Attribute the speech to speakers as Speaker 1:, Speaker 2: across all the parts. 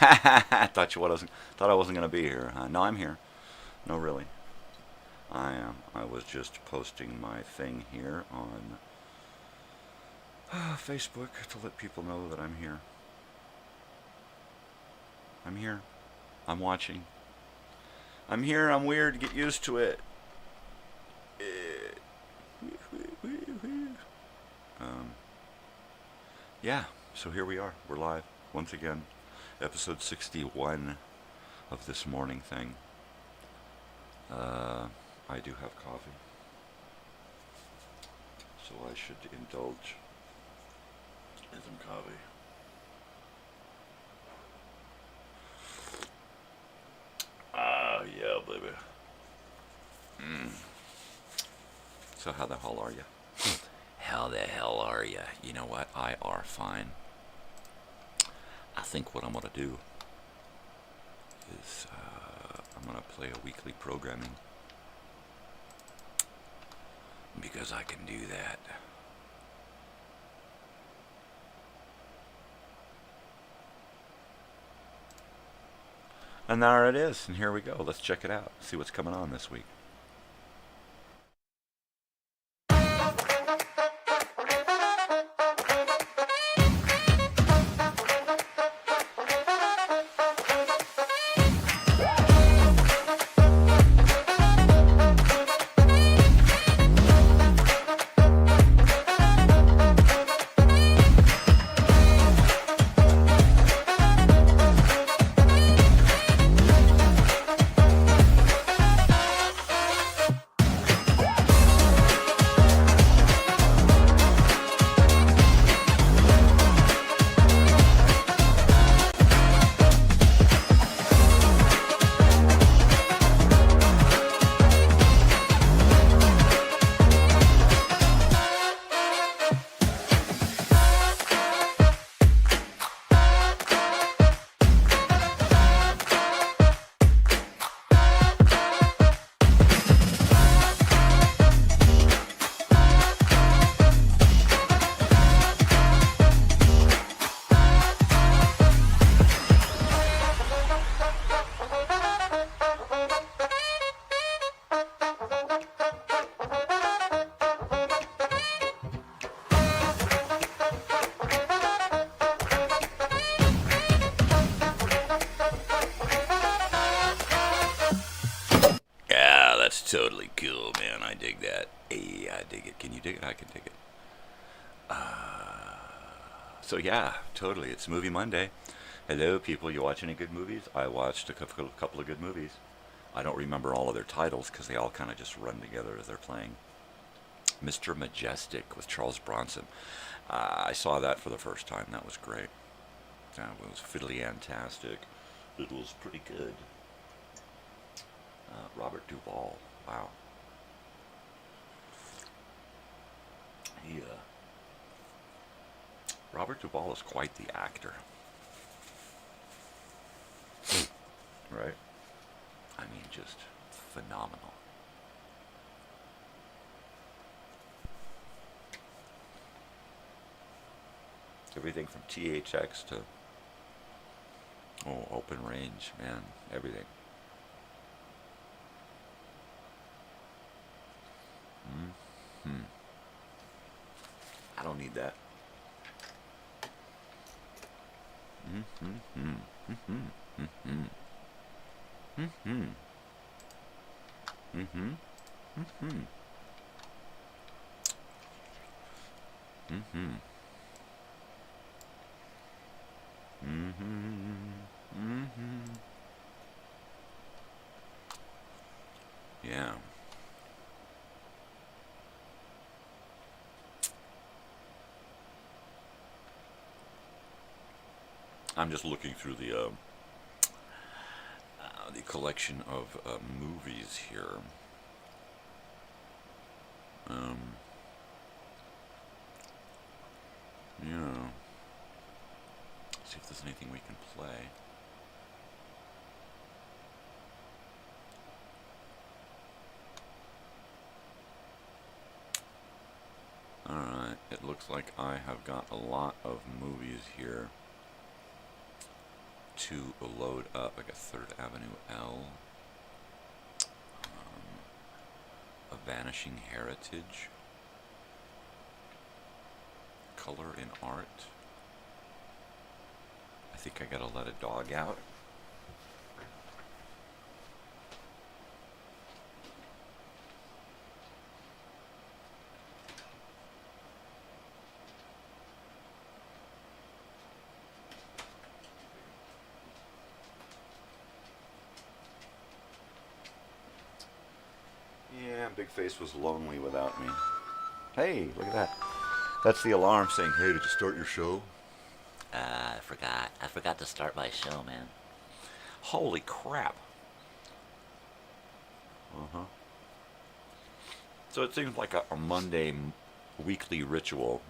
Speaker 1: Thought you wasn't. Thought I wasn't gonna be here. No, I'm here. No, really. I am. I was just posting my thing here on Facebook to let people know that I'm here. I'm here. I'm watching. I'm here. I'm weird. Get used to it. Yeah. So here we are. We're live once again. Episode 61 of this morning thing. I do have coffee, so I should indulge in some coffee. Yeah, baby. So how the hell are you? How the hell are you? You know what? I are fine. I think what I'm going to do is I'm going to play a weekly programming because I can do that. And there it is, and here we go. Let's check it out, see what's coming on this week. Totally cool, man. I dig that. Hey, I dig it. Can you dig it? I can dig it. So yeah, totally. It's Movie Monday. Hello, people. You watch any good movies? I watched a couple of good movies. I don't remember all of their titles because they all kind of just run together as they're playing. Mr. Majestic with Charles Bronson. I saw that for the first time. That was great. That was fiddly-antastic. It was pretty good. Robert Duvall. Wow. Robert Duvall is quite the actor. Right? I mean, just phenomenal. Everything from THX to Open Range, man. Everything. I don't need that. Yeah. I'm just looking through the collection of movies here. Yeah. See if there's anything we can play. Alright, it looks like I have got a lot of movies here to load up. I got 3rd Avenue L. A Vanishing Heritage. Color in Art. I think I gotta let a dog out. Yeah, Big Face was lonely without me. Hey, look at that. That's the alarm saying, hey, did you start your show?
Speaker 2: I forgot. I forgot to start my show, man.
Speaker 1: Holy crap. Uh-huh. So it seems like a Monday weekly ritual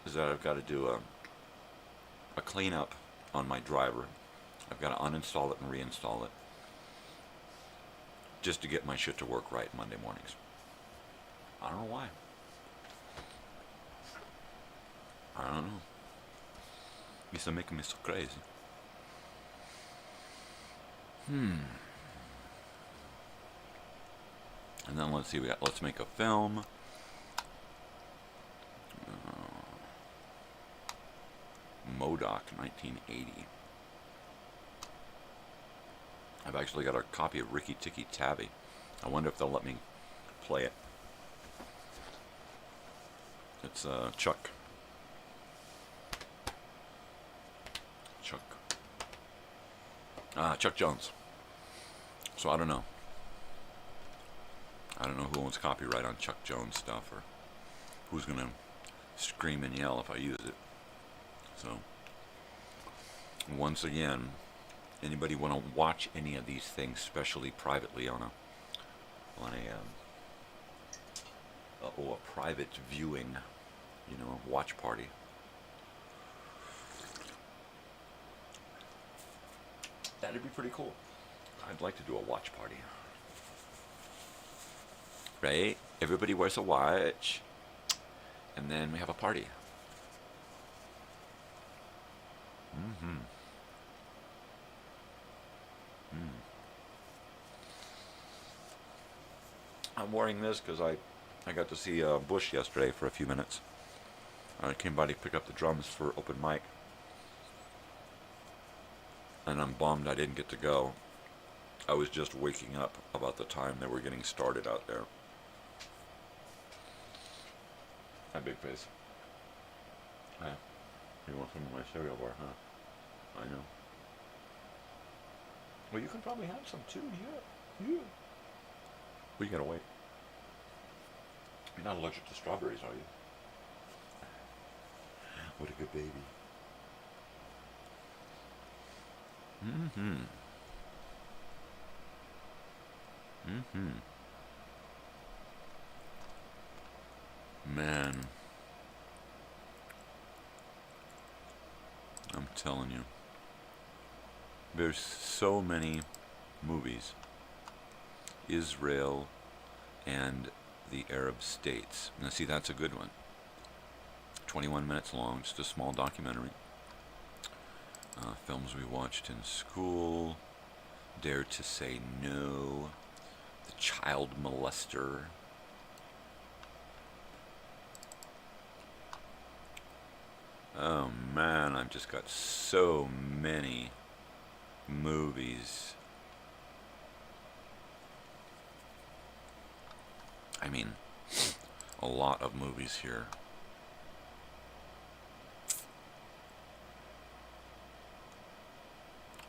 Speaker 1: is that I've got to do a cleanup on my driver. I've got to uninstall it and reinstall it just to get my shit to work right Monday mornings. I don't know why. I don't know. It's making me so crazy. And then let's see, we got Let's Make a Film. Modoc, 1980. I've actually got a copy of Ricky Tikki Tavi. I wonder if they'll let me play it. It's Chuck Jones. So I don't know. I don't know who owns copyright on Chuck Jones stuff or who's gonna scream and yell if I use it. So once again, anybody want to watch any of these things, especially privately on a private viewing, watch party. That'd be pretty cool. I'd like to do a watch party. Right? Everybody wears a watch, and then we have a party. I'm wearing this because I got to see Bush yesterday for a few minutes. I came by to pick up the drums for open mic. And I'm bummed I didn't get to go. I was just waking up about the time they were getting started out there. Hi, Big Face. Hi. You want some of my cereal bar, huh? I know. Well, you can probably have some too, yeah. Well, you gotta wait. You're not allergic to strawberries, are you? What a good baby. Man. I'm telling you. There's so many movies. Israel and the Arab states. Now see, that's a good one. 21 minutes long, just a small documentary. Films we watched in school. Dare to Say No. The Child Molester. Oh man, I've just got so many movies. I mean, a lot of movies here.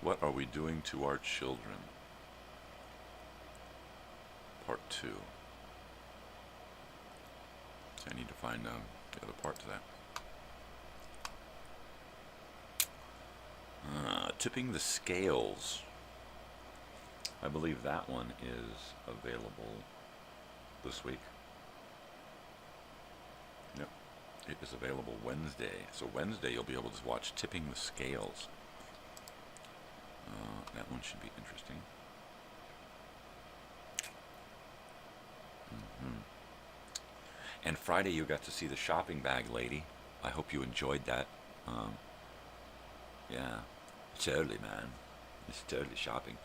Speaker 1: What are we doing to our children? Part 2. So I need to find the other part to that. Tipping the Scales. I believe that one is available this week. Yep. It is available Wednesday. So Wednesday you'll be able to watch Tipping the Scales. That one should be interesting. And Friday you got to see The Shopping Bag Lady. I hope you enjoyed that. Um, yeah, totally, man. It's totally shopping.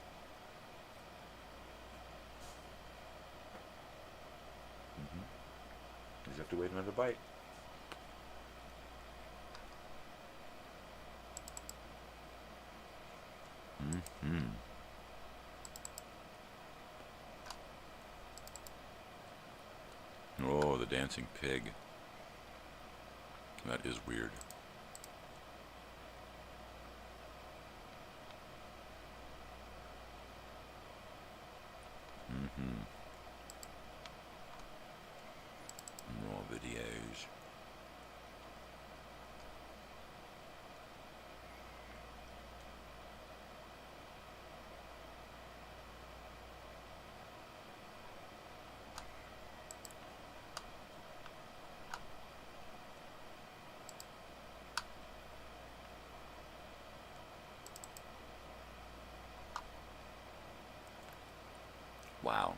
Speaker 1: Just have to wait another bite. Oh, the dancing pig. That is weird. More videos. Wow.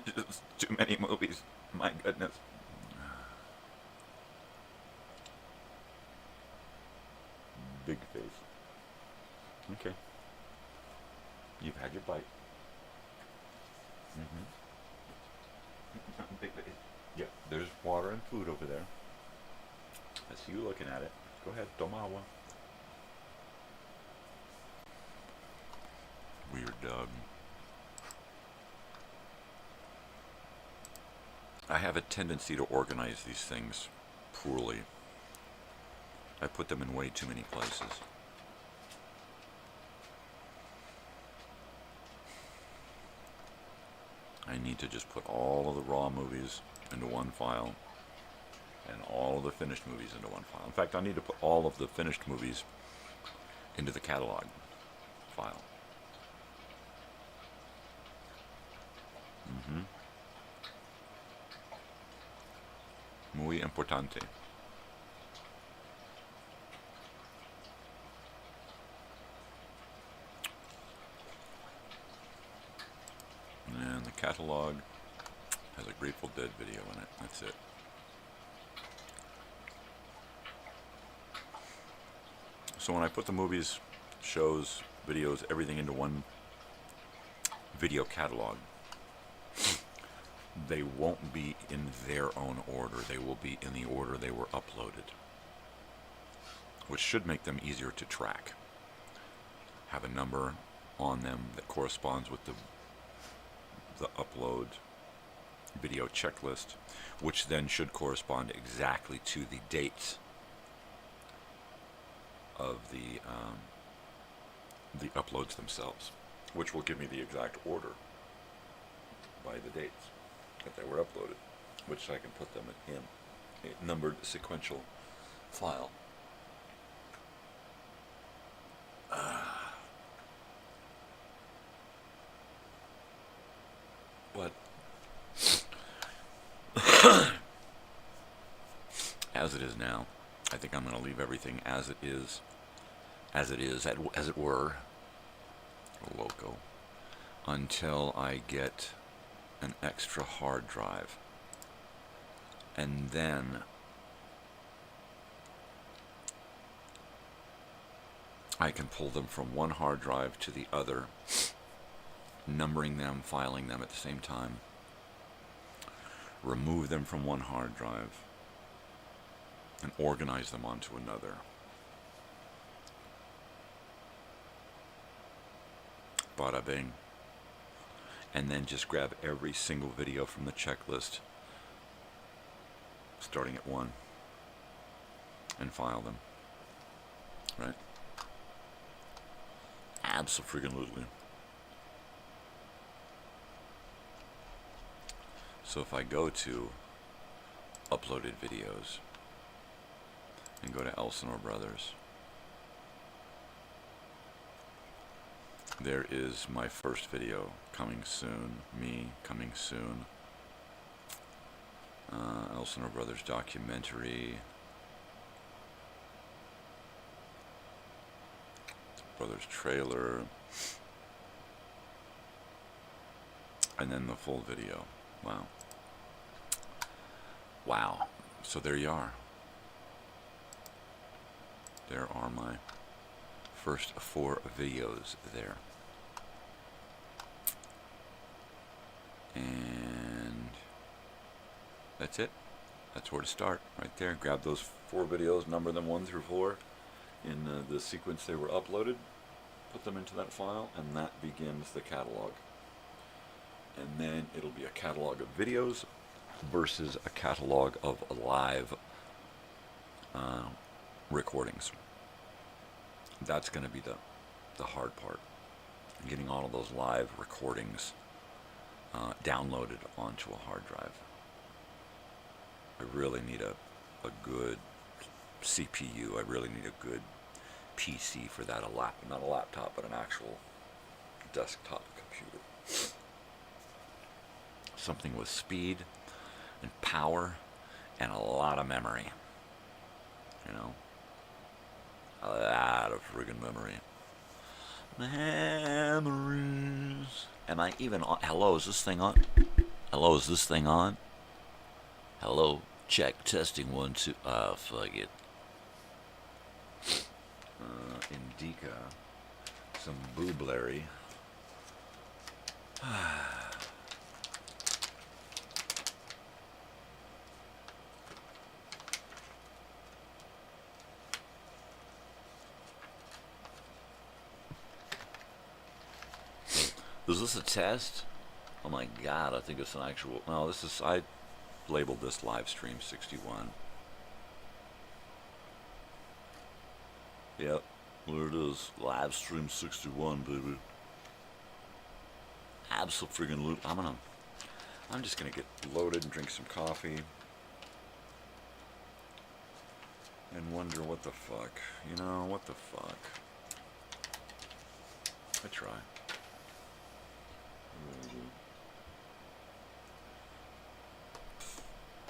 Speaker 1: Just too many movies. My goodness. Big face. Okay. You've had your bite. Big face. Yeah, there's water and food over there. I see you looking at it. Go ahead, toma agua. Weird dog. I have a tendency to organize these things poorly. I put them in way too many places. I need to just put all of the raw movies into one file and all of the finished movies into one file. In fact, I need to put all of the finished movies into the catalog file. Muy importante. And the catalog has a Grateful Dead video in it. That's it. So when I put the movies, shows, videos, everything into one video catalog, they won't be in their own order. They will be in the order they were uploaded, which should make them easier to track. Have a number on them that corresponds with the upload video checklist, which then should correspond exactly to the dates of the uploads themselves, which will give me the exact order by the dates that they were uploaded, which I can put them in a numbered sequential file. But as it is now, I think I'm going to leave everything as it were, loco, until I get an extra hard drive, and then I can pull them from one hard drive to the other, numbering them, filing them at the same time, remove them from one hard drive, and organize them onto another. Bada bing. And then just grab every single video from the checklist, starting at 1, and file them. Right? Abso-freaking-lutely. So if I go to uploaded videos and go to Elsinore Brothers, there is my first video, coming soon, me, coming soon. Elsinore Brothers documentary. Brothers trailer. And then the full video. Wow. Wow. So there you are. There are my first 4 videos there. And that's it. That's where to start, right there. Grab those 4 videos, number them 1 through 4 in the sequence they were uploaded, put them into that file, and that begins the catalog. And then it'll be a catalog of videos versus a catalog of live recordings. That's going to be the hard part, getting all of those live recordings downloaded onto a hard drive. I really need a good CPU. I really need a good PC for that. Not a laptop, but an actual desktop computer. Something with speed and power and a lot of memory. You know? A lot of friggin' memory. Memories. Am I even on? Hello, is this thing on? Hello, is this thing on? Hello, check, testing 1, 2. Fuck it. Indica. Some booblery. Is this a test? Oh my god, I think it's an actual... No, this is... I labeled this live stream 61. Yep, there it is. Live stream 61, baby. Absolutely. I'm just gonna get loaded and drink some coffee. And wonder what the fuck. You know, what the fuck. I try.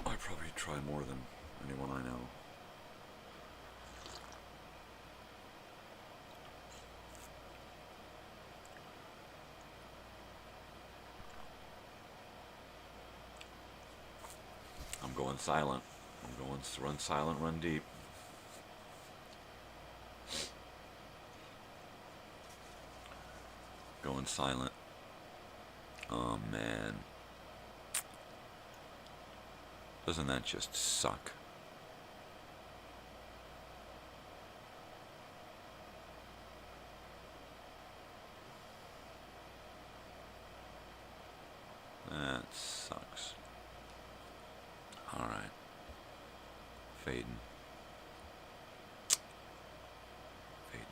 Speaker 1: I probably try more than anyone I know. I'm going silent. I'm going run silent, run deep. Going silent. Oh man. Doesn't that just suck? That sucks. Alright. Fading. Fading.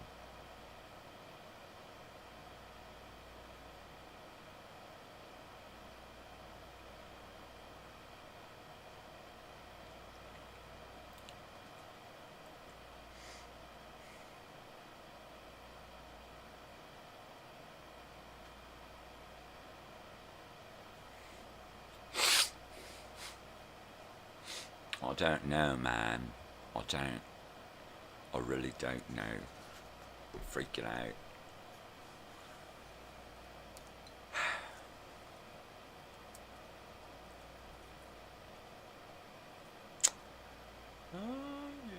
Speaker 1: I don't know, man. I really don't know. I'm freaking out. Oh, yes.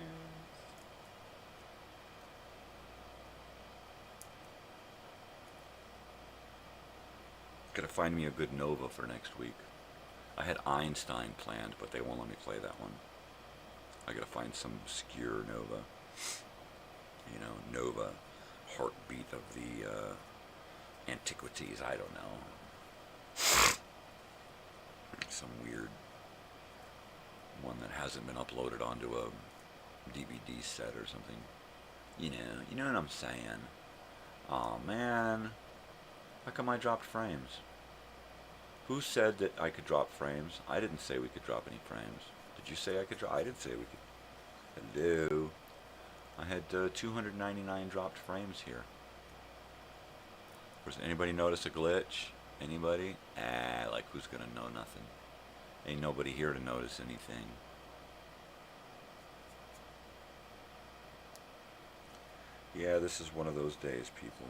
Speaker 1: Gotta find me a good Nova for next week. I had Einstein planned, but they won't let me play that one. I gotta find some obscure Nova. You know, Nova, heartbeat of the antiquities, I don't know. Some weird one that hasn't been uploaded onto a DVD set or something. You know what I'm saying? Oh man, how come I dropped frames? Who said that I could drop frames? I didn't say we could drop any frames. Did you say I could drop? I didn't say we could. Hello. I had 299 dropped frames here. Does anybody notice a glitch? Anybody? Like who's gonna know nothing? Ain't nobody here to notice anything. Yeah, this is one of those days, people.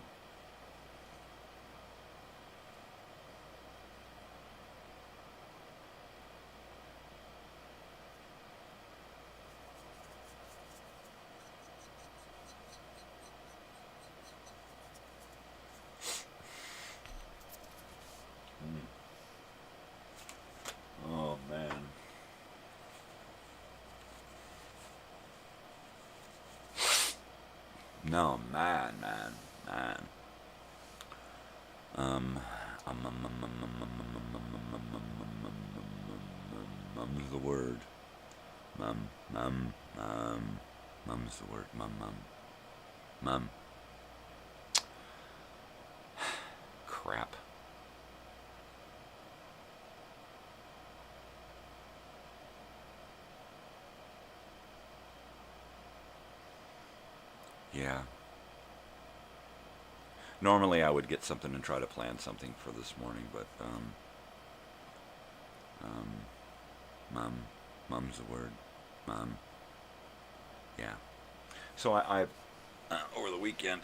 Speaker 1: Oh, man. No, man. Mum's the word. Mum's the word. Mum. Crap. Yeah. Normally I would get something and try to plan something for this morning, but mum's the word. Mum. Yeah. So I over the weekend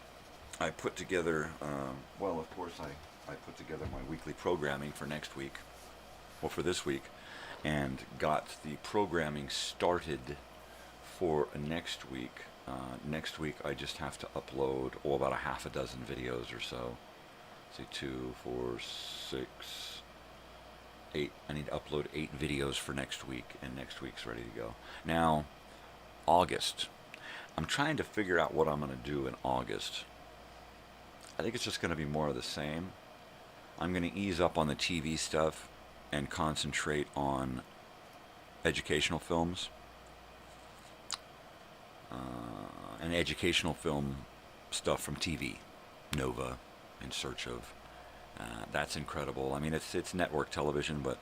Speaker 1: I put together, well, of course I put together my weekly programming for next week, well, for this week, and got the programming started for next week. Next week I just have to upload, about a half a dozen videos or so. Say 2, 4, 6, 8. I need to upload 8 videos for next week, and next week's ready to go. Now, August. I'm trying to figure out what I'm going to do in August. I think it's just going to be more of the same. I'm going to ease up on the TV stuff and concentrate on educational films. And educational film stuff from TV, Nova, In Search Of. That's incredible. I mean, it's network television, but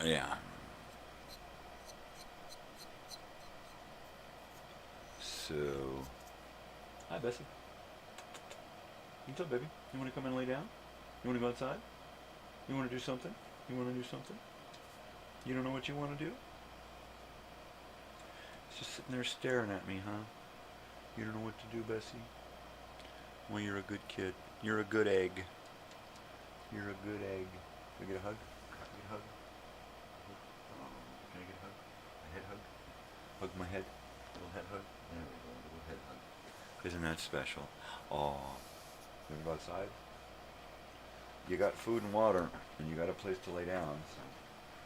Speaker 1: yeah. So, hi, Bessie. What's up, baby? You want to come and lay down? You want to go outside? You want to do something? You want to do something? You don't know what you want to do? Just sitting there staring at me, huh? You don't know what to do, Bessie? Well, you're a good kid. You're a good egg. You're a good egg. Can I get a hug? Can I get a hug? Can I get a hug? A head hug? Hug my head? A little head hug? There we go, a little head hug. Isn't that special? Oh, you wanna go outside? You got food and water, and you got a place to lay down, so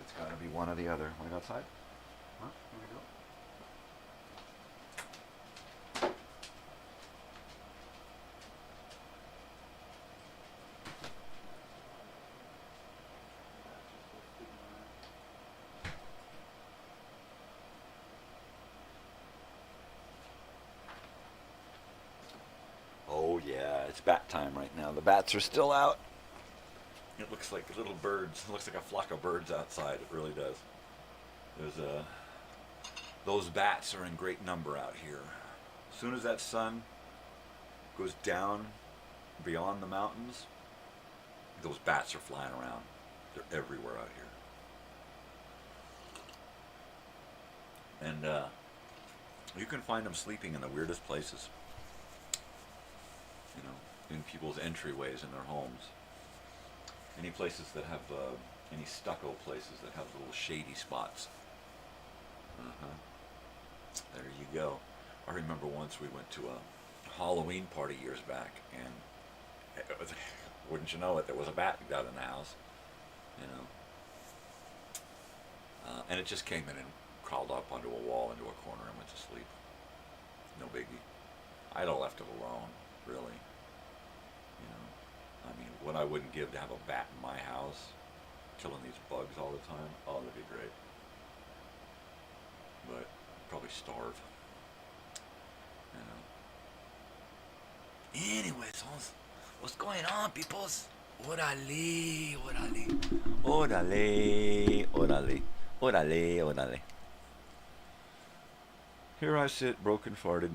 Speaker 1: it's gotta be one or the other. Wanna go outside? Huh? You wanna go? Oh yeah, it's bat time right now. The bats are still out. It looks like little birds. It looks like a flock of birds outside. It really does. There's those bats are in great number out here. As soon as that sun goes down beyond the mountains, those bats are flying around. They're everywhere out here. And you can find them sleeping in the weirdest places. You know, in people's entryways in their homes. Any places that have, any stucco places that have little shady spots. There you go. I remember once we went to a Halloween party years back, and it was, wouldn't you know it, there was a bat out in the house, you know. And it just came in and crawled up onto a wall into a corner and went to sleep. No biggie. I'd have left it alone, really. You know, I mean, what I wouldn't give to have a bat in my house, killing these bugs all the time. Oh, that'd be great. But probably starve. You know. Anyways, what's going on, peoples? Orale, orale, orale, orale, orale, orale. Here I sit, broken farted.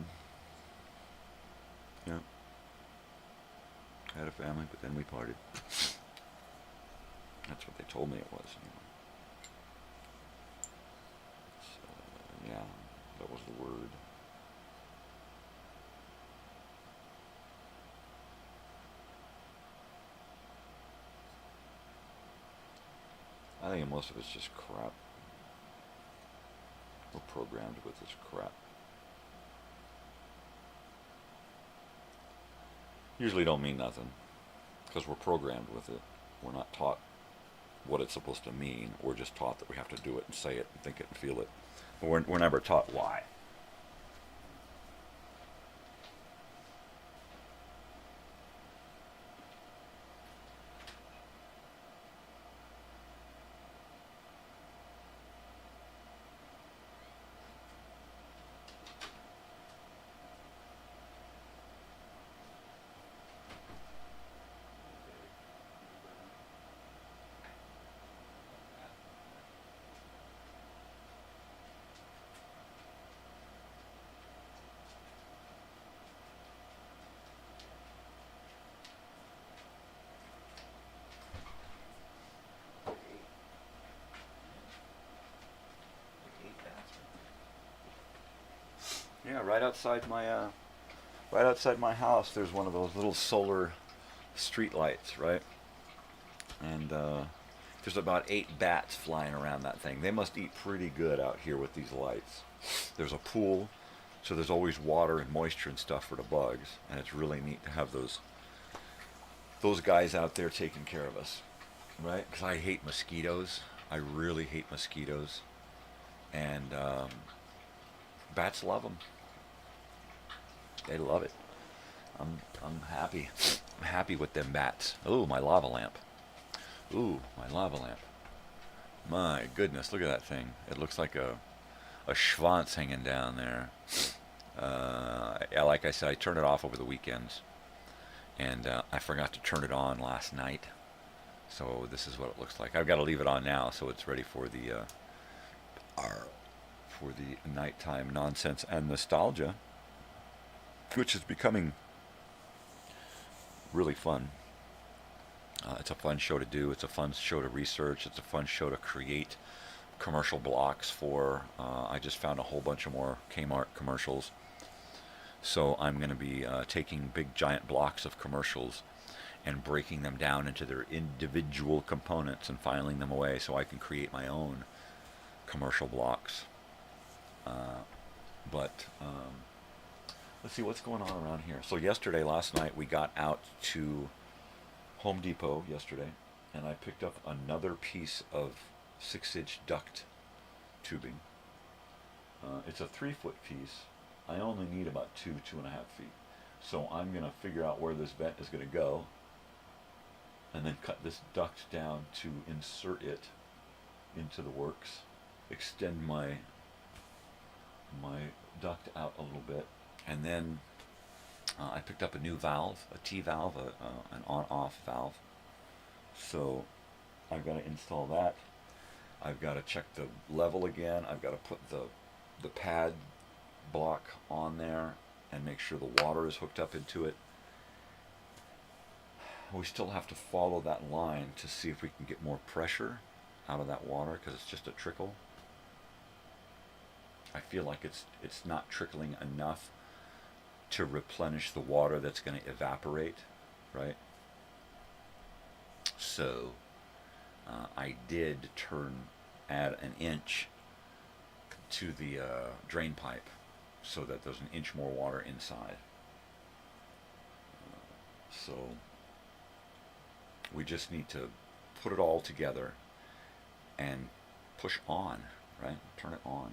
Speaker 1: Yeah. Had a family, but then we parted. That's what they told me it was. So, yeah, that was the word. I think most of it's just crap. We're programmed with this crap. Usually don't mean nothing, because we're programmed with it. We're not taught what it's supposed to mean. We're just taught that we have to do it and say it and think it and feel it. But we're never taught why. Yeah, right outside my house, there's one of those little solar street lights, right? And there's about 8 bats flying around that thing. They must eat pretty good out here with these lights. There's a pool, so there's always water and moisture and stuff for the bugs, and it's really neat to have those guys out there taking care of us, right? Because I hate mosquitoes. I really hate mosquitoes, and bats love them. They love it. I'm happy. I'm happy with them bats. Ooh, my lava lamp. Ooh, my lava lamp. My goodness, look at that thing. It looks like a schwanz hanging down there. Yeah, like I said, I turned it off over the weekends, and I forgot to turn it on last night. So this is what it looks like. I've got to leave it on now, so it's ready for the nighttime nonsense and nostalgia, which is becoming really fun. It's a fun show to do. It's a fun show to research. It's a fun show to create commercial blocks for. I just found a whole bunch of more Kmart commercials. So I'm going to be taking big giant blocks of commercials and breaking them down into their individual components and filing them away so I can create my own commercial blocks. But let's see what's going on around here. So last night, we got out to Home Depot yesterday, and I picked up another piece of 6-inch duct tubing. It's a 3-foot piece. I only need about 2.5 feet. So I'm going to figure out where this vent is going to go, and then cut this duct down to insert it into the works, extend my duct out a little bit, and then I picked up a new valve, a T valve, an on-off valve. So I've got to install that. I've got to check the level again. I've got to put the pad block on there and make sure the water is hooked up into it. We still have to follow that line to see if we can get more pressure out of that water, because it's just a trickle. I feel like it's not trickling enough to replenish the water that's going to evaporate, right? So I did add an inch to the drain pipe so that there's an inch more water inside. So we just need to put it all together and push on, right? Turn it on.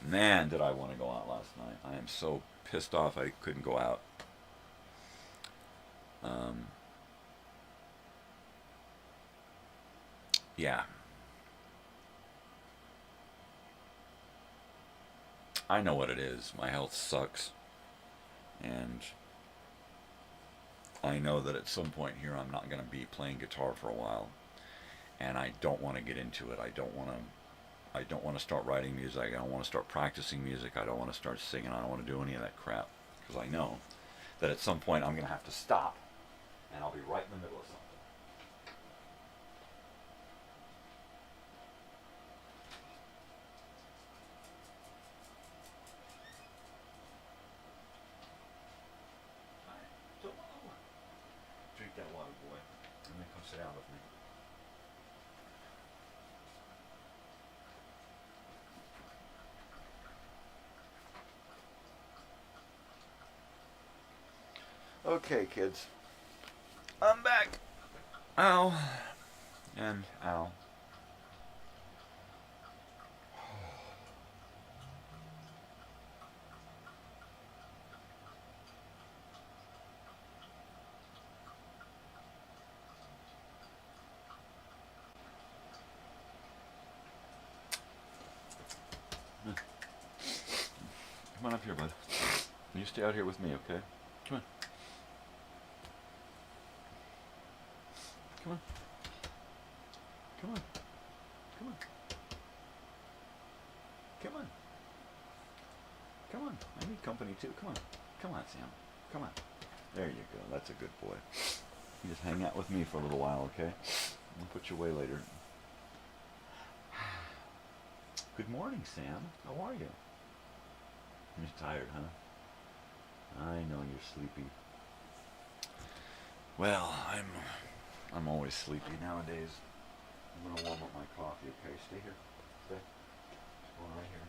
Speaker 1: Man, did I want to go out last night. I am so pissed off I couldn't go out. Yeah. I know what it is. My health sucks. And I know that at some point here I'm not going to be playing guitar for a while. And I don't want to get into it. I don't want to start writing music. I don't want to start practicing music. I don't want to start singing. I don't want to do any of that crap, because I know that at some point I'm going to have to stop, and I'll be right in the middle of something. Drink that water, boy, and then come sit down with me. Okay, kids. I'm back. Ow. And ow. Come on up here, bud. You stay out here with me, okay? Come on. Come on. Come on. Come on. Come on. Come on. I need company too. Come on. Come on, Sam. Come on. There you go. That's a good boy. You just hang out with me for a little while, okay? I'll put you away later. Good morning, Sam. How are you? You're tired, huh? I know you're sleepy. Well, I'm always sleepy nowadays. I'm gonna warm up my coffee, okay? Stay here. Stay. Just going right here.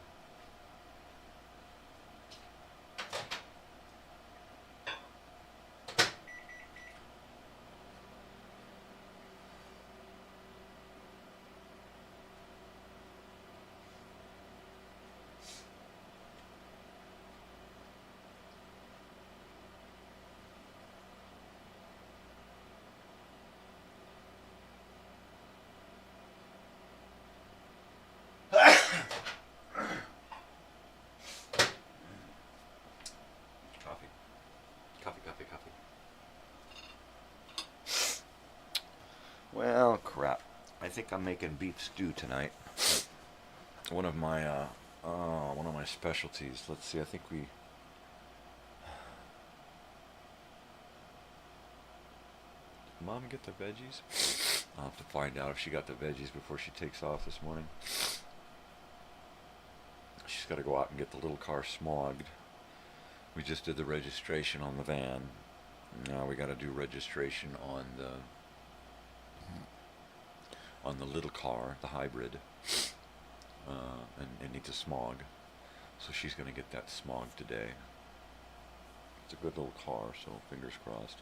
Speaker 1: Well, crap. I think I'm making beef stew tonight. One of my specialties. Let's see. I think we. Did Mom get the veggies? I'll have to find out if she got the veggies before she takes off this morning. She's got to go out and get the little car smogged. We just did the registration on the van. Now we got to do registration on the little car, the hybrid, and it needs a smog. So she's going to get that smog today. It's a good little car, so fingers crossed.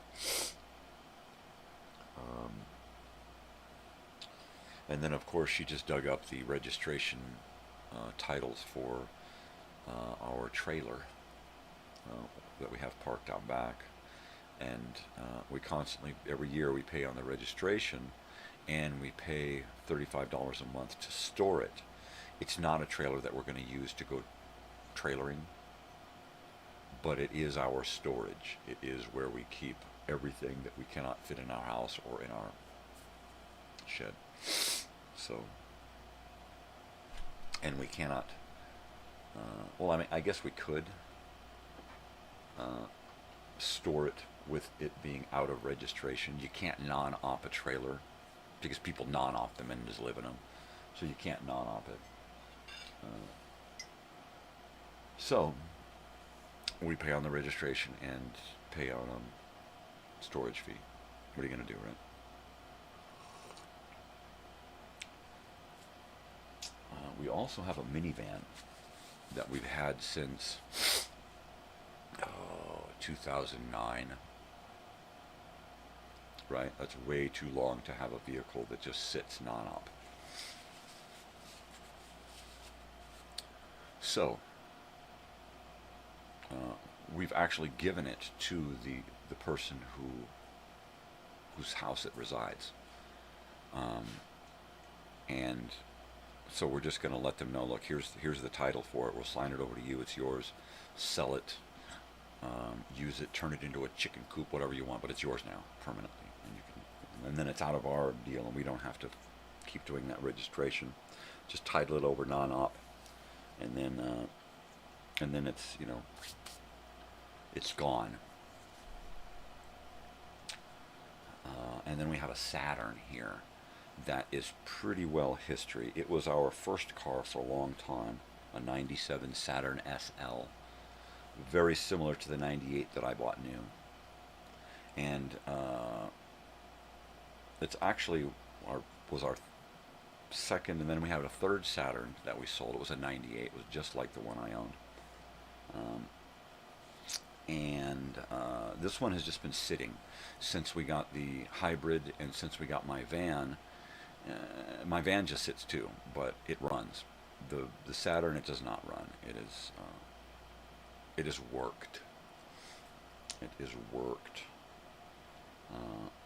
Speaker 1: And then, of course, she just dug up the registration titles for our trailer that we have parked out back. And we constantly, every year, we pay on the registration, and we pay $35 a month to store it. It's not a trailer that we're going to use to go trailering, but it is our storage. It is where we keep everything that we cannot fit in our house or in our shed. So, and we cannot, well, I mean, I guess we could store it with it being out of registration. You can't non-op a trailer because people non-op them and just live in them. So you can't non-op it. So we pay on the registration and pay out on storage fee. What are you going to do, right? We also have a minivan that we've had since 2009. Right? That's way too long to have a vehicle that just sits non-op. So, we've actually given it to the person whose house it resides. And so we're just going to let them know, look, here's the title for it. We'll sign it over to you. It's yours. Sell it. Use it. Turn it into a chicken coop, whatever you want. But it's yours now, permanently. And then it's out of our deal, and we don't have to keep doing that registration. Just title it over non-op, and then it's, you know, it's gone. And then we have a Saturn here that is pretty well history. It was our first car for a long time, a 97 Saturn SL, very similar to the 98 that I bought new. And it's actually was our second, and then we had a third Saturn that we sold. It was a 98. It was just like the one I owned. This one has just been sitting since we got the hybrid, and since we got my van. My van just sits too, but it runs. The Saturn, it does not run. It is worked. It is worked.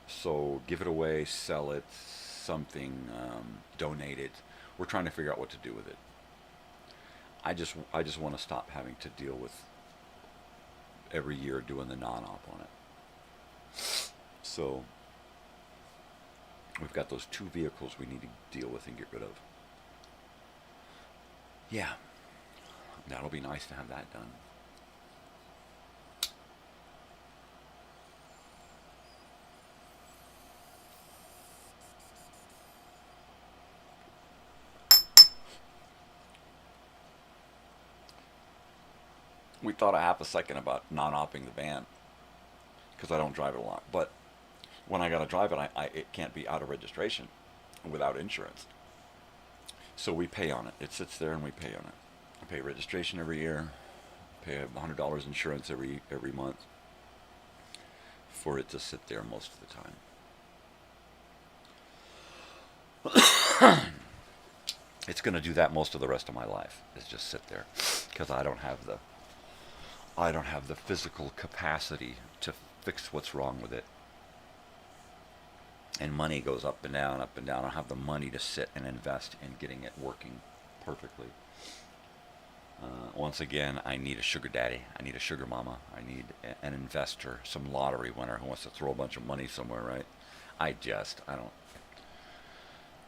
Speaker 1: So give it away, sell it, something, donate it. We're trying to figure out what to do with it. I just want to stop having to deal with every year doing the non-op on it. So we've got those two vehicles we need to deal with and get rid of. Yeah, that'll be nice to have that done. We thought a half a second about non-opping the van because I don't drive it a lot. But when I gotta drive it, it can't be out of registration without insurance. So we pay on it. It sits there and we pay on it. I pay registration every year. Pay $100 insurance every month for it to sit there most of the time. It's gonna do that most of the rest of my life. Is just sit there because I don't have the physical capacity to fix what's wrong with it. And money goes up and down, up and down. I don't have the money to sit and invest in getting it working perfectly. Once again, I need a sugar daddy. I need a sugar mama. I need an investor, some lottery winner who wants to throw a bunch of money somewhere, right? I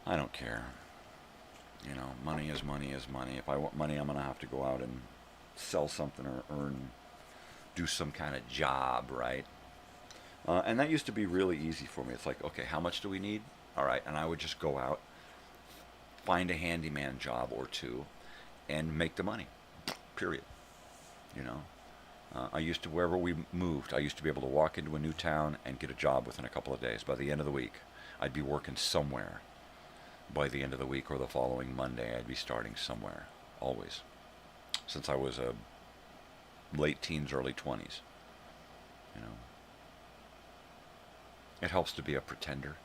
Speaker 1: don't care. You know, money is money is money. If I want money, I'm going to have to go out and sell something or do some kind of job, right? And that used to be really easy for me. It's like, okay, how much do we need? All right, and I would just go out, find a handyman job or two, and make the money, period. You know, I used to, wherever we moved, I used to be able to walk into a new town and get a job within a couple of days. By the end of the week, I'd be working somewhere. By the end of the week or the following Monday, I'd be starting somewhere, always. Since I was a late teens, early 20s, you know. It helps to be a pretender,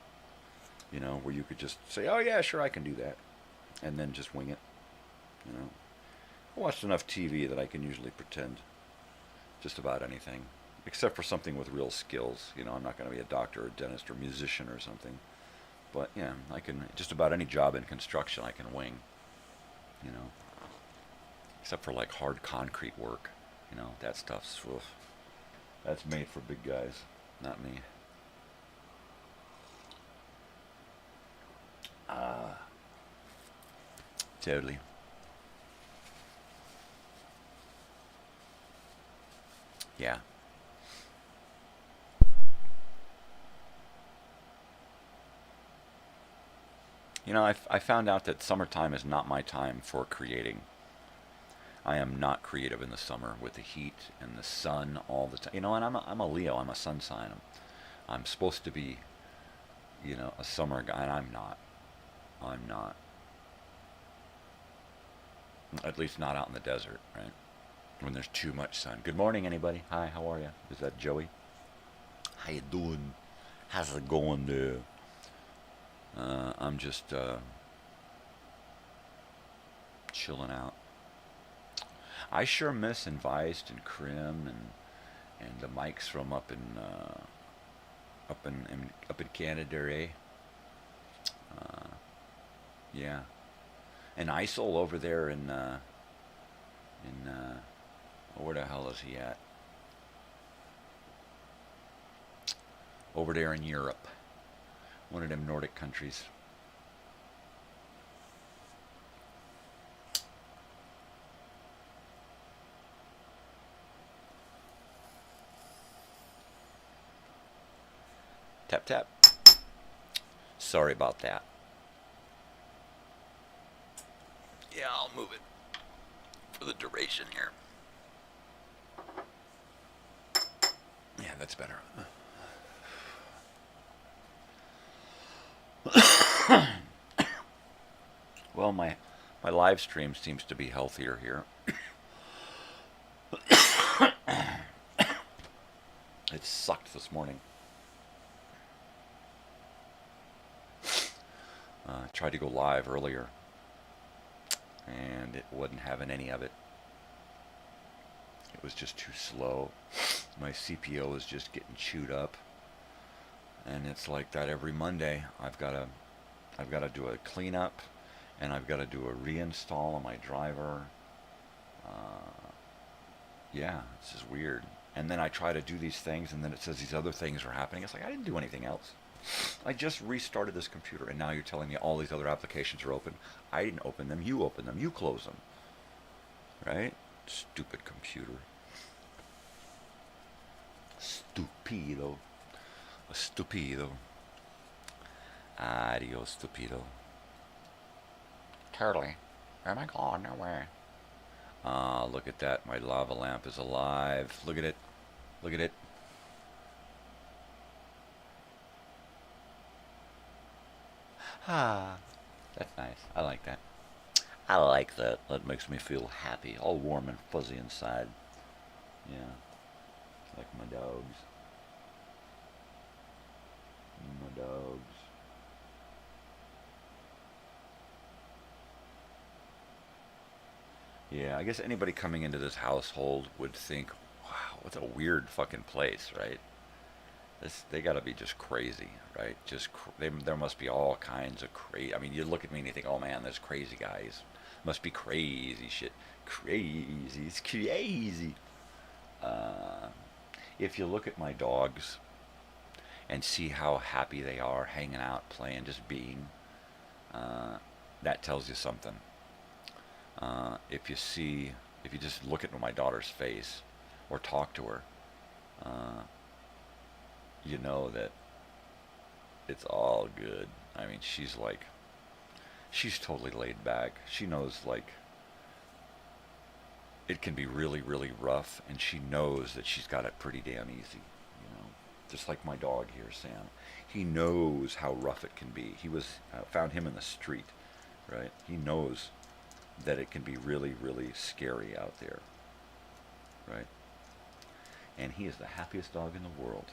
Speaker 1: you know, where you could just say, oh yeah, sure, I can do that, and then just wing it, you know. I watched enough TV that I can usually pretend just about anything, except for something with real skills. You know, I'm not going to be a doctor or dentist or musician or something, but yeah, I can, just about any job in construction I can wing, you know. Except for like hard concrete work, you know, that stuff's, oof, that's made for big guys, not me. Totally. Yeah. You know, I found out that summertime is not my time for creating. I am not creative in the summer with the heat and the sun all the time. You know, and I'm a Leo. I'm a sun sign. I'm supposed to be, you know, a summer guy, and I'm not. I'm not. At least not out in the desert, right? When there's too much sun. Good morning, anybody. Hi, how are you? Is that Joey? How you doing? How's it going there? I'm just chilling out. I sure miss Invised and Crim and the mics from up in Canada, eh? Yeah. And Isol over there in where the hell is he at? Over there in Europe. One of them Nordic countries. Tap tap. Sorry about that. Yeah, I'll move it for the duration here. Yeah, that's better. Well, my live stream seems to be healthier here. It sucked this morning. Tried to go live earlier, and it wasn't having any of it. It was just too slow. My CPO is just getting chewed up, and it's like that every Monday. I've got to do a cleanup, and I've got to do a reinstall on my driver. Yeah, it's just weird. And then I try to do these things, and then it says these other things are happening. It's like, I didn't do anything else. I just restarted this computer, and now you're telling me all these other applications are open. I didn't open them. You open them. You close them. Right? Stupid computer. Stupido. Stupido. Adios, stupido. Turtley, where am I going? Nowhere. Look at that. My lava lamp is alive. Look at it. Look at it. Ah, that's nice. I like that. I like that. That makes me feel happy. All warm and fuzzy inside. Yeah. Like my dogs. My dogs. Yeah, I guess anybody coming into this household would think, wow, what's a weird fucking place, right? They gotta be just crazy, right? There must be all kinds of crazy. I mean, you look at me and you think, oh man, there's crazy guys. Must be crazy shit. Crazy. It's crazy. If you look at my dogs and see how happy they are hanging out, playing, just being, that tells you something. If you just look at my daughter's face or talk to her, you know that it's all good. I mean, she's totally laid back. She knows, like, it can be really, really rough, and she knows that she's got it pretty damn easy, you know. Just like my dog here, Sam. He knows how rough it can be. Found him in the street, right? He knows that it can be really, really scary out there, right? And he is the happiest dog in the world,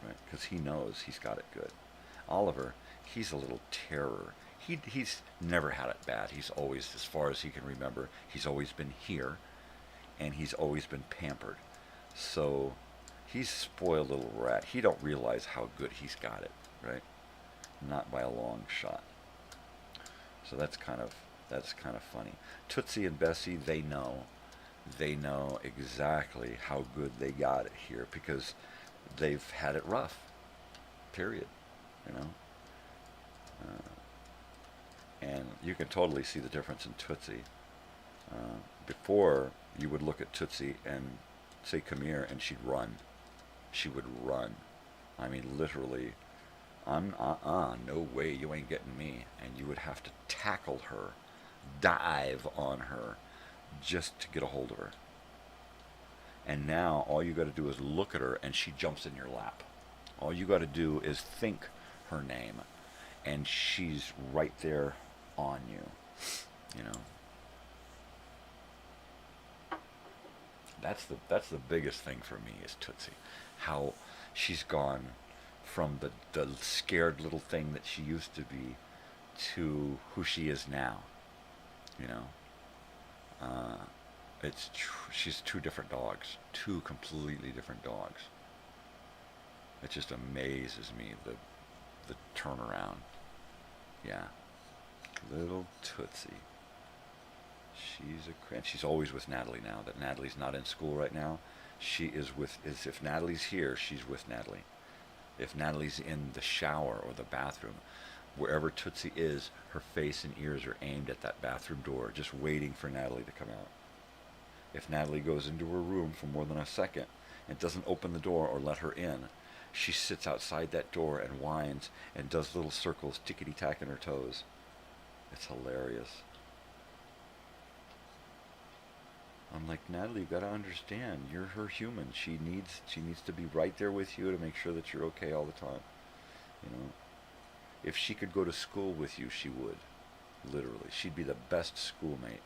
Speaker 1: right? Because he knows he's got it good. Oliver, he's a little terror. He's never had it bad. He's always, as far as he can remember, he's always been here, and he's always been pampered. So he's a spoiled little rat. He don't realize how good he's got it, right? Not by a long shot. So that's kind of funny. Tootsie and Bessie, they know exactly how good they got it here because they've had it rough. Period. You know. And you can totally see the difference in Tootsie. Before, you would look at Tootsie and say, "Come here," and she'd run. She would run. I mean, literally. No way, you ain't getting me. And you would have to tackle her, dive on her, just to get a hold of her. And now, all you got to do is look at her, and she jumps in your lap. All you got to do is think her name, and she's right there on you. You know. That's the biggest thing for me is Tootsie. How she's gone from the scared little thing that she used to be to who she is now. You know. She's two different dogs. Two completely different dogs. It just amazes me, the turnaround. Yeah. Little Tootsie. She's always with Natalie now. That Natalie's not in school right now. She is if Natalie's here, she's with Natalie. If Natalie's in the shower or the bathroom, wherever Tootsie is, her face and ears are aimed at that bathroom door, just waiting for Natalie to come out. If Natalie goes into her room for more than a second, and doesn't open the door or let her in. She sits outside that door and whines and does little circles, tickety-tacking her toes. It's hilarious. I'm like, Natalie, you gotta understand, you're her human. She needs to be right there with you to make sure that you're okay all the time. You know, if she could go to school with you, she would. Literally, she'd be the best schoolmate,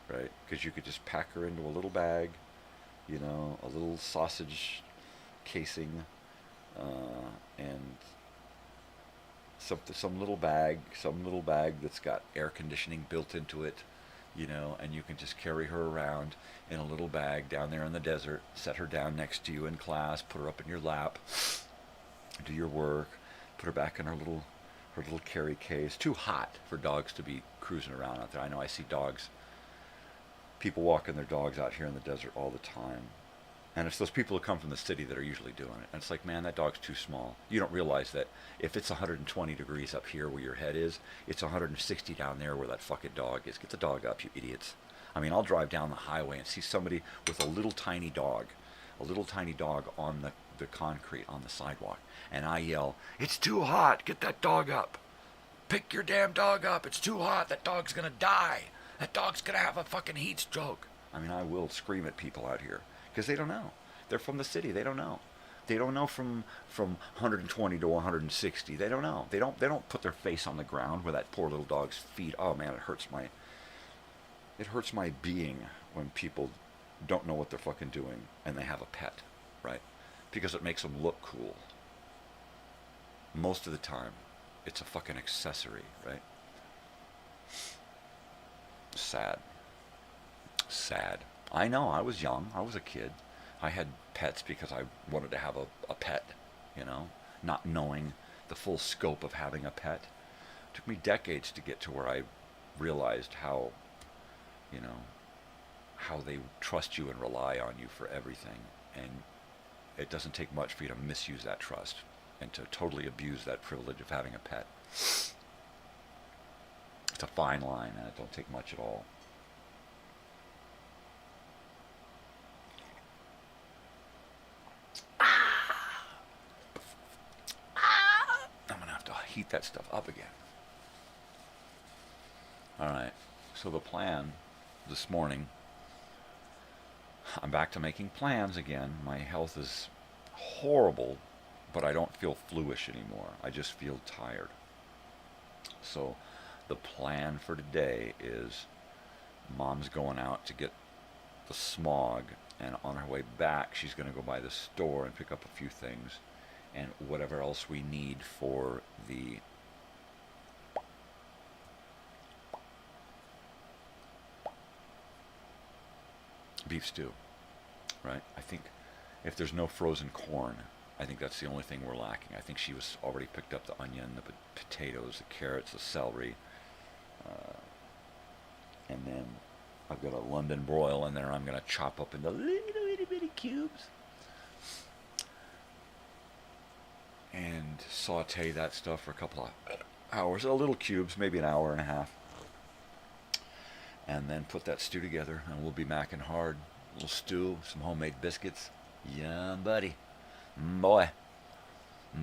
Speaker 1: right? Because you could just pack her into a little bag, you know, a little sausage casing, and some little bag that's got air conditioning built into it, you know, and you can just carry her around in a little bag down there in the desert, set her down next to you in class, put her up in your lap, do your work, put her back in her little carry case. Too hot for dogs to be cruising around out there. I know I see people walking their dogs out here in the desert all the time. And it's those people who come from the city that are usually doing it. And it's like, man, that dog's too small. You don't realize that if it's 120 degrees up here where your head is, it's 160 down there where that fucking dog is. Get the dog up, you idiots. I mean, I'll drive down the highway and see somebody with a little tiny dog on the concrete on the sidewalk. And I yell, it's too hot, get that dog up. Pick your damn dog up, it's too hot, that dog's gonna die. That dog's gonna have a fucking heat stroke. I mean, I will scream at people out here. Because they don't know. They're from the city. They don't know. They don't know from 120 to 160. They don't know. They don't put their face on the ground where that poor little dog's feet. Oh man, it hurts my being when people don't know what they're fucking doing and they have a pet, right? Because it makes them look cool. Most of the time, it's a fucking accessory, right? Sad. I know, I was young, I was a kid. I had pets because I wanted to have a pet, you know, not knowing the full scope of having a pet. It took me decades to get to where I realized how, you know, how they trust you and rely on you for everything. And it doesn't take much for you to misuse that trust and to totally abuse that privilege of having a pet. It's a fine line, and it don't take much at all. I'm gonna have to heat that stuff up again. Alright, so the plan this morning, I'm back to making plans again. My health is horrible, but I don't feel fluish anymore. I just feel tired. So the plan for today is Mom's going out to get the smog, and on her way back she's going to go by the store and pick up a few things and whatever else we need for the beef stew, right? I think if there's no frozen corn, I think that's the only thing we're lacking. I think she was already picked up the onion, the potatoes, the carrots, the celery, and then I've got a London broil in there I'm going to chop up into little itty bitty cubes and saute that stuff for a couple of hours, little cubes, maybe an hour and a half, and then put that stew together, and we'll be macking hard. A little stew, some homemade biscuits. Yum, buddy. Boy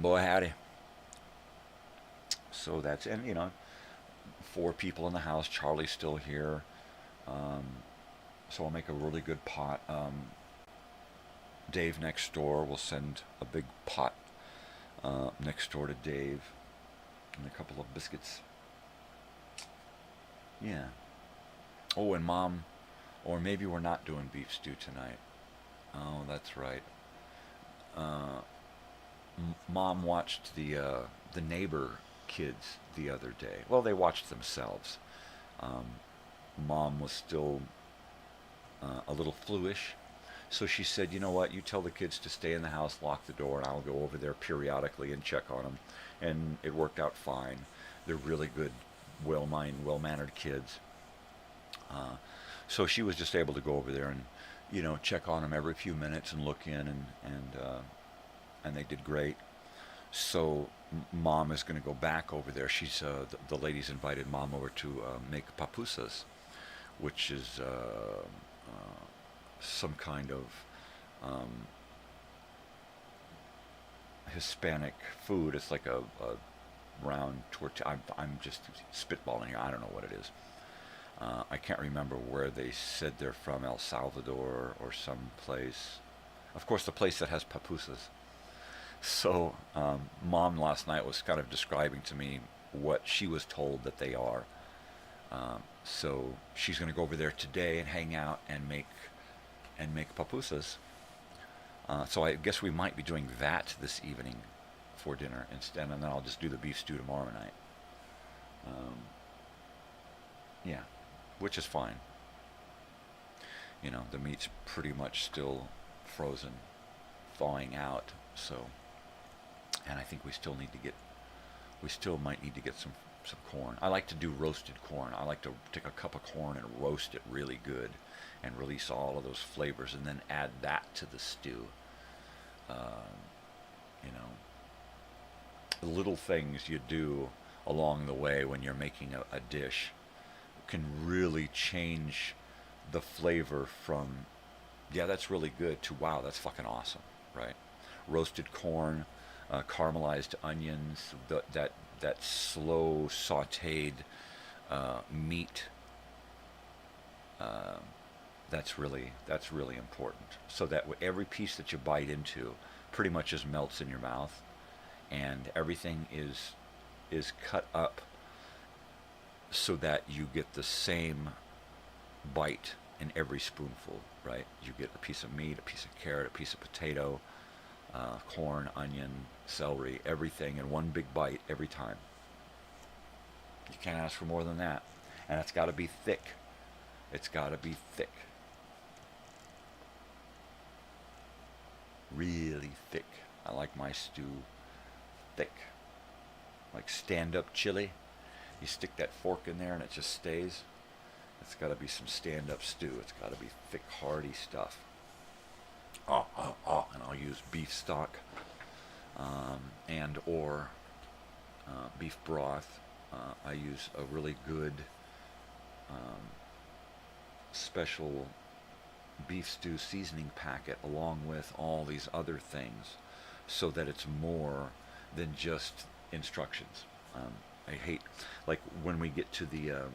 Speaker 1: howdy. So that's, and you know, 4 people in the house. Charlie's still here, so I'll make a really good pot. Dave next door will send a big pot next door to Dave, and a couple of biscuits. Yeah. Oh, and Mom, or maybe we're not doing beef stew tonight. Oh, that's right. Mom watched the neighbor kids the other day. Well, they watched themselves. Mom was still a little fluish, so she said, you know what, you tell the kids to stay in the house, lock the door, and I'll go over there periodically and check on them. And it worked out fine. They're really good, well-mannered kids. So she was just able to go over there and, you know, check on them every few minutes and look in, and they did great. So Mom is going to go back over there. She's the ladies invited Mom over to make papusas, which is some kind of Hispanic food. It's like a round tortilla. I'm just spitballing here. I don't know what it is. I can't remember where they said they're from, El Salvador or some place. Of course, the place that has pupusas. So, Mom last night was kind of describing to me what she was told that they are. So she's going to go over there today and hang out and make pupusas. So I guess we might be doing that this evening for dinner instead, and then I'll just do the beef stew tomorrow night. Yeah, which is fine. You know, the meat's pretty much still frozen, thawing out. So, and I think we still might need to get some corn. I like to do roasted corn. I like to take a cup of corn and roast it really good and release all of those flavors and then add that to the stew. You know, the little things you do along the way when you're making a dish can really change the flavor from, yeah, that's really good, to, wow, that's fucking awesome, right? Roasted corn, caramelized onions, that slow sautéed meat. That's really important. So that every piece that you bite into pretty much just melts in your mouth, and everything is cut up so that you get the same bite in every spoonful, right? You get a piece of meat, a piece of carrot, a piece of potato, corn, onion, celery, everything in one big bite every time. You can't ask for more than that. And it's got to be thick. It's got to be thick. Really thick. I like my stew thick. Like stand-up chili. You stick that fork in there and it just stays. It's got to be some stand-up stew. It's got to be thick, hearty stuff. And I'll use beef stock and or beef broth. I use a really good special beef stew seasoning packet along with all these other things so that it's more than just instructions. I hate, like when we get to the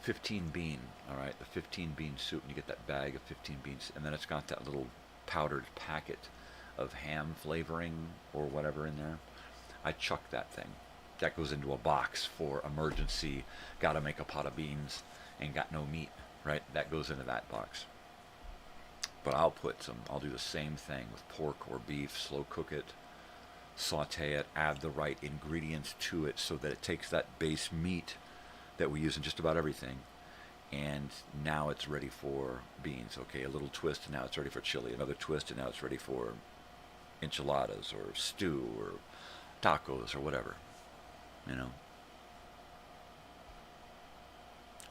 Speaker 1: 15 bean, all right, the 15 bean soup, and you get that bag of 15 beans, and then it's got that little powdered packet of ham flavoring or whatever in there. I chuck that thing. That goes into a box for emergency, gotta make a pot of beans and got no meat, right? That goes into that box. But I'll do the same thing with pork or beef, slow cook it, saute it, add the right ingredients to it so that it takes that base meat that we use in just about everything, and now it's ready for beans. Okay, a little twist and now it's ready for chili, another twist and now it's ready for enchiladas or stew or tacos or whatever, you know.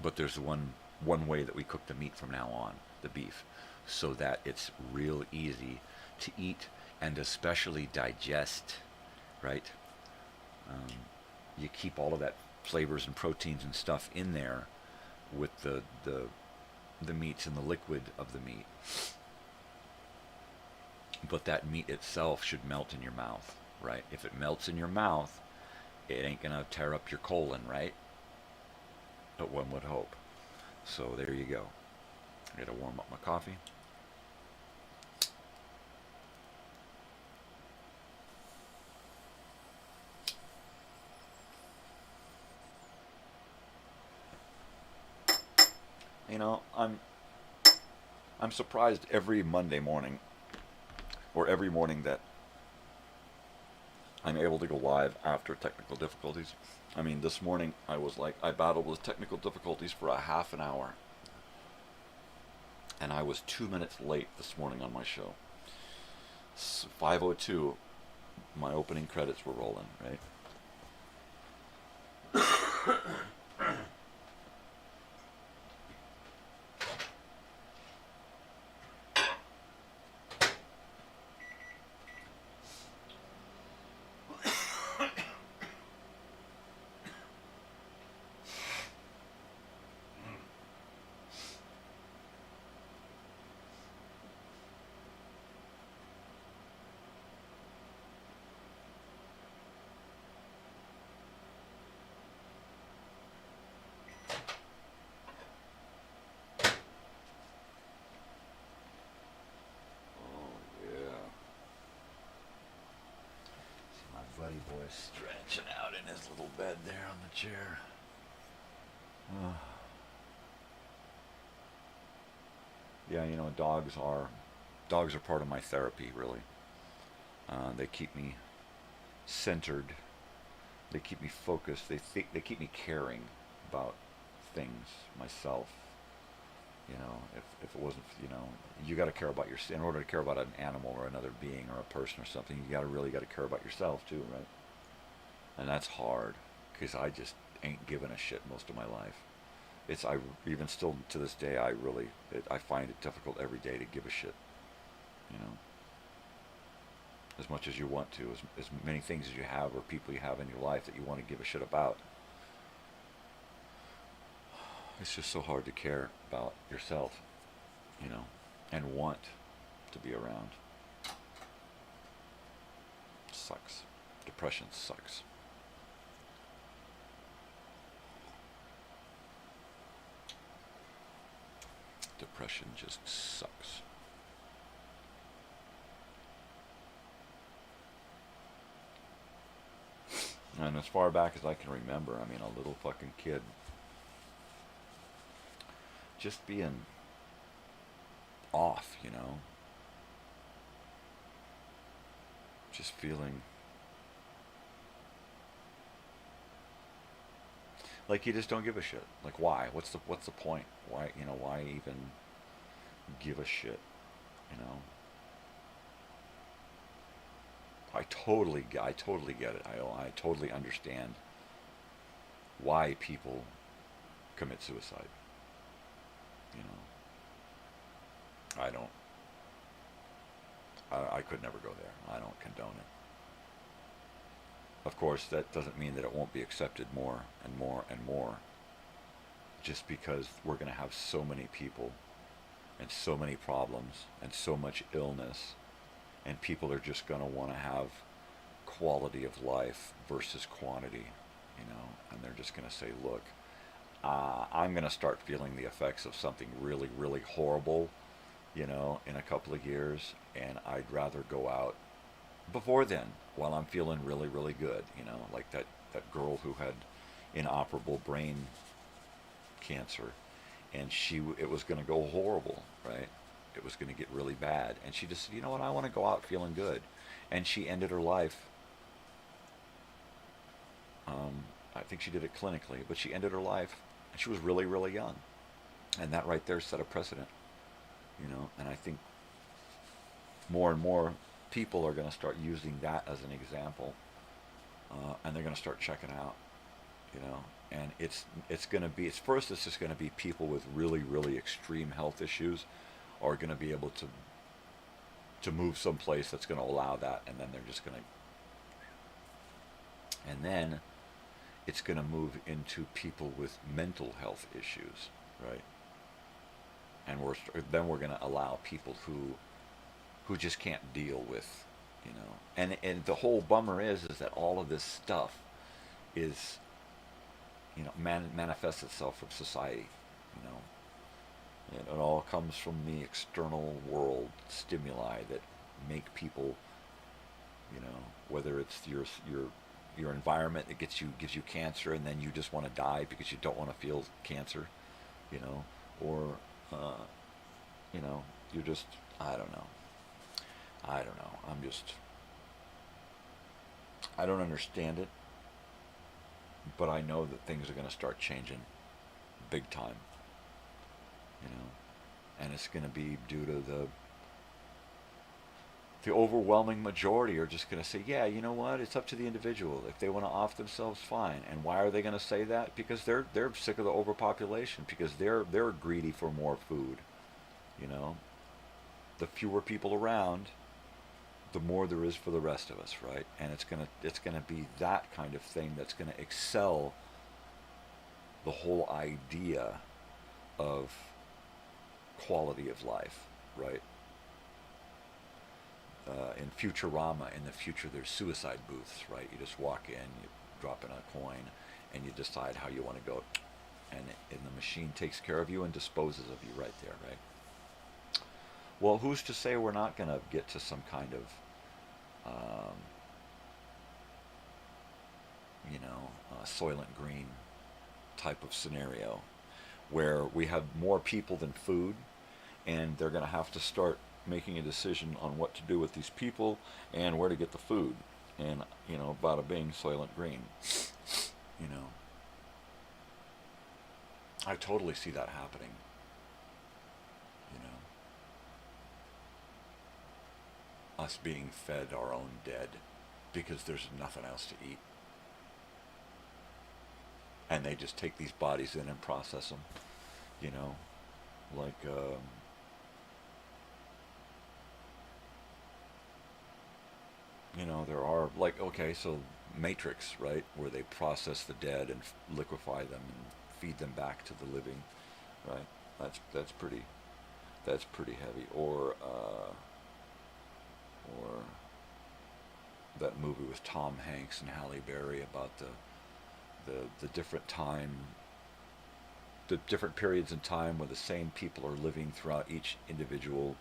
Speaker 1: But there's one way that we cook the meat from now on, the beef, so that it's real easy to eat and especially digest, right? You keep all of that flavors and proteins and stuff in there with the meats and the liquid of the meat. But that meat itself should melt in your mouth, right? If it melts in your mouth, it ain't gonna tear up your colon, right? But one would hope. So there you go. I gotta warm up my coffee. You know, I'm surprised every Monday morning, or every morning that I'm able to go live after technical difficulties. I mean, this morning I battled with technical difficulties for a half an hour. And I was 2 minutes late this morning on my show. 5:02, my opening credits were rolling, right? is stretching out in his little bed there on the chair. Yeah, you know, dogs are part of my therapy, really. They keep me centered. They keep me focused. They keep me caring about things, myself. You know, if it wasn't, you know, you got to care about in order to care about an animal or another being or a person or something, you really got to care about yourself too, right? And that's hard, because I just ain't giving a shit most of my life. I even still to this day, I find it difficult every day to give a shit, you know, as much as you want to, as many things as you have or people you have in your life that you want to give a shit about. It's just so hard to care about yourself, you know, and want to be around. Sucks. Depression sucks. Depression just sucks. And as far back as I can remember, I mean, a little fucking kid just being off, you know, just feeling like you just don't give a shit. Like, why? What's the point? Why, you know, why even give a shit, you know? I totally get it. I totally understand why people commit suicide. You know, I could never go there. I don't condone it. Of course, that doesn't mean that it won't be accepted more and more and more, just because we're going to have so many people and so many problems and so much illness, and people are just going to want to have quality of life versus quantity, you know, and they're just going to say, look, I'm going to start feeling the effects of something really, really horrible, you know, in a couple of years, and I'd rather go out before then while I'm feeling really, really good, you know, like that girl who had inoperable brain cancer, and it was going to go horrible, right? It was going to get really bad, and she just said, you know what, I want to go out feeling good, and she ended her life. I think she did it clinically, but she ended her life, and she was really, really young, and that right there set a precedent, you know. And I think more and more people are going to start using that as an example, and they're going to start checking out, you know. And it's just going to be people with really, really extreme health issues are going to be able to move someplace that's going to allow that, and then they're just going to, and then it's going to move into people with mental health issues, right? And then we're going to allow people who just can't deal with, you know. And the whole bummer is that all of this stuff is, you know, manifests itself from society, you know. And it all comes from the external world stimuli that make people, you know, whether it's your environment that gives you cancer, and then you just want to die because you don't want to feel cancer, you know, or you know, you just, I don't know. I don't understand it, but I know that things are going to start changing big time, you know, and it's going to be due to the overwhelming majority are just going to say, yeah, you know what, it's up to the individual. If they want to off themselves, fine. And why are they going to say that? Because they're sick of the overpopulation, because they're greedy for more food, you know. The fewer people around, the more there is for the rest of us, right? And it's gonna be that kind of thing that's gonna excel the whole idea of quality of life, right? In Futurama, in the future, there's suicide booths, right? You just walk in, you drop in a coin, and you decide how you want to go, and the machine takes care of you and disposes of you right there, right? Well, who's to say we're not going to get to some kind of Soylent Green type of scenario, where we have more people than food, and they're going to have to start making a decision on what to do with these people and where to get the food. And, bada bing, Soylent Green. I totally see that happening. Us being fed our own dead because there's nothing else to eat. And they just take these bodies in and process them, like, there are, like, okay, so Matrix, right, where they process the dead and liquefy them and feed them back to the living, right? That's pretty heavy. Or that movie with Tom Hanks and Halle Berry about the different periods in time where the same people are living throughout each individual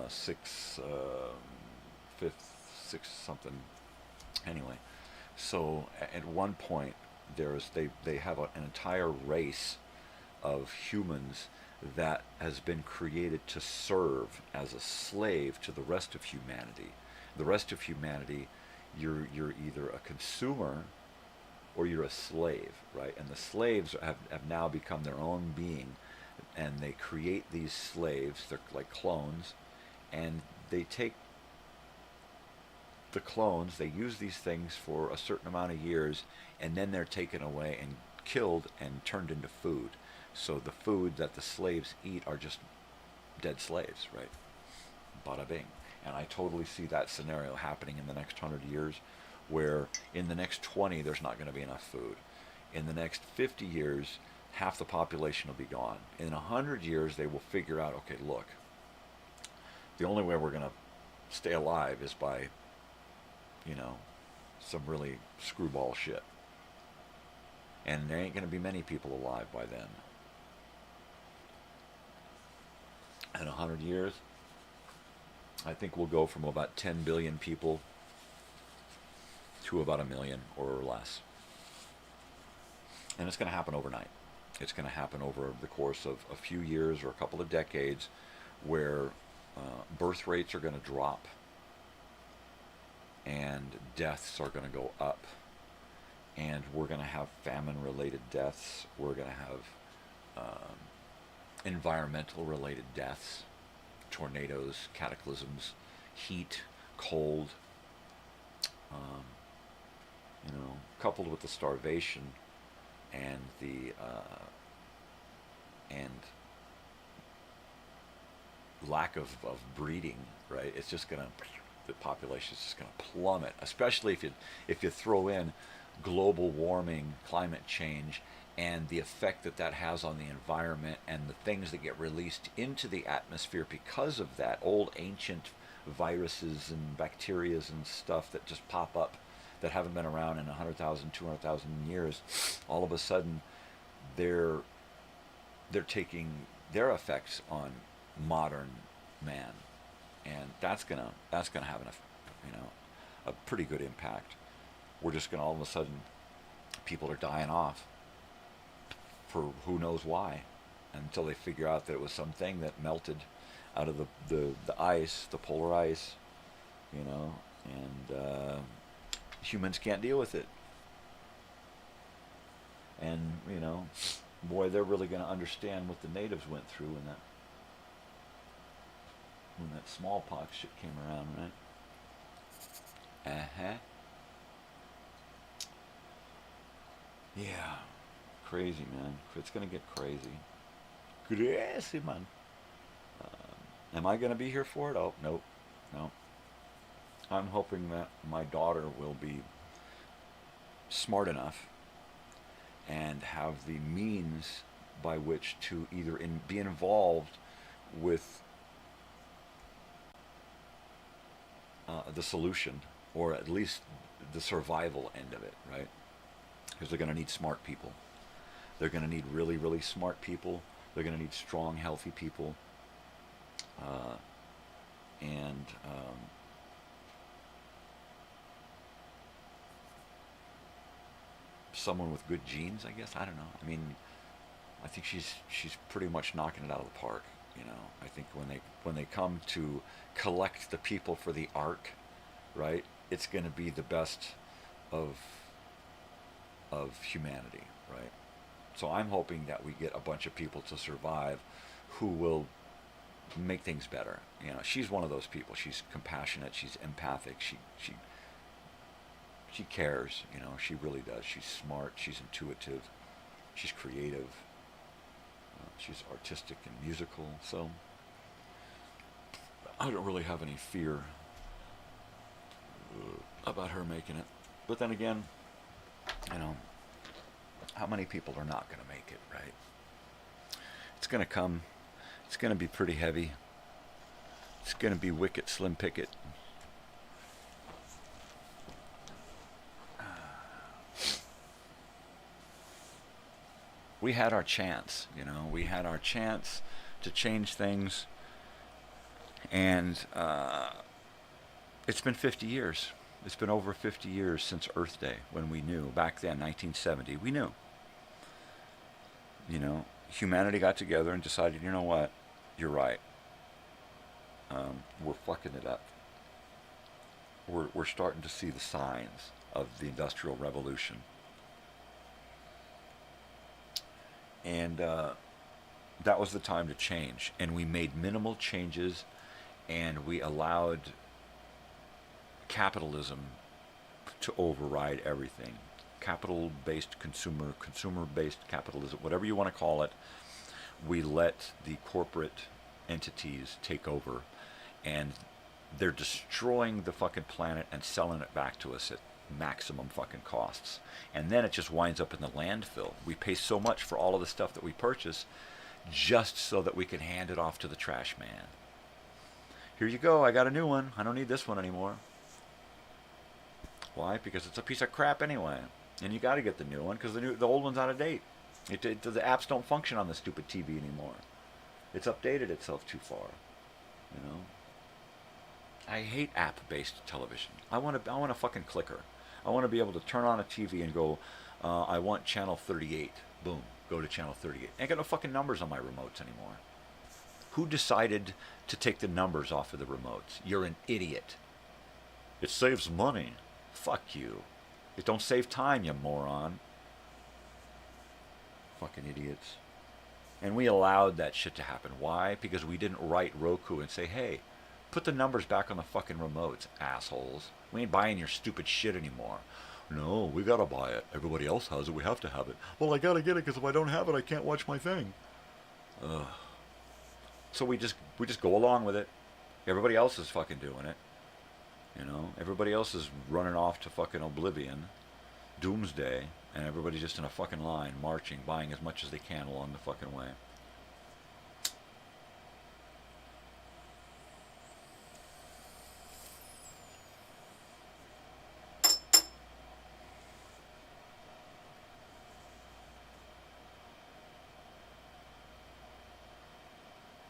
Speaker 1: fifth something. Anyway, so at one point they have an entire race of humans that has been created to serve as a slave to the rest of humanity. The rest of humanity, you're either a consumer or you're a slave, right? And the slaves have now become their own being, and they create these slaves. They're like clones, and they take the clones, they use these things for a certain amount of years, and then they're taken away and killed and turned into food. So the food that the slaves eat are just dead slaves, right? Bada bing. And I totally see that scenario happening in the next 100 years, where in the next 20 there's not going to be enough food. In the next 50 years, half the population will be gone. In 100 years, they will figure out, okay, look, the only way we're going to stay alive is by, some really screwball shit. And there ain't going to be many people alive by then. In 100 years, I think we'll go from about 10 billion people to about 1 million or less. And it's going to happen overnight. It's going to happen over the course of a few years or a couple of decades, where birth rates are going to drop and deaths are going to go up. And we're going to have famine-related deaths. We're going to have environmental-related deaths, tornadoes, cataclysms, heat, cold, coupled with the starvation and the lack of breeding, right? It's just going to, the population is just going to plummet, especially if you throw in global warming, climate change, and the effect that has on the environment and the things that get released into the atmosphere because of that. Old ancient viruses and bacteria and stuff that just pop up that haven't been around in 100,000, 200,000 years, all of a sudden they're taking their effects on modern man, and that's gonna have a pretty good impact. We're just gonna, all of a sudden, people are dying off for who knows why, until they figure out that it was something that melted out of the ice, the polar ice, and humans can't deal with it. And, boy, they're really going to understand what the natives went through when that smallpox shit came around, right? Yeah. Crazy, man. It's going to get crazy. Crazy, man. Am I going to be here for it? Oh, nope. No. I'm hoping that my daughter will be smart enough and have the means by which to either be involved with the solution, or at least the survival end of it, right? Because they're going to need smart people. They're going to need really, really smart people. They're going to need strong, healthy people. And someone with good genes, I guess. I don't know. I mean, I think she's pretty much knocking it out of the park. You know, I think when they come to collect the people for the arc, right? It's going to be the best of humanity, right? So I'm hoping that we get a bunch of people to survive who will make things better. You know, she's one of those people. She's compassionate. She's empathic. She cares. You know, she really does. She's smart. She's intuitive. She's creative. She's artistic and musical. So I don't really have any fear about her making it. But then again, you know, how many people are not going to make it, right? It's going to come. It's going to be pretty heavy. It's going to be wicked Slim Pickett. We had our chance, you know. We had our chance to change things. And it's been 50 years. It's been over 50 years since Earth Day, when we knew. Back then, 1970, we knew. You know, humanity got together and decided, you know what, you're right. We're fucking it up. We're starting to see the signs of the Industrial Revolution. And that was the time to change. And we made minimal changes, and we allowed capitalism to override everything. Capital-based consumer, consumer-based capitalism, whatever you want to call it. We let the corporate entities take over, and they're destroying the fucking planet and selling it back to us at maximum fucking costs. And then it just winds up in the landfill. We pay so much for all of the stuff that we purchase just so that we can hand it off to the trash man. Here you go, I got a new one. I don't need this one anymore. Why? Because it's a piece of crap anyway. And you got to get the new one because the old one's out of date. The apps don't function on the stupid TV anymore. It's updated itself too far. You know? I hate app-based television. I want a fucking clicker. I want to be able to turn on a TV and go, I want channel 38. Boom. Go to channel 38. I ain't got no fucking numbers on my remotes anymore. Who decided to take the numbers off of the remotes? You're an idiot. It saves money. Fuck you. It don't save time, you moron. Fucking idiots. And we allowed that shit to happen. Why? Because we didn't write Roku and say, hey, put the numbers back on the fucking remotes, assholes. We ain't buying your stupid shit anymore. No, we gotta buy it. Everybody else has it. We have to have it. Well, I gotta get it because if I don't have it, I can't watch my thing. Ugh. So we just go along with it. Everybody else is fucking doing it. You know, everybody else is running off to fucking oblivion, doomsday, and everybody's just in a fucking line, marching, buying as much as they can along the fucking way.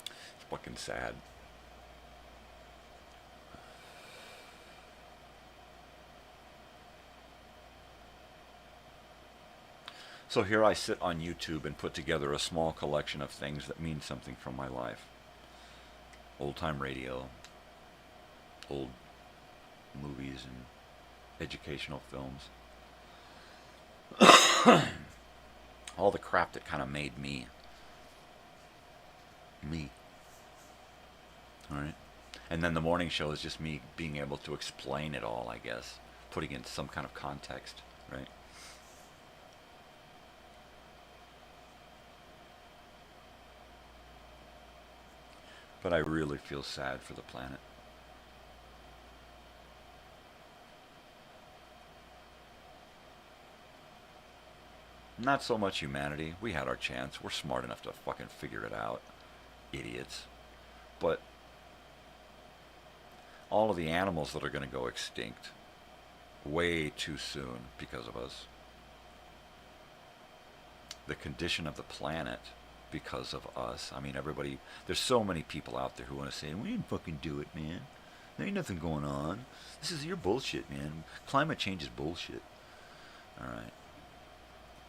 Speaker 1: It's fucking sad. So here I sit on YouTube and put together a small collection of things that mean something from my life. Old-time radio, old movies and educational films. All the crap that kind of made me. Me. Alright? And then the morning show is just me being able to explain it all, I guess. Putting it in some kind of context, right? But I really feel sad for the planet. Not so much humanity. We had our chance. We're smart enough to fucking figure it out. Idiots. But all of the animals that are going to go extinct way too soon because of us. The condition of the planet because of us. I mean, everybody, there's so many people out there who want to say, we didn't fucking do it, man. There ain't nothing going on. This is your bullshit, man. Climate change is bullshit. Alright.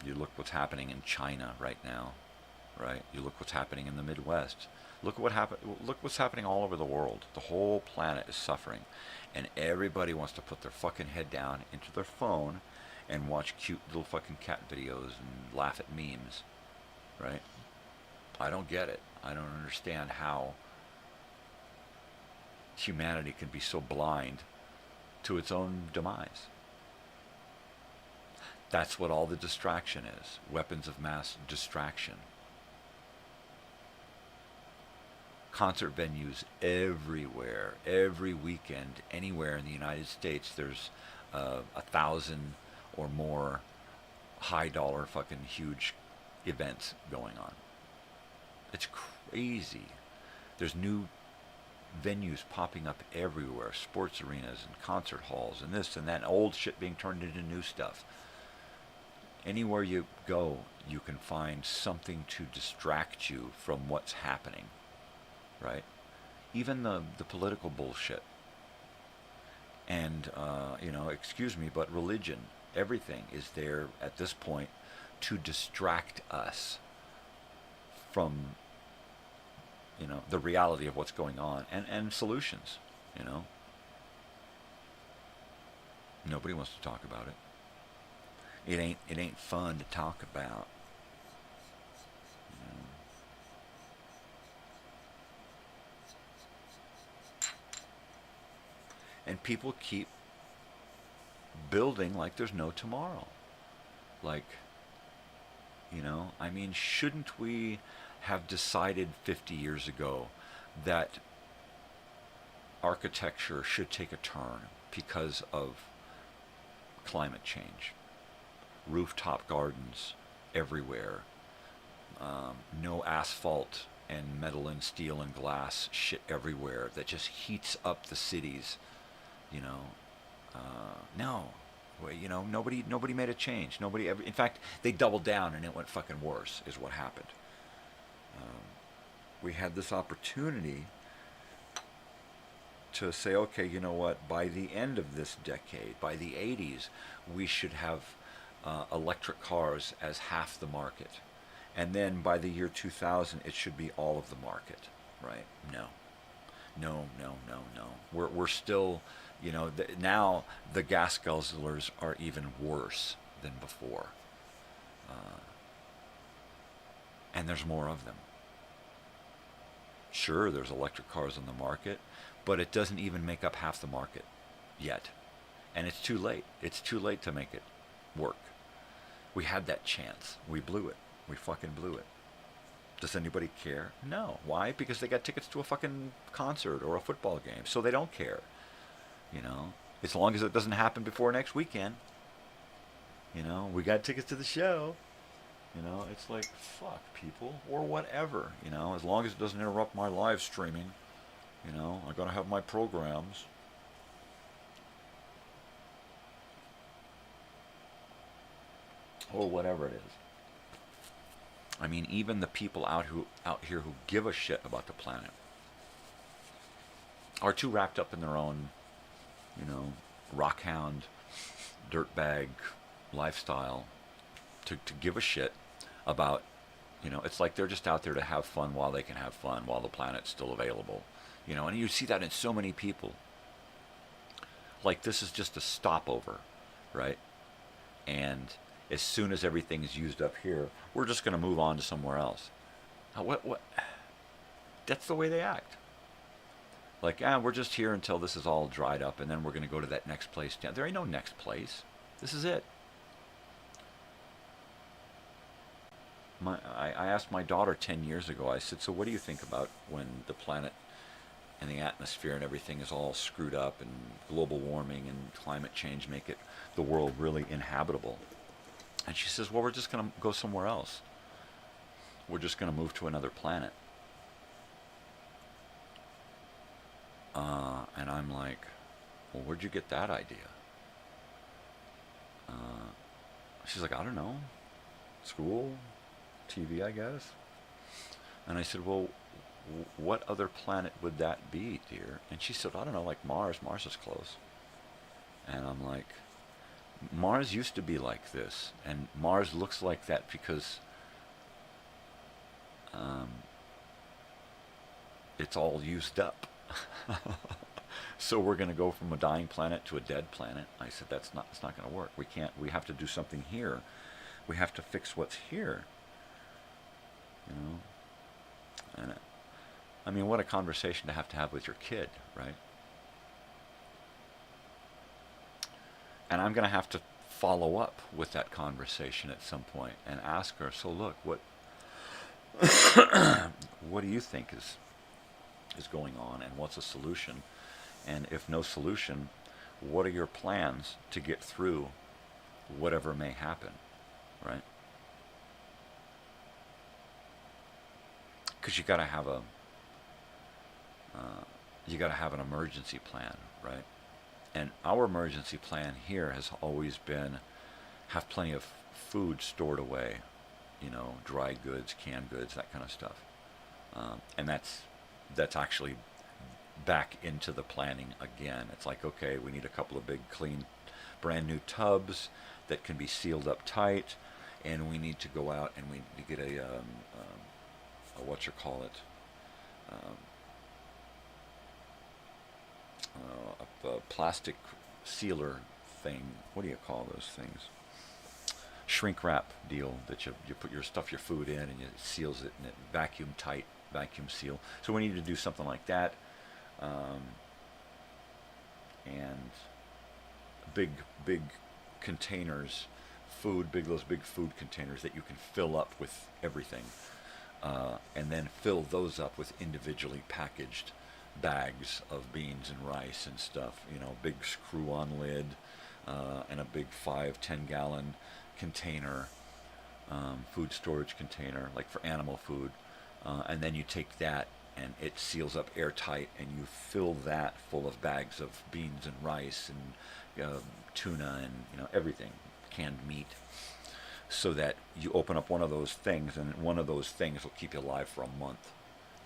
Speaker 1: You look what's happening in China right now, right? You look what's happening in the Midwest. Look what's happening all over the world. The whole planet is suffering, and everybody wants to put their fucking head down into their phone and watch cute little fucking cat videos and laugh at memes, right? I don't get it. I don't understand how humanity can be so blind to its own demise. That's what all the distraction is. Weapons of mass distraction. Concert venues everywhere, every weekend, anywhere in the United States, there's 1,000 or more high dollar fucking huge events going on. It's crazy. There's new venues popping up everywhere, sports arenas and concert halls and this and that, and old shit being turned into new stuff. Anywhere you go, you can find something to distract you from what's happening. Right? Even the political bullshit. And, excuse me, but religion, everything is there at this point to distract us from, the reality of what's going on and solutions, Nobody wants to talk about it. It ain't fun to talk about. And people keep building like there's no tomorrow. Like, shouldn't we have decided 50 years ago that architecture should take a turn because of climate change? Rooftop gardens everywhere. No asphalt and metal and steel and glass shit everywhere that just heats up the cities. No, nobody made a change. Nobody ever. In fact, they doubled down, and it went fucking worse. Is what happened. We had this opportunity to say, okay, you know what? By the end of this decade, by the '80s, we should have electric cars as half the market, and then by the year 2000, it should be all of the market. Right? No. We're still. Now the gas guzzlers are even worse than before. And there's more of them. Sure, there's electric cars on the market, but it doesn't even make up half the market yet. And it's too late. It's too late to make it work. We had that chance. We blew it. We fucking blew it. Does anybody care? No. Why? Because they got tickets to a fucking concert or a football game, so they don't care. As long as it doesn't happen before next weekend. We got tickets to the show. It's like, fuck people, or whatever. As long as it doesn't interrupt my live streaming. I gotta have my programs. Or whatever it is. Even the people out here who give a shit about the planet are too wrapped up in their own, rockhound, dirtbag lifestyle to give a shit about, it's like they're just out there to have fun while they can have fun, while the planet's still available. And you see that in so many people. Like, this is just a stopover, right? And as soon as everything's used up here, we're just going to move on to somewhere else. What? That's the way they act. Like, we're just here until this is all dried up, and then we're going to go to that next place. There ain't no next place. This is it. I asked my daughter 10 years ago, I said, so what do you think about when the planet and the atmosphere and everything is all screwed up, and global warming and climate change make the world really inhabitable? And she says, well, we're just going to go somewhere else. We're just going to move to another planet. And I'm like, well, where'd you get that idea? She's like, I don't know. School, TV, I guess. And I said, well, what other planet would that be, dear? And she said, I don't know, like Mars. Mars is close. And I'm like, Mars used to be like this, and Mars looks like that because it's all used up. So we're going to go from a dying planet to a dead planet. I said it's not going to work. We have to do something here. We have to fix what's here. You know? And I mean, what a conversation to have with your kid, right? And I'm going to have to follow up with that conversation at some point and ask her, so look, what what do you think is going on, and what's a solution? And if no solution, what are your plans to get through whatever may happen, right? Because you got to have an emergency plan, right? And our emergency plan here has always been have plenty of food stored away, dry goods, canned goods, that kind of stuff. And that's actually back into the planning again. It's like, okay, we need a couple of big, clean, brand new tubs that can be sealed up tight, and we need to go out and we need to get a plastic sealer thing. What do you call those things? Shrink wrap deal that you put your food in, and it seals it, and it vacuum seal. So we need to do something like that. And big containers, those big food containers that you can fill up with everything, and then fill those up with individually packaged bags of beans and rice and stuff. Big screw-on lid, and a big 5-10 gallon container, food storage container, like for animal food, and then you take that and it seals up airtight, and you fill that full of bags of beans and rice and tuna and everything, canned meat, so that you open up one of those things, and one of those things will keep you alive for a month,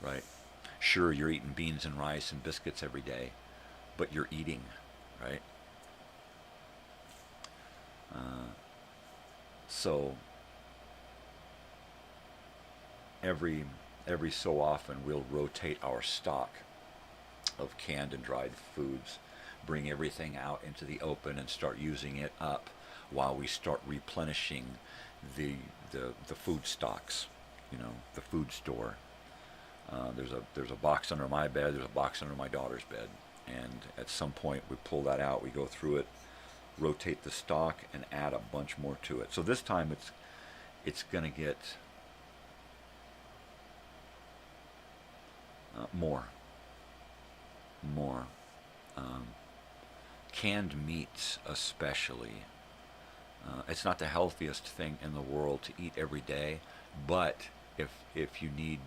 Speaker 1: right? Sure, you're eating beans and rice and biscuits every day, but you're eating, right? So every so often we'll rotate our stock of canned and dried foods, bring everything out into the open and start using it up while we start replenishing the food stocks, the food store. There's a box under my bed, there's a box under my daughter's bed, and at some point we pull that out, we go through it, rotate the stock, and add a bunch more to it. So this time it's going to get more. Canned meats especially. It's not the healthiest thing in the world to eat every day, but if you need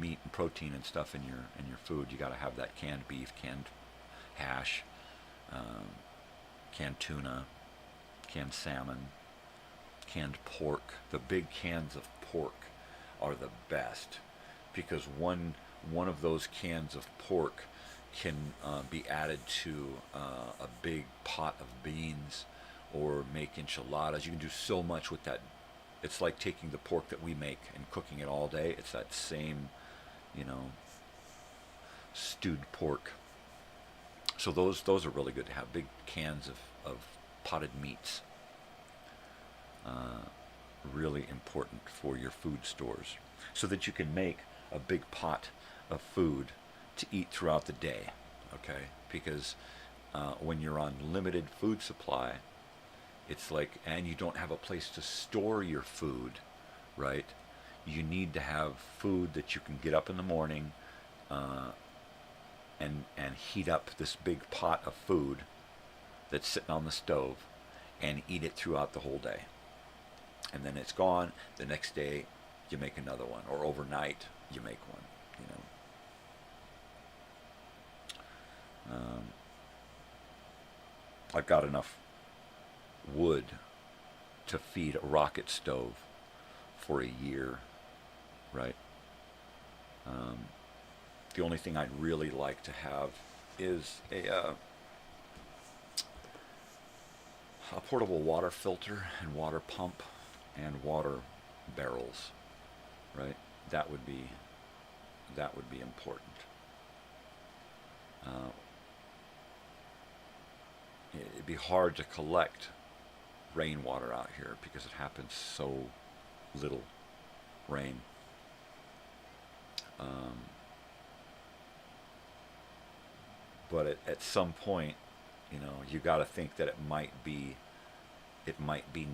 Speaker 1: meat and protein and stuff in your food, you got to have that canned beef, canned hash, canned tuna, canned salmon, canned pork. The big cans of pork are the best, because one of those cans of pork can be added to a big pot of beans, or make enchiladas. You can do so much with that. It's like taking the pork that we make and cooking it all day. It's that same, stewed pork. So those are really good to have. Big cans of potted meats. Really important for your food stores, so that you can make a big pot of food to eat throughout the day, okay? Because when you're on limited food supply, it's like, and you don't have a place to store your food, right? You need to have food that you can get up in the morning and heat up this big pot of food that's sitting on the stove, and eat it throughout the whole day. And then it's gone. The next day you make another one, or overnight you make one, I've got enough wood to feed a rocket stove for a year, right? The only thing I'd really like to have is a portable water filter and water pump and water barrels, right? That would be important. Uh, it'd be hard to collect rainwater out here because it happens so little rain. But at some point, you got to think that it might be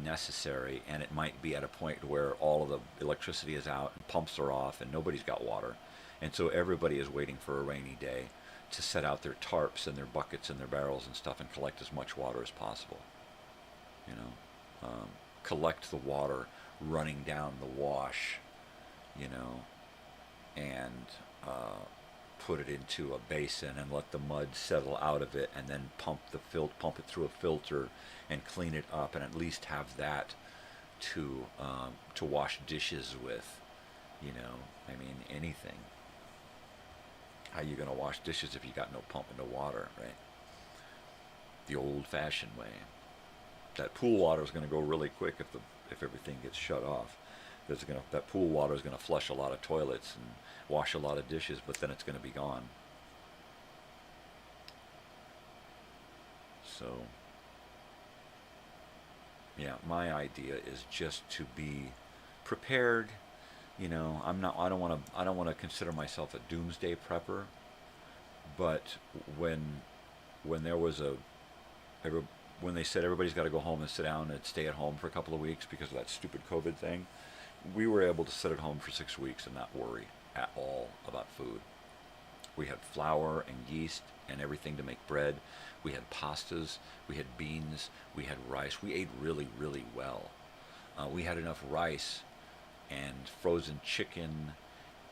Speaker 1: necessary, and it might be at a point where all of the electricity is out and pumps are off and nobody's got water, and so everybody is waiting for a rainy day to set out their tarps and their buckets and their barrels and stuff and collect as much water as possible. Collect the water running down the wash, and put it into a basin and let the mud settle out of it, and then pump it through a filter and clean it up, and at least have that to wash dishes with. Anything. How you gonna wash dishes if you got no pump and no water, right? The old-fashioned way. That pool water is gonna go really quick if everything gets shut off. That pool water is gonna flush a lot of toilets and wash a lot of dishes, but then it's gonna be gone. So, yeah, my idea is just to be prepared. I don't want to consider myself a doomsday prepper, but when there was when they said everybody's got to go home and sit down and stay at home for a couple of weeks because of that stupid COVID thing, we were able to sit at home for 6 weeks and not worry at all about food. We had flour and yeast and everything to make bread. We had pastas, we had beans, we had rice. We ate really, really well. We had enough rice and frozen chicken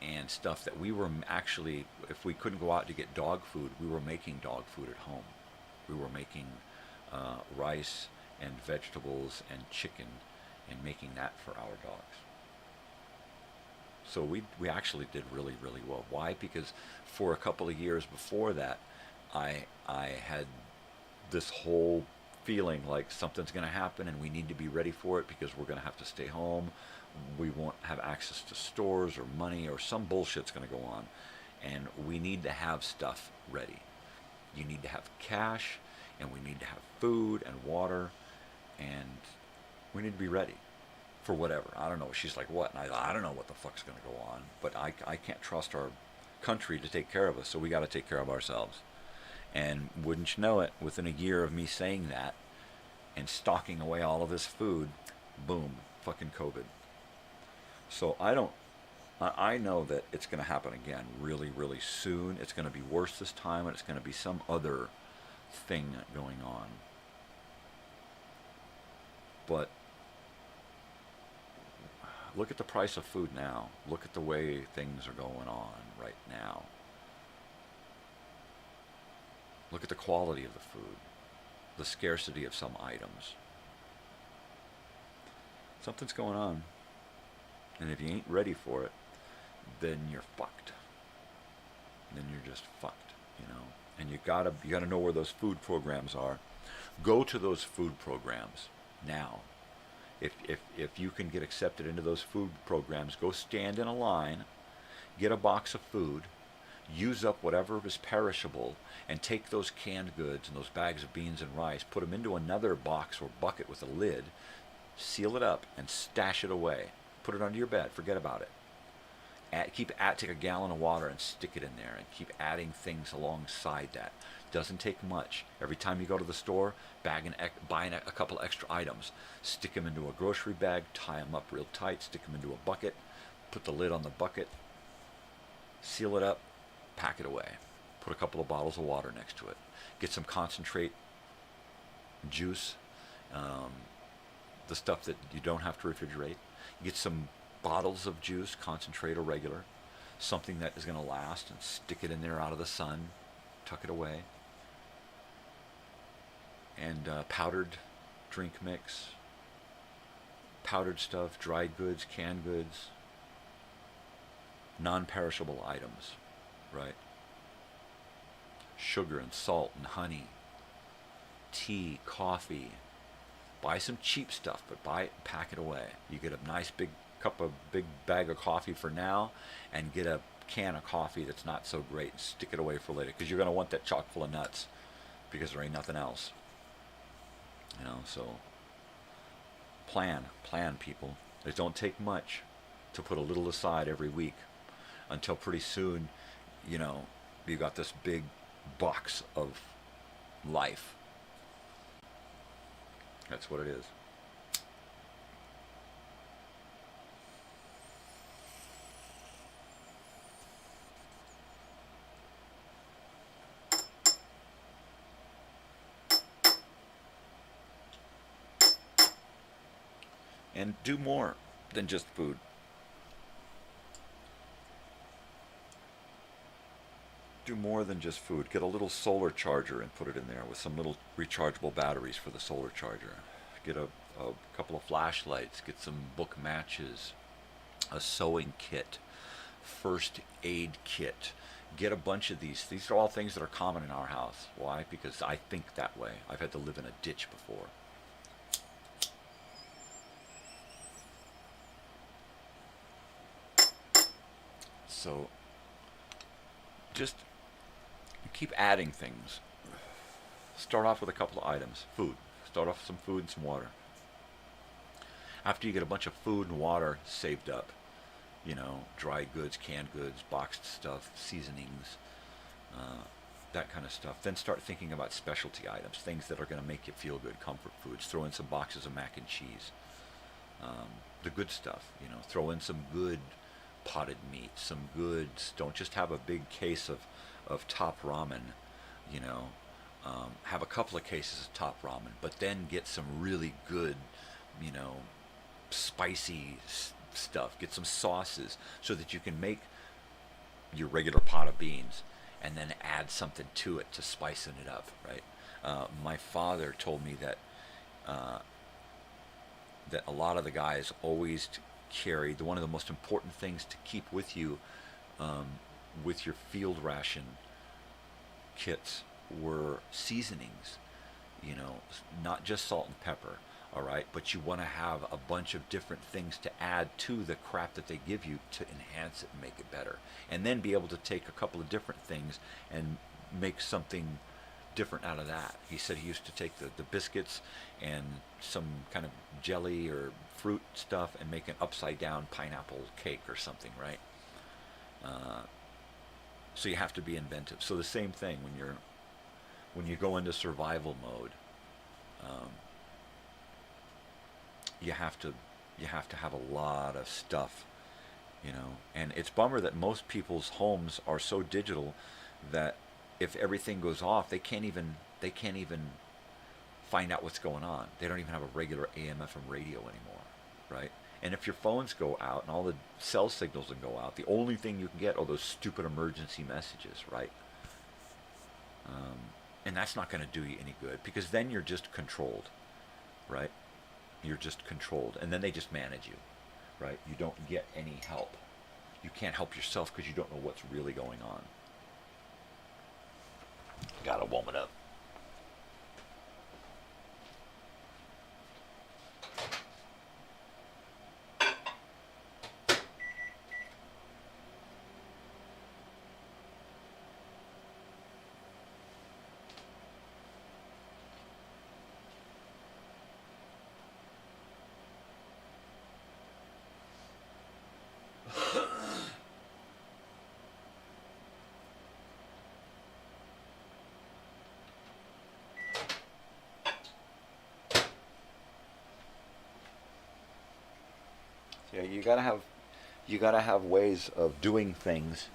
Speaker 1: and stuff that we were actually, if we couldn't go out to get dog food, we were making dog food at home. We were making rice and vegetables and chicken and making that for our dogs. So we actually did really, really well. Why? Because for a couple of years before that, I had this whole feeling like something's going to happen and we need to be ready for it because we're going to have to stay home. We won't have access to stores or money, or some bullshit's going to go on, and we need to have stuff ready. You need to have cash, and we need to have food and water, and we need to be ready for whatever. I don't know. She's like, what? And I don't know what the fuck's going to go on, but I can't trust our country to take care of us, so we got to take care of ourselves. And wouldn't you know it, within a year of me saying that and stocking away all of this food, boom, fucking COVID. So I know that it's going to happen again really, really soon. It's going to be worse this time, and it's going to be some other thing going on. But look at the price of food now. Look at the way things are going on right now. Look at the quality of the food, the scarcity of some items. Something's going on. And if you ain't ready for it, then you're fucked. Then you're just fucked, And you gotta know where those food programs are. Go to those food programs now. If you can get accepted into those food programs, go stand in a line, get a box of food, use up whatever is perishable, and take those canned goods and those bags of beans and rice, put them into another box or bucket with a lid, seal it up, and stash it away. Put it under your bed. Forget about it. Take a gallon of water and stick it in there, and keep adding things alongside that. Doesn't take much. Every time you go to the store, buy a couple extra items. Stick them into a grocery bag, tie them up real tight, stick them into a bucket, put the lid on the bucket, seal it up, pack it away. Put a couple of bottles of water next to it. Get some concentrate juice, the stuff that you don't have to refrigerate. Get some bottles of juice, concentrate or regular, something that is going to last, and stick it in there out of the sun, tuck it away. And powdered drink mix, powdered stuff, dried goods, canned goods, non-perishable items, right? Sugar and salt and honey, tea, coffee, Buy some cheap stuff, but buy it and pack it away. You get a nice big bag of coffee for now, and get a can of coffee that's not so great and stick it away for later, because you're going to want that chock full of nuts, because there ain't nothing else. So plan people. It don't take much to put a little aside every week, until pretty soon, you got this big box of life. That's what it is. And do more than just food. Do more than just food. Get a little solar charger and put it in there with some little rechargeable batteries for the solar charger. Get a couple of flashlights. Get some book matches. A sewing kit. First aid kit. Get a bunch of these. These are all things that are common in our house. Why? Because I think that way. I've had to live in a ditch before. So just keep adding things. Start off with a couple of items. Food. Start off with some food and some water. After you get a bunch of food and water saved up, dry goods, canned goods, boxed stuff, seasonings, that kind of stuff, then start thinking about specialty items, things that are going to make you feel good, comfort foods. Throw in some boxes of mac and cheese. The good stuff, throw in some good potted meat, some goods. Don't just have a big case of top ramen, have a couple of cases of top ramen, but then get some really good, spicy stuff. Get some sauces so that you can make your regular pot of beans and then add something to it to spicing it up, right? My father told me that that a lot of the guys always carried one of the most important things to keep with you with your field ration kits were seasonings, not just salt and pepper, all right, but you want to have a bunch of different things to add to the crap that they give you to enhance it and make it better, and then be able to take a couple of different things and make something different out of that. He said he used to take the biscuits and some kind of jelly or fruit stuff and make an upside down pineapple cake or something, right? So you have to be inventive. So the same thing when you go into survival mode, you have to have a lot of stuff, and it's bummer that most people's homes are so digital that if everything goes off, they can't even find out what's going on. They don't even have a regular AM/FM radio anymore, right? And if your phones go out and all the cell signals will go out, the only thing you can get are those stupid emergency messages, right? And that's not going to do you any good, because then you're just controlled, right? You're just controlled, and then they just manage you, right? You don't get any help. You can't help yourself because you don't know what's really going on. Gotta warm it up. Yeah, you gotta have ways of doing things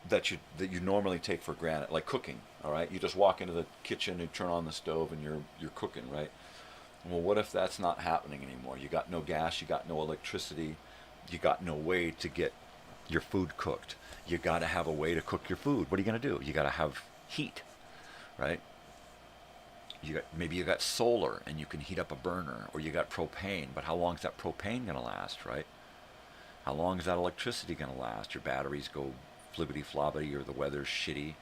Speaker 1: that you normally take for granted, like cooking. All right, you just walk into the kitchen and turn on the stove and you're cooking, right? Well, what if that's not happening anymore? You got no gas, you got no electricity, you got no way to get your food cooked. You got to have a way to cook your food. What are you going to do? You got to have heat, right? Maybe you got solar and you can heat up a burner, or you got propane, but how long is that propane going to last, right? How long is that electricity going to last? Your batteries go flibbity flobbity, or the weather's shitty,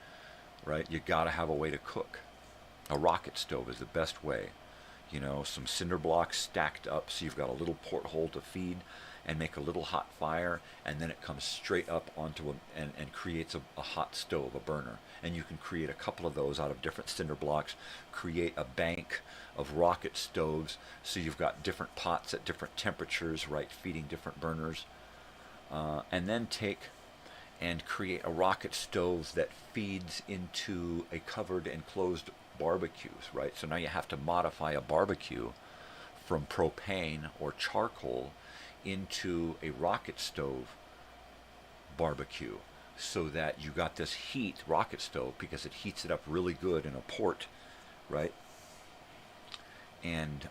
Speaker 1: right? You got to have a way to cook. A rocket stove is the best way. You know, some cinder blocks stacked up so you've got a little porthole to feed and make a little hot fire, and then it comes straight up onto and creates a hot stove, a burner. And you can create a couple of those out of different cinder blocks, create a bank of rocket stoves so you've got different pots at different temperatures, right, feeding different burners. And then take and create a rocket stove that feeds into a covered and closed barbecues, right? So now you have to modify a barbecue from propane or charcoal into a rocket stove barbecue, so that you got this heat rocket stove because it heats it up really good in a port, right? And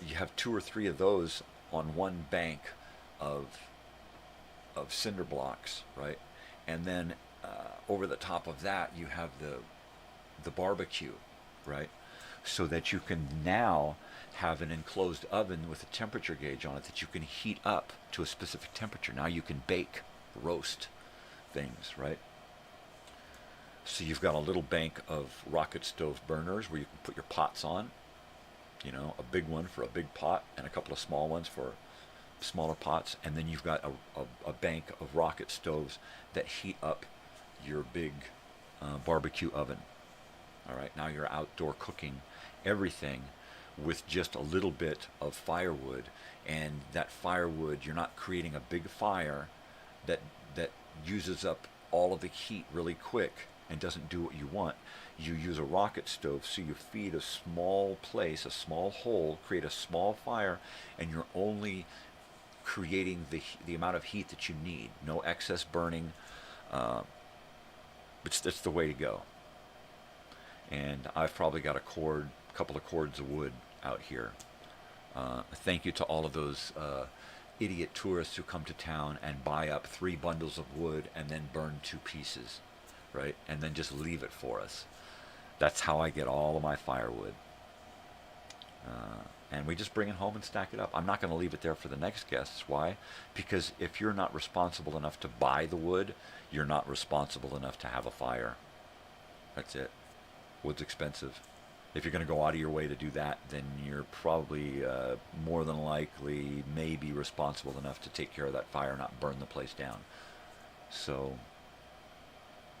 Speaker 1: you have 2 or 3 of those on one bank of cinder blocks, right? And then over the top of that you have the barbecue, right? So that you can now have an enclosed oven with a temperature gauge on it that you can heat up to a specific temperature. Now you can bake, roast things, right? So you've got a little bank of rocket stove burners where you can put your pots on, you know, a big one for a big pot and a couple of small ones for smaller pots. And then you've got a bank of rocket stoves that heat up your big barbecue oven. All right, now you're outdoor cooking everything with just a little bit of firewood, and that firewood, you're not creating a big fire that uses up all of the heat really quick and doesn't do what you want. You use a rocket stove, so you feed a small place, a small hole, create a small fire, and you're only creating the amount of heat that you need. No excess burning. It's the way to go. And I've probably got a couple of cords of wood out here. Thank you to all of those idiot tourists who come to town and buy up 3 bundles of wood and then burn 2 pieces, right? And then just leave it for us. That's how I get all of my firewood. And we just bring it home and stack it up. I'm not going to leave it there for the next guests. Why? Because if you're not responsible enough to buy the wood, you're not responsible enough to have a fire. That's it. Wood's expensive. If you're going to go out of your way to do that, then you're probably more than likely maybe responsible enough to take care of that fire, not burn the place down. So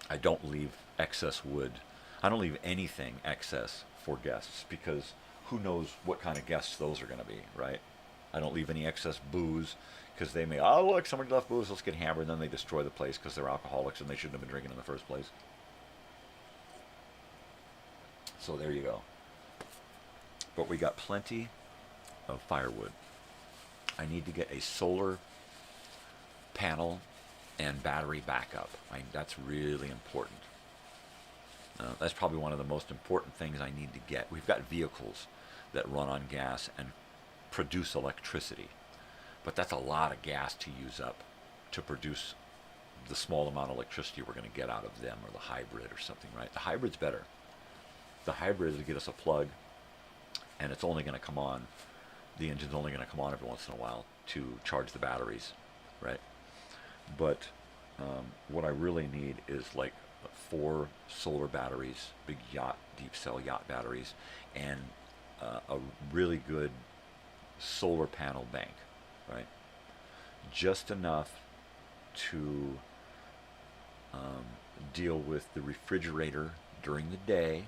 Speaker 1: I don't leave excess wood. I don't leave anything excess for guests, because who knows what kind of guests those are going to be, right? I don't leave any excess booze, because they may, oh look, somebody left booze, let's get hammered, and then they destroy the place because they're alcoholics and they shouldn't have been drinking in the first place. So there you go. But we got plenty of firewood. I need to get a solar panel and battery backup. That's really important. That's probably one of the most important things I need to get. We've got vehicles that run on gas and produce electricity, but that's a lot of gas to use up to produce the small amount of electricity we're going to get out of them, or the hybrid or something, right? The hybrid's better. The hybrid will get us a plug, and it's only going to come on, the engine's only going to come on every once in a while to charge the batteries, right? But what I really need is like 4 solar batteries, big yacht, deep cell yacht batteries, and a really good solar panel bank, right? Just enough to deal with the refrigerator during the day,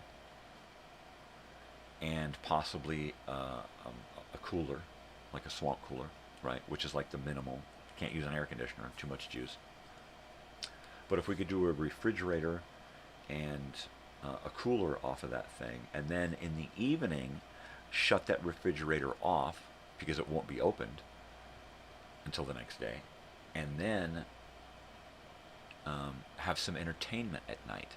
Speaker 1: and possibly a cooler, like a swamp cooler, right? Which is like the minimal. Can't use an air conditioner, too much juice. But if we could do a refrigerator and a cooler off of that thing, and then in the evening shut that refrigerator off because it won't be opened until the next day, and then have some entertainment at night,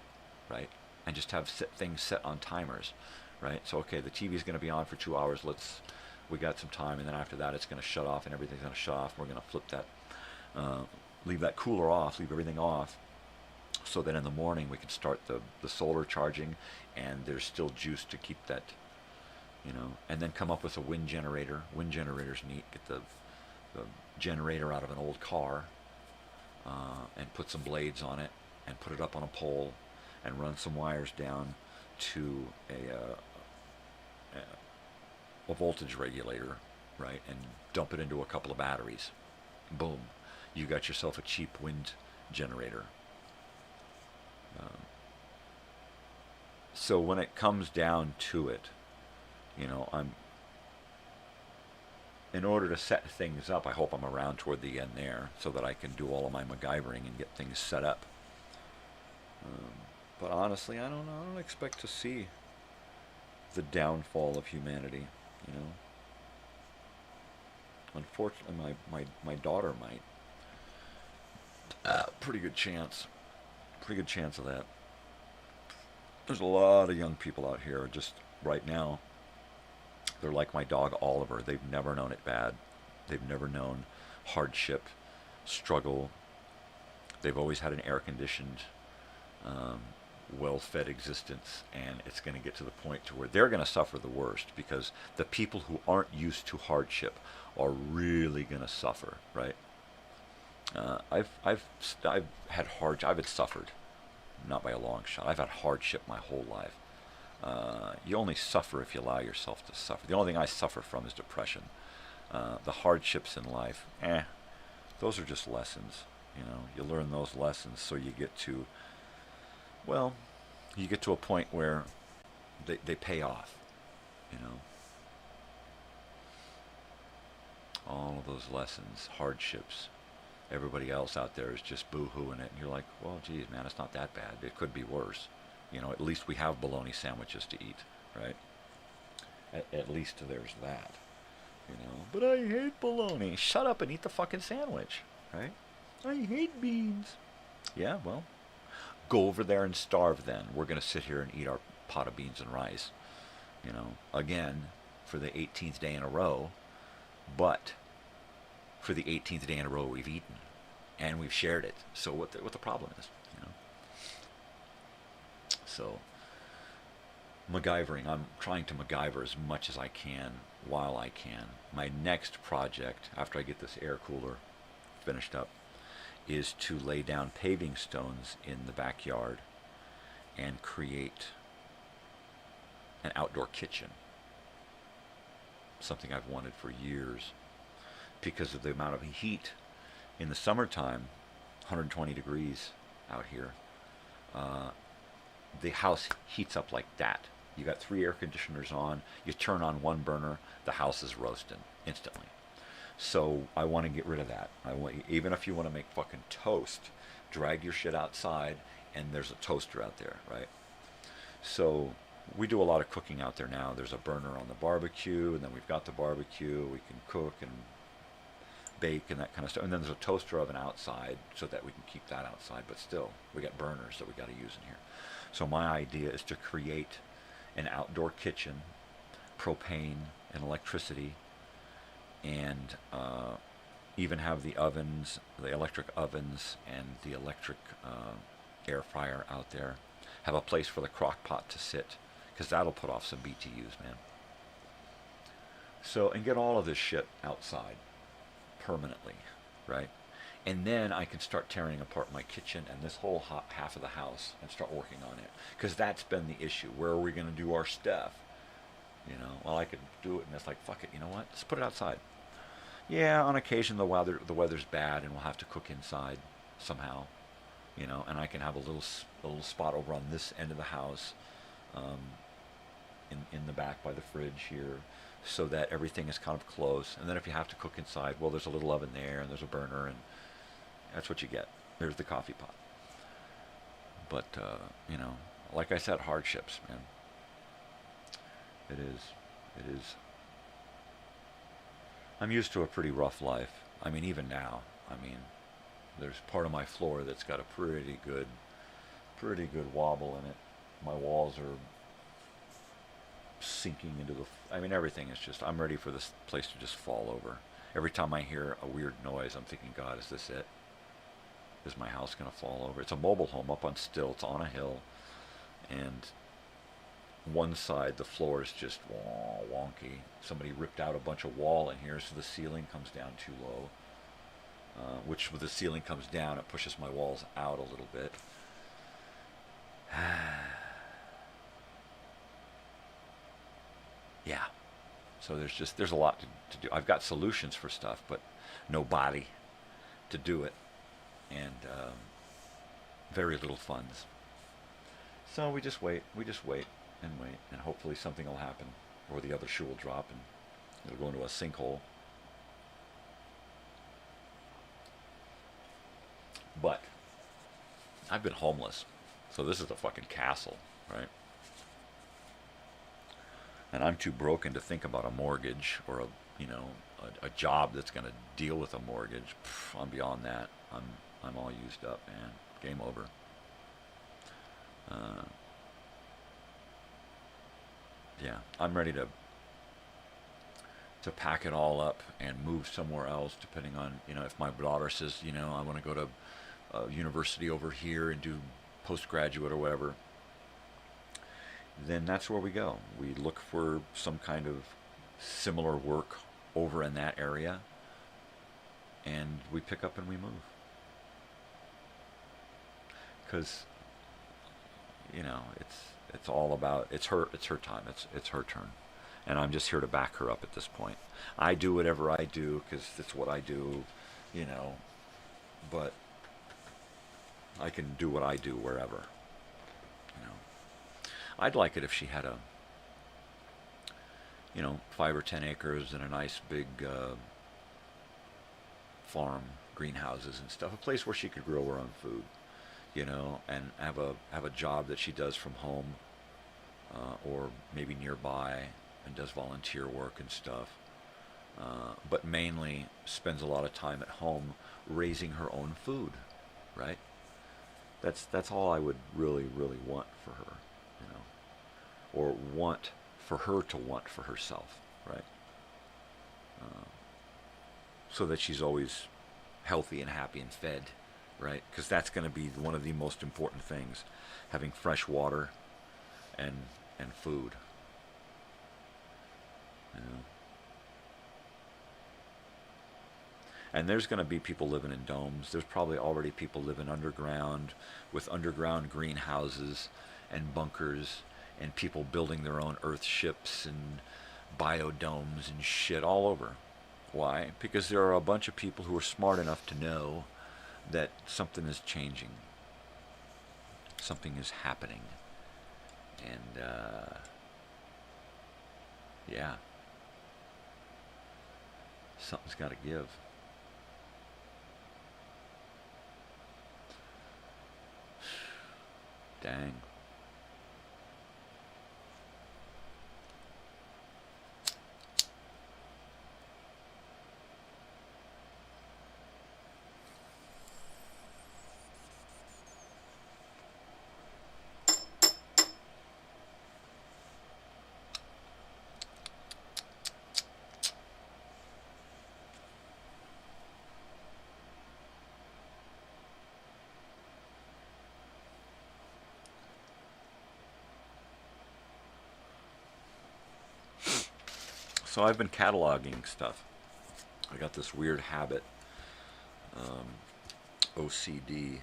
Speaker 1: right? And just have things set on timers, right? So okay, the TV is going to be on for 2 hours. We got some time, and then after that, it's going to shut off, and everything's going to shut off. We're going to flip that, leave that cooler off, leave everything off, so that in the morning we can start the solar charging, and there's still juice to keep that, you know. And then come up with a wind generator. Wind generator's neat. Get the generator out of an old car, and put some blades on it, and put it up on a pole, and run some wires down to a voltage regulator, right, and dump it into a couple of batteries. Boom, you got yourself a cheap wind generator. So when it comes down to it, you know, in order to set things up, I hope I'm around toward the end there so that I can do all of my MacGyvering and get things set up. But honestly, I don't expect to see the downfall of humanity, you know. Unfortunately, my daughter might. Pretty good chance. Pretty good chance of that. There's a lot of young people out here just right now. They're like my dog Oliver. They've never known it bad. They've never known hardship, struggle. They've always had an air-conditioned, well-fed existence, and it's going to get to the point to where they're going to suffer the worst, because the people who aren't used to hardship are really going to suffer, right? I've had suffered, not by a long shot. I've had hardship my whole life. You only suffer if you allow yourself to suffer. The only thing I suffer from is depression. The hardships in life, those are just lessons. You know, you learn those lessons so you get to, well, you get to a point where they pay off, you know. All of those lessons, hardships. Everybody else out there is just boo-hooing it, and you're like, well, geez, man, it's not that bad. It could be worse. You know, at least we have bologna sandwiches to eat, right? At least there's that, you know. But I hate bologna. Shut up and eat the fucking sandwich, right? I hate beans. Yeah, well, go over there and starve then. We're going to sit here and eat our pot of beans and rice, you know, again, for the 18th day in a row, but for the 18th day in a row we've eaten, and we've shared it. So what the problem is, you know? So, MacGyvering, I'm trying to MacGyver as much as I can while I can. My next project, after I get this air cooler finished up, is to lay down paving stones in the backyard and create an outdoor kitchen. Something I've wanted for years because of the amount of heat in the summertime, 120 degrees out here. The house heats up like that. You got 3 air conditioners on, you turn on one burner, the house is roasting instantly. So I want to get rid of that. Even if you want to make fucking toast, drag your shit outside, and there's a toaster out there, right? So we do a lot of cooking out there now. There's a burner on the barbecue, and then we've got the barbecue. We can cook and bake and that kind of stuff. And then there's a toaster oven outside so that we can keep that outside. But still, we got burners that we got to use in here. So my idea is to create an outdoor kitchen, propane and electricity, and even have the ovens, the electric ovens and the electric air fryer out there. Have a place for the crock pot to sit, because that'll put off some BTUs, man. So, and get all of this shit outside permanently, right? And then I can start tearing apart my kitchen and this whole half of the house and start working on it. Because that's been the issue. Where are we going to do our stuff? You know, well, I could do it, and it's like, fuck it, you know what? Let's put it outside. Yeah, on occasion the weather's bad, and we'll have to cook inside somehow, you know. And I can have a little spot over on this end of the house, in the back by the fridge here, so that everything is kind of close. And then if you have to cook inside, well, there's a little oven there, and there's a burner, and that's what you get. There's the coffee pot. But you know, like I said, hardships, man. It is. I'm used to a pretty rough life. I mean, even now, I mean, there's part of my floor that's got a pretty good wobble in it. My walls are sinking into I mean, everything is just, I'm ready for this place to just fall over. Every time I hear a weird noise, I'm thinking, God, is this it? Is my house going to fall over? It's a mobile home up on stilts on a hill, and one side, the floor is just wonky. Somebody ripped out a bunch of wall in here, so the ceiling comes down too low. Which, when the ceiling comes down, it pushes my walls out a little bit. Yeah. So there's a lot to do. I've got solutions for stuff, but no body to do it, and very little funds. So we just wait. We just wait and wait, and hopefully something will happen, or the other shoe will drop and it'll go into a sinkhole. But I've been homeless, so this is a fucking castle, right? And I'm too broken to think about a mortgage or a job that's going to deal with a mortgage. Pff, I'm beyond that. I'm all used up, man. Game over. Yeah, I'm ready to pack it all up and move somewhere else, depending on, if my daughter says, I want to go to university over here and do postgraduate or whatever, then that's where we go. We look for some kind of similar work over in that area, and we pick up and we move. Because, it's all about, it's her time, it's her turn. And I'm just here to back her up at this point. I do whatever I do because it's what I do, but I can do what I do wherever. I'd like it if she had 5 or 10 acres and a nice big farm, greenhouses and stuff, a place where she could grow her own food, and have a job that she does from home, or maybe nearby, and does volunteer work and stuff, but mainly spends a lot of time at home raising her own food, right? That's all I would really, really want for her, or want for her to want for herself, right? So that she's always healthy and happy and fed, right? Because that's going to be one of the most important things, having fresh water and food. And there's going to be people living in domes. There's probably already people living underground with underground greenhouses and bunkers, and people building their own earth ships and biodomes and shit all over. Why? Because there are a bunch of people who are smart enough to know that something is changing. Something is happening. And, yeah. Something's got to give. Dang. So I've been cataloging stuff. I got this weird habit, OCD,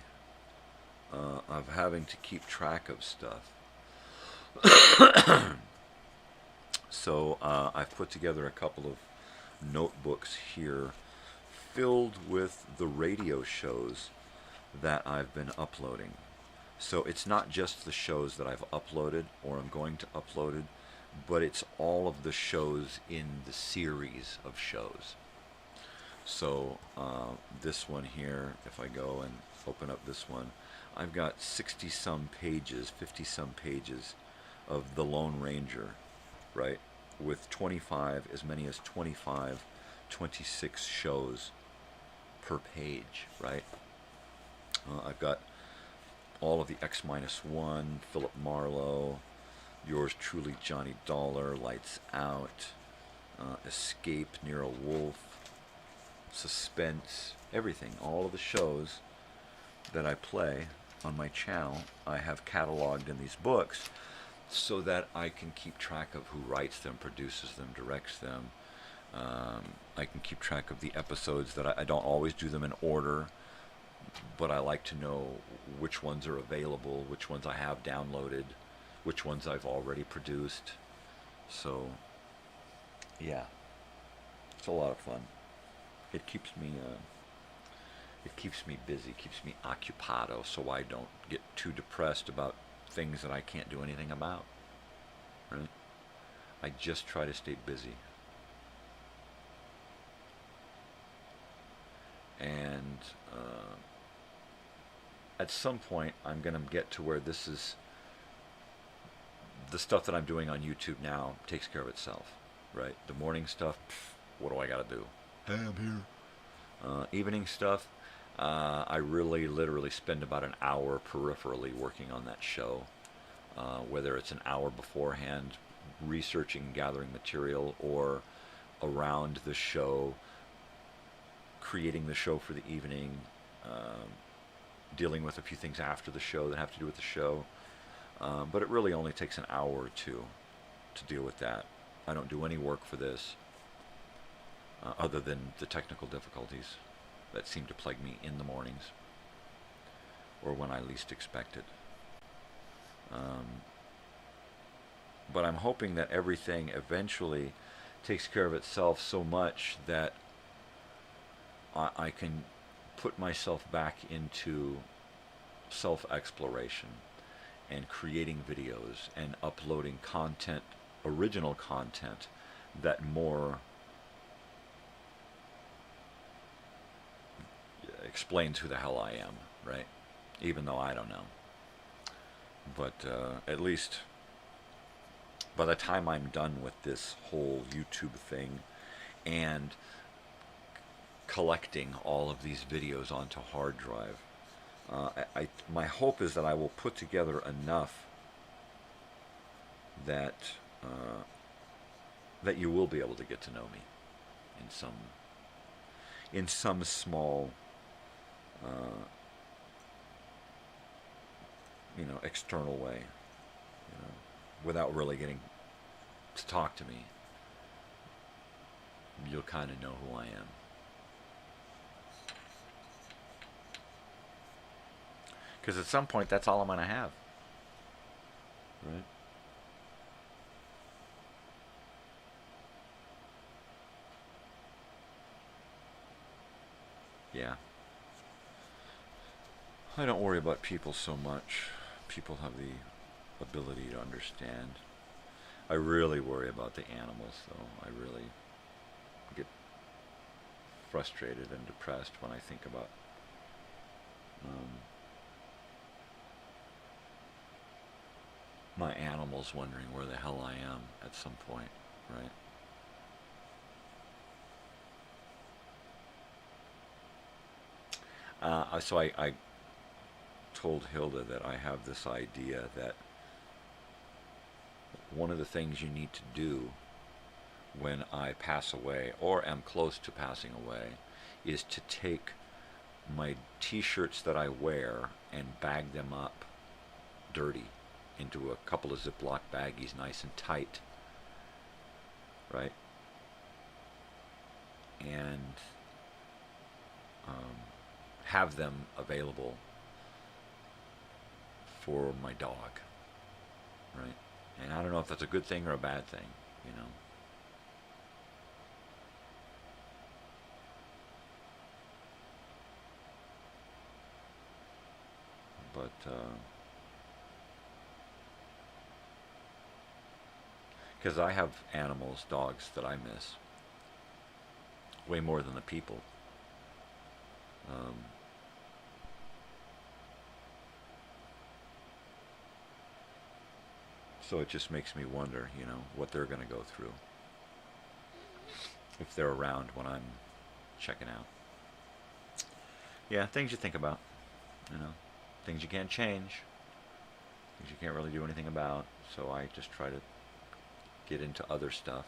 Speaker 1: of having to keep track of stuff. So I've put together a couple of notebooks here filled with the radio shows that I've been uploading. So it's not just the shows that I've uploaded or I'm going to upload, but it's all of the shows in the series of shows. So this one here, if I go and open up this one, I've got 60 some pages, 50 some pages of The Lone Ranger, right? With 25, as many as 25, 26 shows per page, right? I've got all of the X-1, Philip Marlowe, Yours Truly, Johnny Dollar, Lights Out, Escape, Nero Wolfe, Suspense, everything. All of the shows that I play on my channel, I have cataloged in these books so that I can keep track of who writes them, produces them, directs them. I can keep track of the episodes that I don't always do them in order. but I like to know which ones are available, which ones I have downloaded, which ones I've already produced. So, yeah, it's a lot of fun. It keeps me busy, keeps me occupado, so I don't get too depressed about things that I can't do anything about. Right? I just try to stay busy. And at some point, I'm going to get to where this is the stuff that I'm doing on YouTube now takes care of itself, right? The morning stuff, what do I got to do? Hey, I'm here. Evening stuff, I really literally spend about an hour peripherally working on that show. Whether it's an hour beforehand researching, gathering material, or around the show, creating the show for the evening, dealing with a few things after the show that have to do with the show. But it really only takes an hour or two to deal with that. I don't do any work for this other than the technical difficulties that seem to plague me in the mornings or when I least expect it. But I'm hoping that everything eventually takes care of itself so much that I can put myself back into self-exploration and creating videos and uploading content, original content, that more explains who the hell I am, right? Even though I don't know. But at least by the time I'm done with this whole YouTube thing and collecting all of these videos onto hard drive, my hope is that I will put together enough that that you will be able to get to know me in some small external way, without really getting to talk to me. You'll kind of know who I am. Because at some point, that's all I'm going to have. Right? Yeah. I don't worry about people so much. People have the ability to understand. I really worry about the animals, though. I really get frustrated and depressed when I think about my animals wondering where the hell I am at some point, right? So I told Hilda that I have this idea that one of the things you need to do when I pass away, or am close to passing away, is to take my t-shirts that I wear and bag them up dirty into a couple of Ziploc baggies, nice and tight, right? And have them available for my dog, right? And I don't know if that's a good thing or a bad thing, But because I have animals, dogs, that I miss way more than the people. So it just makes me wonder, what they're going to go through if they're around when I'm checking out. Yeah, things you think about, things you can't change, things you can't really do anything about. So I just try to get into other stuff.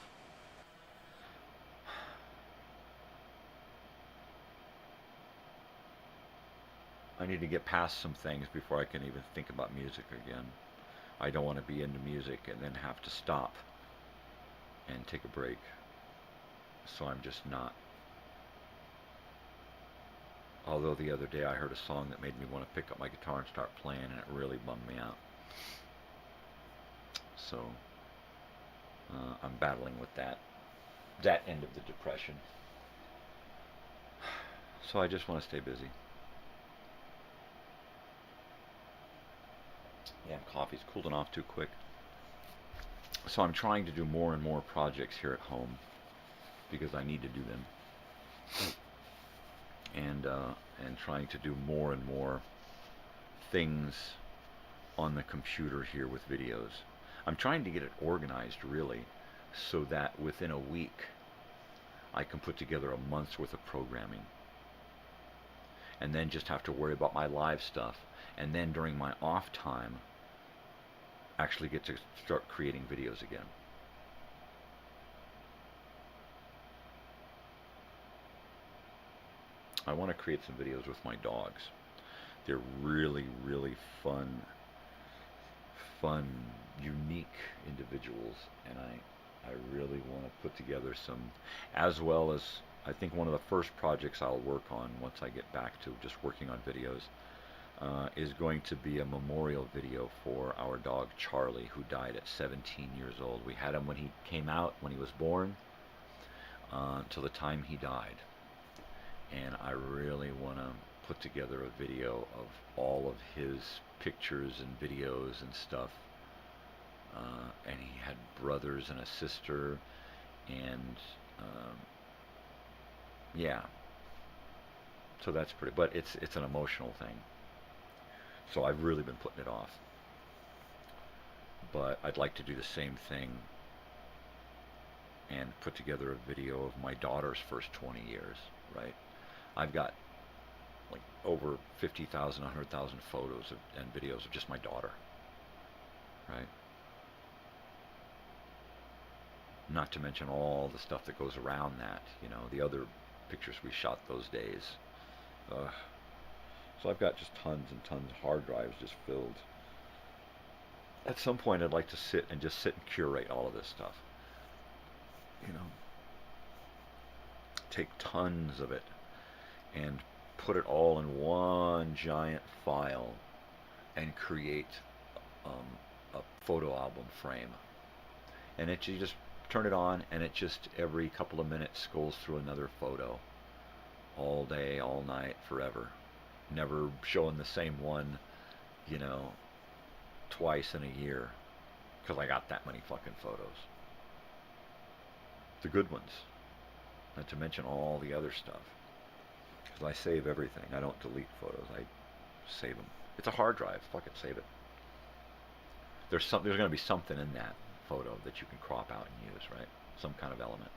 Speaker 1: I need to get past some things before I can even think about music again. I don't want to be into music and then have to stop and take a break. So I'm just not Although the other day I heard a song that made me want to pick up my guitar and start playing, and it really bummed me out. So I'm battling with that end of the depression. So I just want to stay busy. Yeah, coffee's cooling off too quick. So I'm trying to do more and more projects here at home because I need to do them, and trying to do more and more things on the computer here with videos. I'm trying to get it organized really, so that within a week I can put together a month's worth of programming, and then just have to worry about my live stuff, and then during my off time actually get to start creating videos again. I want to create some videos with my dogs. They're really, really fun, unique individuals, and I really want to put together some, as well as I think one of the first projects I'll work on once I get back to just working on videos is going to be a memorial video for our dog Charlie, who died at 17 years old. We had him when he came out, when he was born, till the time he died. And I really want to put together a video of all of his pictures and videos and stuff. And he had brothers and a sister, and yeah. So that's pretty, but it's an emotional thing. So I've really been putting it off. But I'd like to do the same thing and put together a video of my daughter's first 20 years, right? I've got like over 50,000, 100,000 photos and videos of just my daughter, right? Not to mention all the stuff that goes around that, you know, the other pictures we shot those days. So I've got just tons and tons of hard drives just filled. At some point I'd like to sit and curate all of this stuff. You know, take tons of it and put it all in one giant file and create a photo album frame. And you just turn it on, and it just every couple of minutes scrolls through another photo, all day, all night, forever. Never showing the same one, you know, twice in a year, because I got that many fucking photos. The good ones, not to mention all the other stuff. Because I save everything. I don't delete photos. I save them. It's a hard drive. Fucking save it. There's going to be something in that photo that you can crop out and use, right? Some kind of element.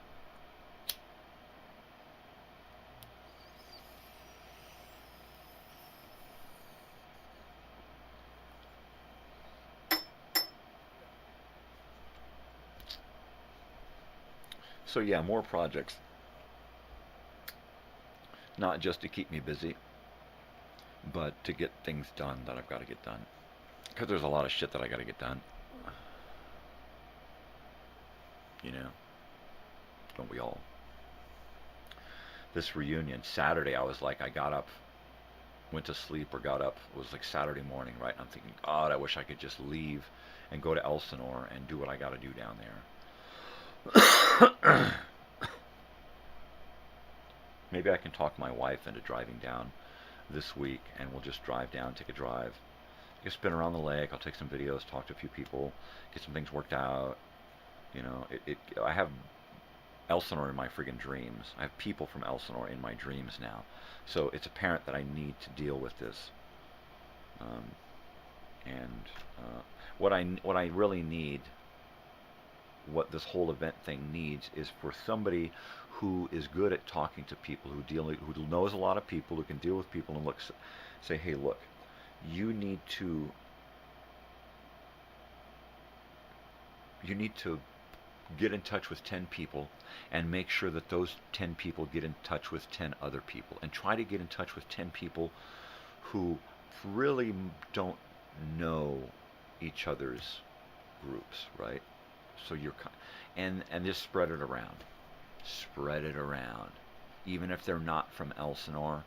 Speaker 1: So yeah, more projects. Not just to keep me busy, but to get things done that I've got to get done. Because there's a lot of shit that I got to get done. You know? Don't we all? This reunion, Saturday, I was like, I got up, went to sleep or got up. It was like Saturday morning, right? And I'm thinking, God, I wish I could just leave and go to Elsinore and do what I got to do down there. Maybe I can talk my wife into driving down this week, and we'll just drive down, take a drive. Get spin around the lake. I'll take some videos, talk to a few people, get some things worked out. You know, I have Elsinore in my friggin' dreams. I have people from Elsinore in my dreams now. So it's apparent that I need to deal with this. What I really need, what this whole event thing needs, is for somebody who is good at talking to people, who knows a lot of people, who can deal with people, and say, hey, look, you need to get in touch with 10 people and make sure that those 10 people get in touch with 10 other people, and try to get in touch with 10 people who really don't know each other's groups, right? So and just spread it around. Spread it around. Even if they're not from Elsinore,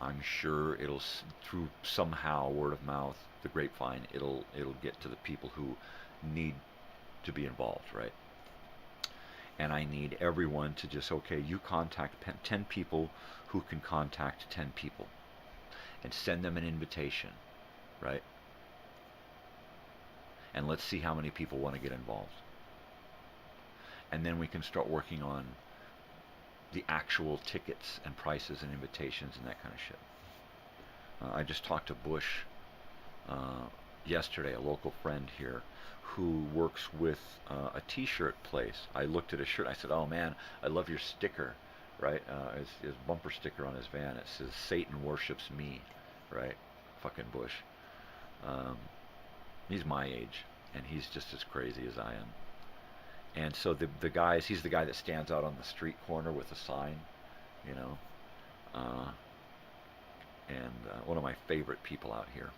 Speaker 1: I'm sure it'll, through somehow word of mouth, the grapevine, it'll get to the people who need to be involved, right? And I need everyone to just, okay, you contact 10 people who can contact 10 people and send them an invitation, right? And let's see how many people want to get involved. And then we can start working on the actual tickets and prices and invitations and that kind of shit. I just talked to Bush yesterday, a local friend here, who works with a t-shirt place. I looked at a shirt. I said, oh man, I love your sticker, right? His bumper sticker on his van. It says, Satan worships me, right? Fucking Bush. He's my age, and he's just as crazy as I am. And so the guys, he's the guy that stands out on the street corner with a sign, you know. One of my favorite people out here.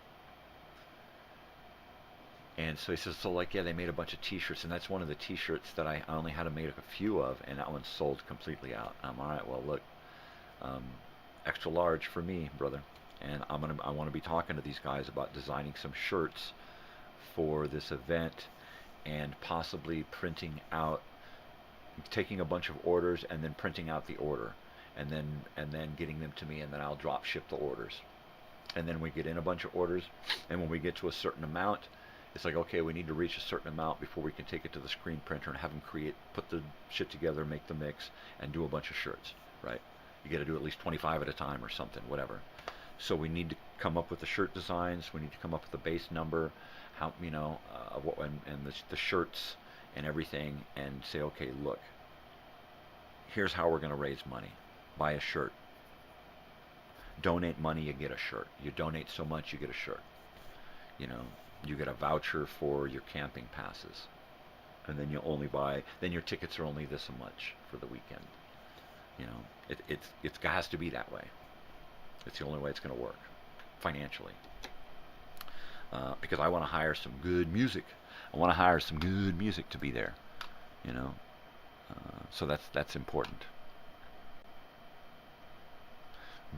Speaker 1: And so he says, so like, yeah, they made a bunch of t-shirts, and that's one of the t-shirts that I only had to make a few of, and that one sold completely out. I'm all right, well, look, extra large for me, brother. And I want to be talking to these guys about designing some shirts for this event, and possibly printing out, taking a bunch of orders and then printing out the order, and then getting them to me, and then I'll drop ship the orders. And then we get in a bunch of orders, and when we get to a certain amount, it's like, okay, we need to reach a certain amount before we can take it to the screen printer and have them put the shit together, make the mix, and do a bunch of shirts, right? You got to do at least 25 at a time or something, whatever. So we need to come up with the shirt designs. We need to come up with the base number, how, you know, the shirts and everything, and say, okay, look, here's how we're going to raise money. Buy a shirt. Donate money, you get a shirt. You donate so much, you get a shirt. You know, you get a voucher for your camping passes, and then then your tickets are only this much for the weekend. You know, it has to be that way. It's the only way it's going to work financially. Because I want to hire some good music. I want to hire some good music to be there. You know, so that's important.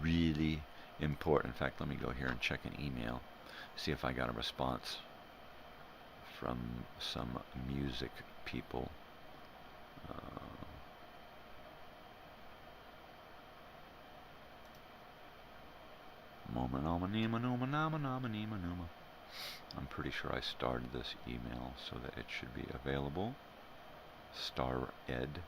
Speaker 1: Really important. In fact, let me go here and check an email, see if I got a response from some music people. I'm pretty sure I started this email so that it should be available. Star Ed.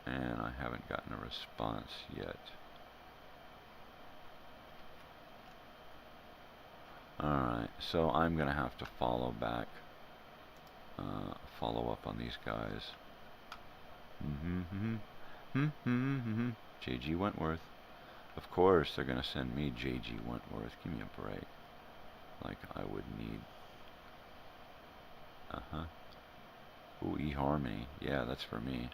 Speaker 1: And I haven't gotten a response yet. Alright, so I'm going to have to follow up on these guys. JG Wentworth. Of course they're going to send me JG Wentworth. Give me a break. Like I would need. Ooh, eHarmony. Yeah, that's for me.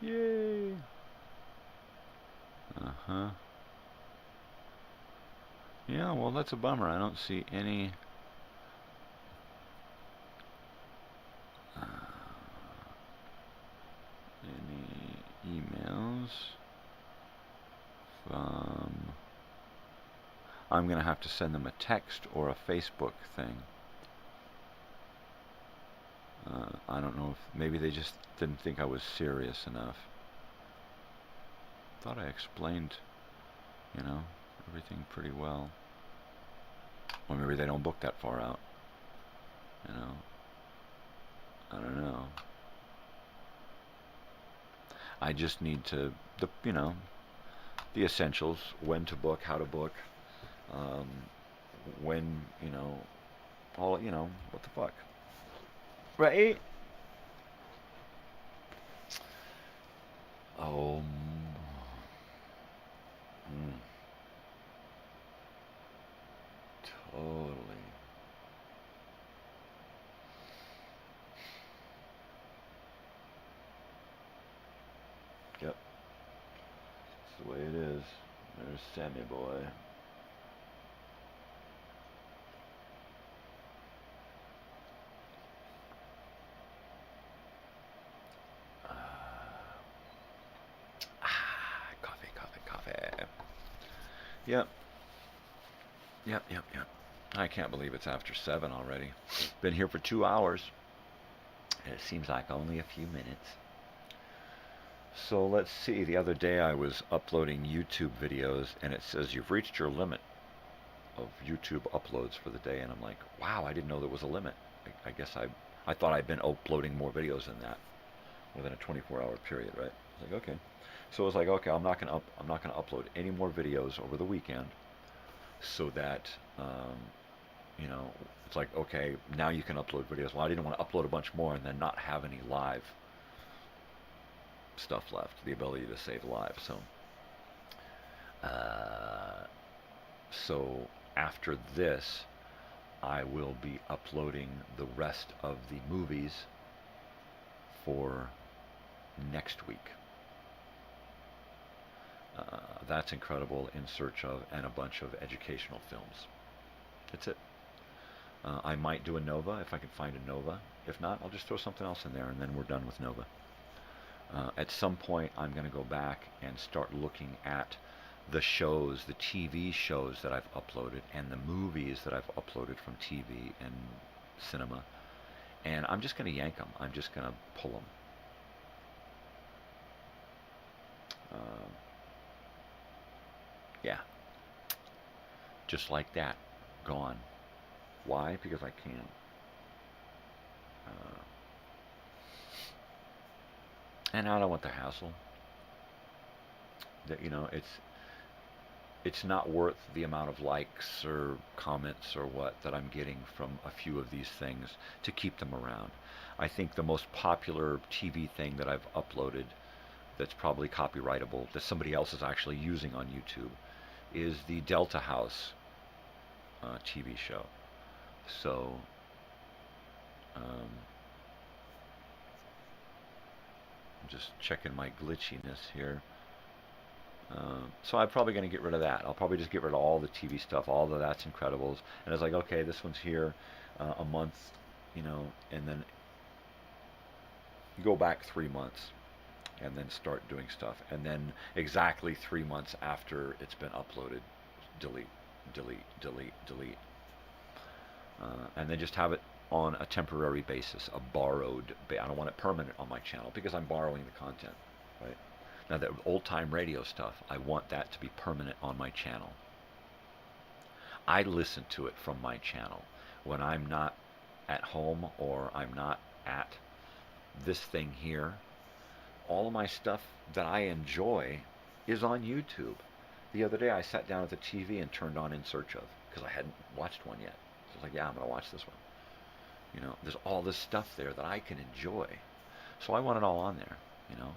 Speaker 1: Yay! Yeah, well, that's a bummer. I don't see any emails from. I'm going to have to send them a text or a Facebook thing. I don't know if maybe they just didn't think I was serious enough. Thought I explained, you know, everything pretty well. Or maybe they don't book that far out. You know, I don't know. I just need to, the essentials: when to book, how to book, when, all, what the fuck. Right? Oh. Totally. Yep. That's the way it is. There's Sammy boy. Yep. Yep, yep, yep. I can't believe it's after 7 already. Been here for 2 hours. And it seems like only a few minutes. So let's see. The other day I was uploading YouTube videos and it says you've reached your limit of YouTube uploads for the day. And I'm like, wow, I didn't know there was a limit. I guess I thought I'd been uploading more videos than that within a 24-hour period, right? I was like, okay. So it was like, okay, I'm not gonna upload any more videos over the weekend, so that you know, it's like, okay, now you can upload videos. Well, I didn't want to upload a bunch more and then not have any live stuff left, the ability to save live. Uh, so after this, I will be uploading the rest of the movies for next week. That's Incredible, In Search of, and a bunch of educational films. That's it. I might do a Nova if I can find a Nova. If not, I'll just throw something else in there and then we're done with Nova. At some point, I'm going to go back and start looking at the shows, the TV shows that I've uploaded and the movies that I've uploaded from TV and cinema. And I'm just going to yank them. I'm just going to pull them. Yeah. Just like that. Gone. Why? Because I can. And I don't want the hassle. That, you know, it's not worth the amount of likes or comments or what that I'm getting from a few of these things to keep them around. I think the most popular TV thing that I've uploaded that's probably copyrightable that somebody else is actually using on YouTube is the Delta House TV show. So I'm just checking my glitchiness here. So I'm probably going to get rid of that. I'll probably just get rid of all the TV stuff, all the That's Incredibles. And it's like, okay, this one's here a month, you know, and then go back 3 months and then start doing stuff. And then exactly 3 months after it's been uploaded, delete, delete, delete, delete. And then just have it on a temporary basis, a borrowed I don't want it permanent on my channel because I'm borrowing the content, right? Now, that old-time radio stuff, I want that to be permanent on my channel. I listen to it from my channel when I'm not at home or I'm not at this thing here. All of my stuff that I enjoy is on YouTube. The other day I sat down at the TV and turned on In Search of because I hadn't watched one yet. So I was like, yeah, I'm going to watch this one. You know, there's all this stuff there that I can enjoy. So I want it all on there, you know.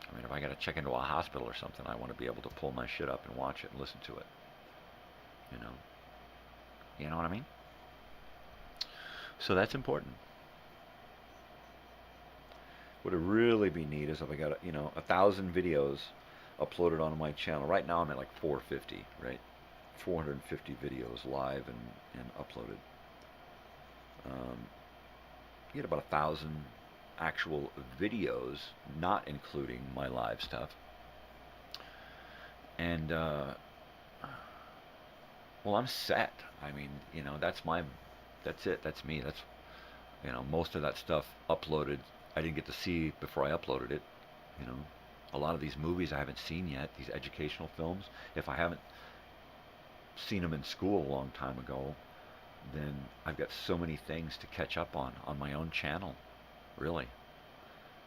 Speaker 1: I mean, if I got to check into a hospital or something, I want to be able to pull my shit up and watch it and listen to it. You know? You know what I mean? So that's important. What would really be neat is if I got, you know, 1,000 videos uploaded on my channel. Right now I'm at like 450, right? 450 videos live and uploaded. You get about 1,000 actual videos, not including my live stuff. And, well, I'm set. I mean, you know, that's it. That's me. That's, you know, most of that stuff uploaded, I didn't get to see before I uploaded it. You know, a lot of these movies I haven't seen yet, these educational films. If I haven't seen them in school a long time ago, then I've got so many things to catch up on my own channel. Really.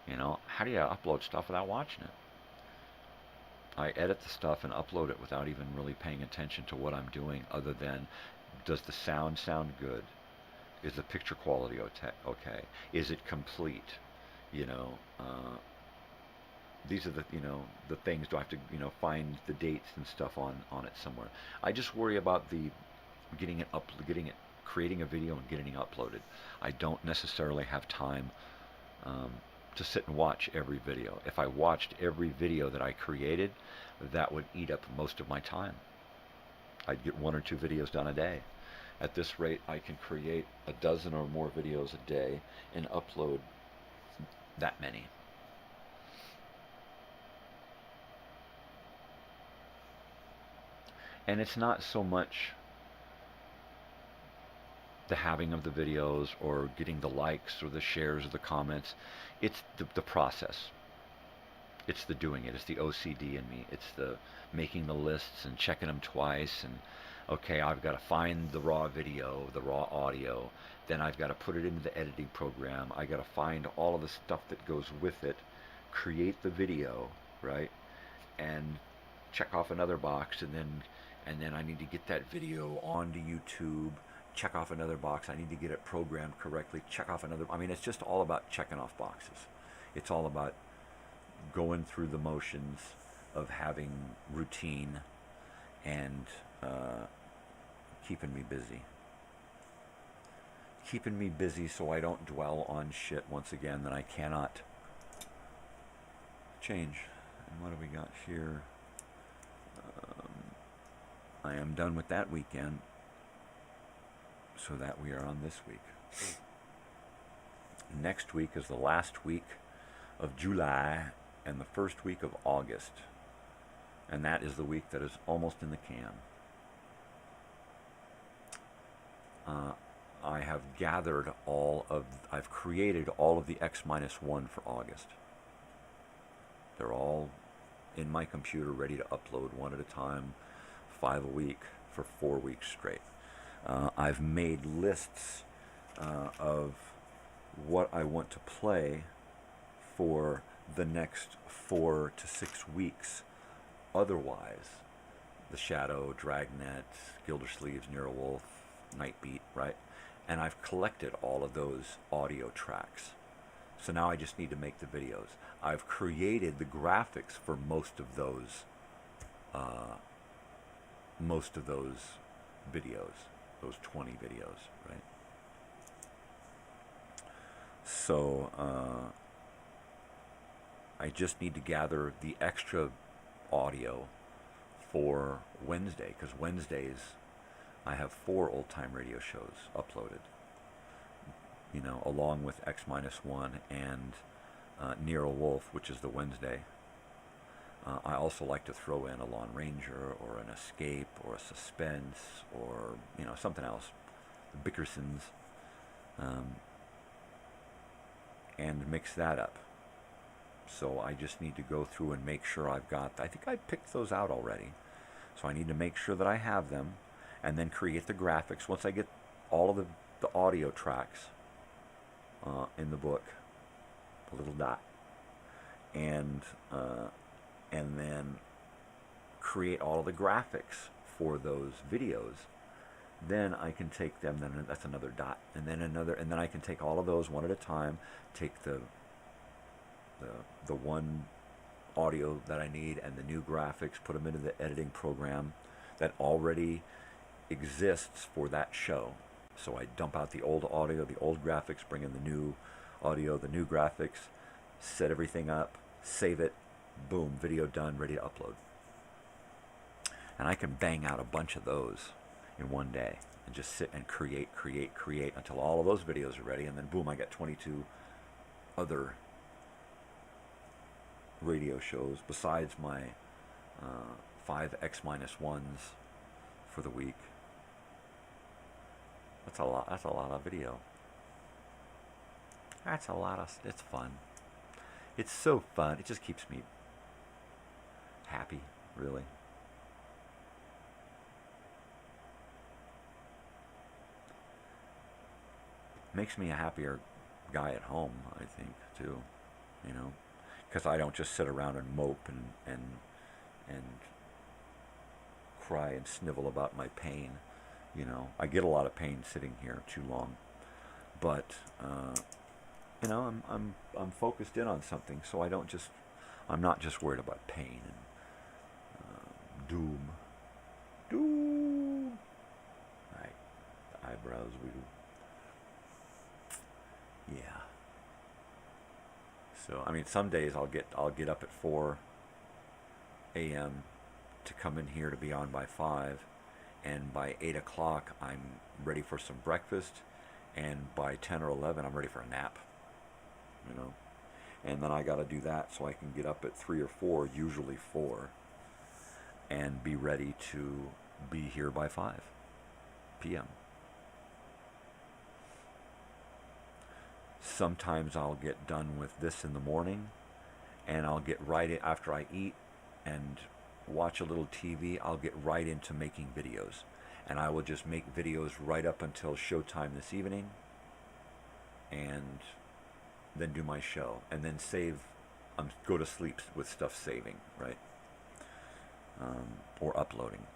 Speaker 1: You know, how do you upload stuff without watching it? I edit the stuff and upload it without even really paying attention to what I'm doing, other than, does the sound good? Is the picture quality okay? Is it complete? You know, these are the, you know, the things. Do I have to, you know, find the dates and stuff on it somewhere? I just worry about the creating a video and getting it uploaded. I don't necessarily have time to sit and watch every video. If I watched every video that I created, that would eat up most of my time. I'd get 1 or 2 videos done a day. At this rate, I can create a dozen or more videos a day and upload that many. And it's not so much the having of the videos or getting the likes or the shares or the comments. It's the process. It's the doing it. It's the OCD in me. It's the making the lists and checking them twice. And okay, I've got to find the raw video, the raw audio. Then I've got to put it into the editing program. I got to find all of the stuff that goes with it, create the video, right? And check off another box, and then I need to get that video onto YouTube. Check off another box. I need to get it programmed correctly. Check off another. I mean, it's just all about checking off boxes. It's all about going through the motions of having routine and keeping me busy. Keeping me busy so I don't dwell on shit once again that I cannot change. And what do we got here? I am done with that weekend, so that we are on this week. Next week is the last week of July and the first week of August, and that is the week that is almost in the can. I've created all of the X-1 for August. They're all in my computer ready to upload one at a time, 5 a week for 4 weeks straight. I've made lists of what I want to play for the next 4 to 6 weeks. Otherwise, The Shadow, Dragnet, Gildersleeves, Wolf, Nightbeat, right? And I've collected all of those audio tracks. So now I just need to make the videos. I've created the graphics for most of those videos, those 20 videos, right? So I just need to gather the extra audio for Wednesday, because Wednesdays I have 4 old-time radio shows uploaded, you know, along with X-1 and Nero Wolf, which is the Wednesday. I also like to throw in a Lone Ranger or an Escape or a Suspense or, you know, something else, the Bickersons, and mix that up. So I just need to go through and make sure I've got, I think I picked those out already. So I need to make sure that I have them, and then create the graphics. Once I get all of the audio tracks in the book, a little dot, and then create all of the graphics for those videos, then I can take them, then that's another dot, and then another, and then I can take all of those one at a time, take the one audio that I need and the new graphics, put them into the editing program that already exists for that show. So I dump out the old audio, the old graphics, bring in the new audio, the new graphics, set everything up, save it, boom, video done, ready to upload. And I can bang out a bunch of those in one day and just sit and create until all of those videos are ready, and then boom, I got 22 other radio shows besides my 5 X-1s for the week. That's a lot of video. That's a lot of, it's fun. It's so fun. It just keeps me happy, really. Makes me a happier guy at home, I think, too, you know, because I don't just sit around and mope and cry and snivel about my pain. You know, I get a lot of pain sitting here too long, but you know, I'm focused in on something, so I'm not just worried about pain and doom. Right, eyebrows wiggle. Yeah. So I mean, some days I'll get up at 4 a.m. to come in here to be on by 5, and by 8 o'clock I'm ready for some breakfast, and by 10 or 11 I'm ready for a nap. You know, and then I got to do that so I can get up at 3 or 4, usually 4, and be ready to be here by 5 p.m. Sometimes I'll get done with this in the morning, and I'll get right in, after I eat and watch a little TV, I'll get right into making videos. And I will just make videos right up until showtime this evening, and then do my show, and then save, go to sleep with stuff saving, right? Or uploading.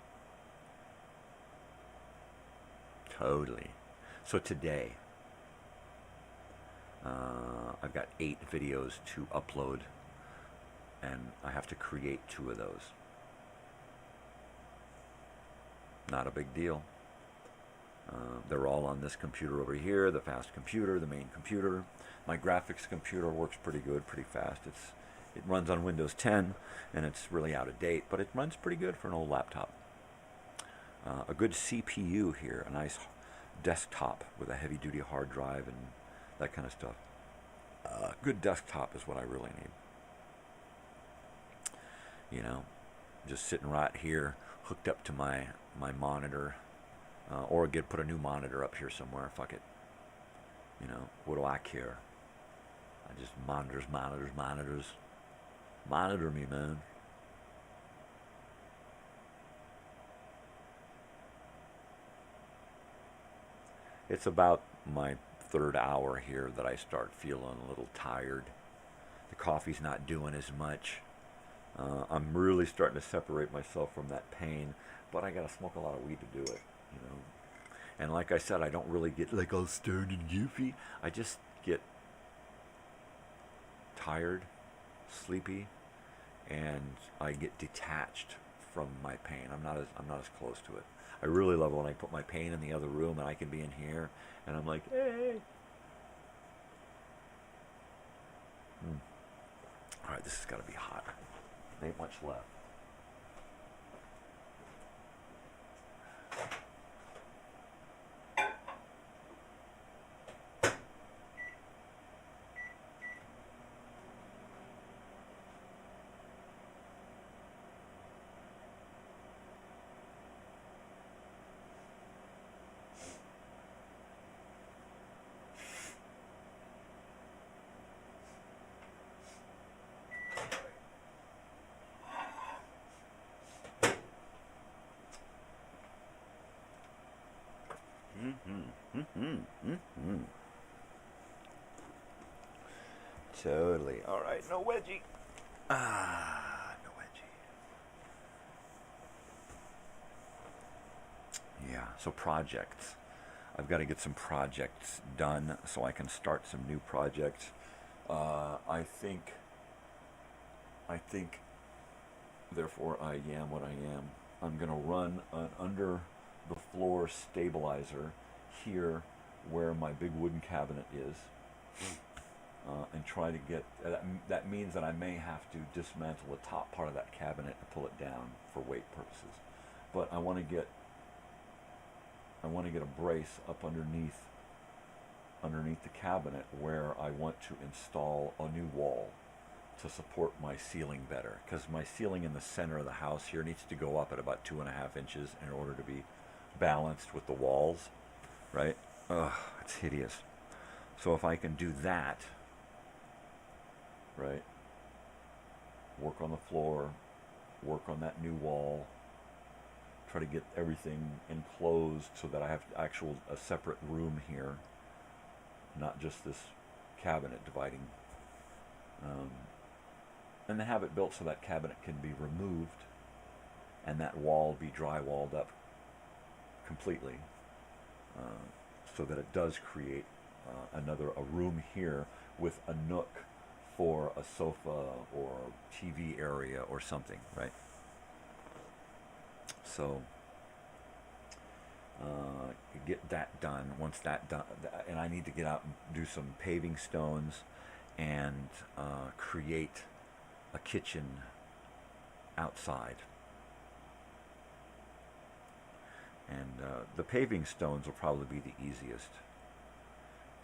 Speaker 1: Totally. So today, I've got 8 videos to upload, and I have to create 2 of those. Not a big deal. They're all on this computer over here, the fast computer, the main computer. My graphics computer works pretty good, pretty fast. It runs on Windows 10, and it's really out of date, but it runs pretty good for an old laptop. A good CPU here, a nice desktop with a heavy-duty hard drive and that kind of stuff. Good desktop is what I really need. You know, just sitting right here, hooked up to my monitor, or get put a new monitor up here somewhere. Fuck it. You know, what do I care? I just monitors. Monitor me, man. It's about my 3rd hour here that I start feeling a little tired. The coffee's not doing as much. I'm really starting to separate myself from that pain, but I gotta smoke a lot of weed to do it, you know. And like I said, I don't really get like all stoned and goofy. I just get tired, sleepy, and I get detached from my pain. I'm not as close to it. I really love it when I put my pain in the other room and I can be in here and I'm like, hey. All right, this has got to be hot. There ain't much left. Totally. All right, no wedgie. No wedgie. Yeah, so projects. I've got to get some projects done so I can start some new projects. I think, therefore I am what I am. I'm going to run an under the floor stabilizer here where my big wooden cabinet is, and try to get, that means that I may have to dismantle the top part of that cabinet and pull it down for weight purposes. But I want to get a brace up underneath the cabinet where I want to install a new wall to support my ceiling better, because my ceiling in the center of the house here needs to go up at about 2.5 inches in order to be balanced with the walls, right? Ugh, it's hideous. So if I can do that, right, work on the floor, work on that new wall, try to get everything enclosed so that I have a separate room here, not just this cabinet dividing, and then have it built so that cabinet can be removed and that wall be drywalled up completely, so that it does create a room here with a nook for a sofa or TV area or something, right? So get that done. Once that done, and I need to get out and do some paving stones and create a kitchen outside. And the paving stones will probably be the easiest.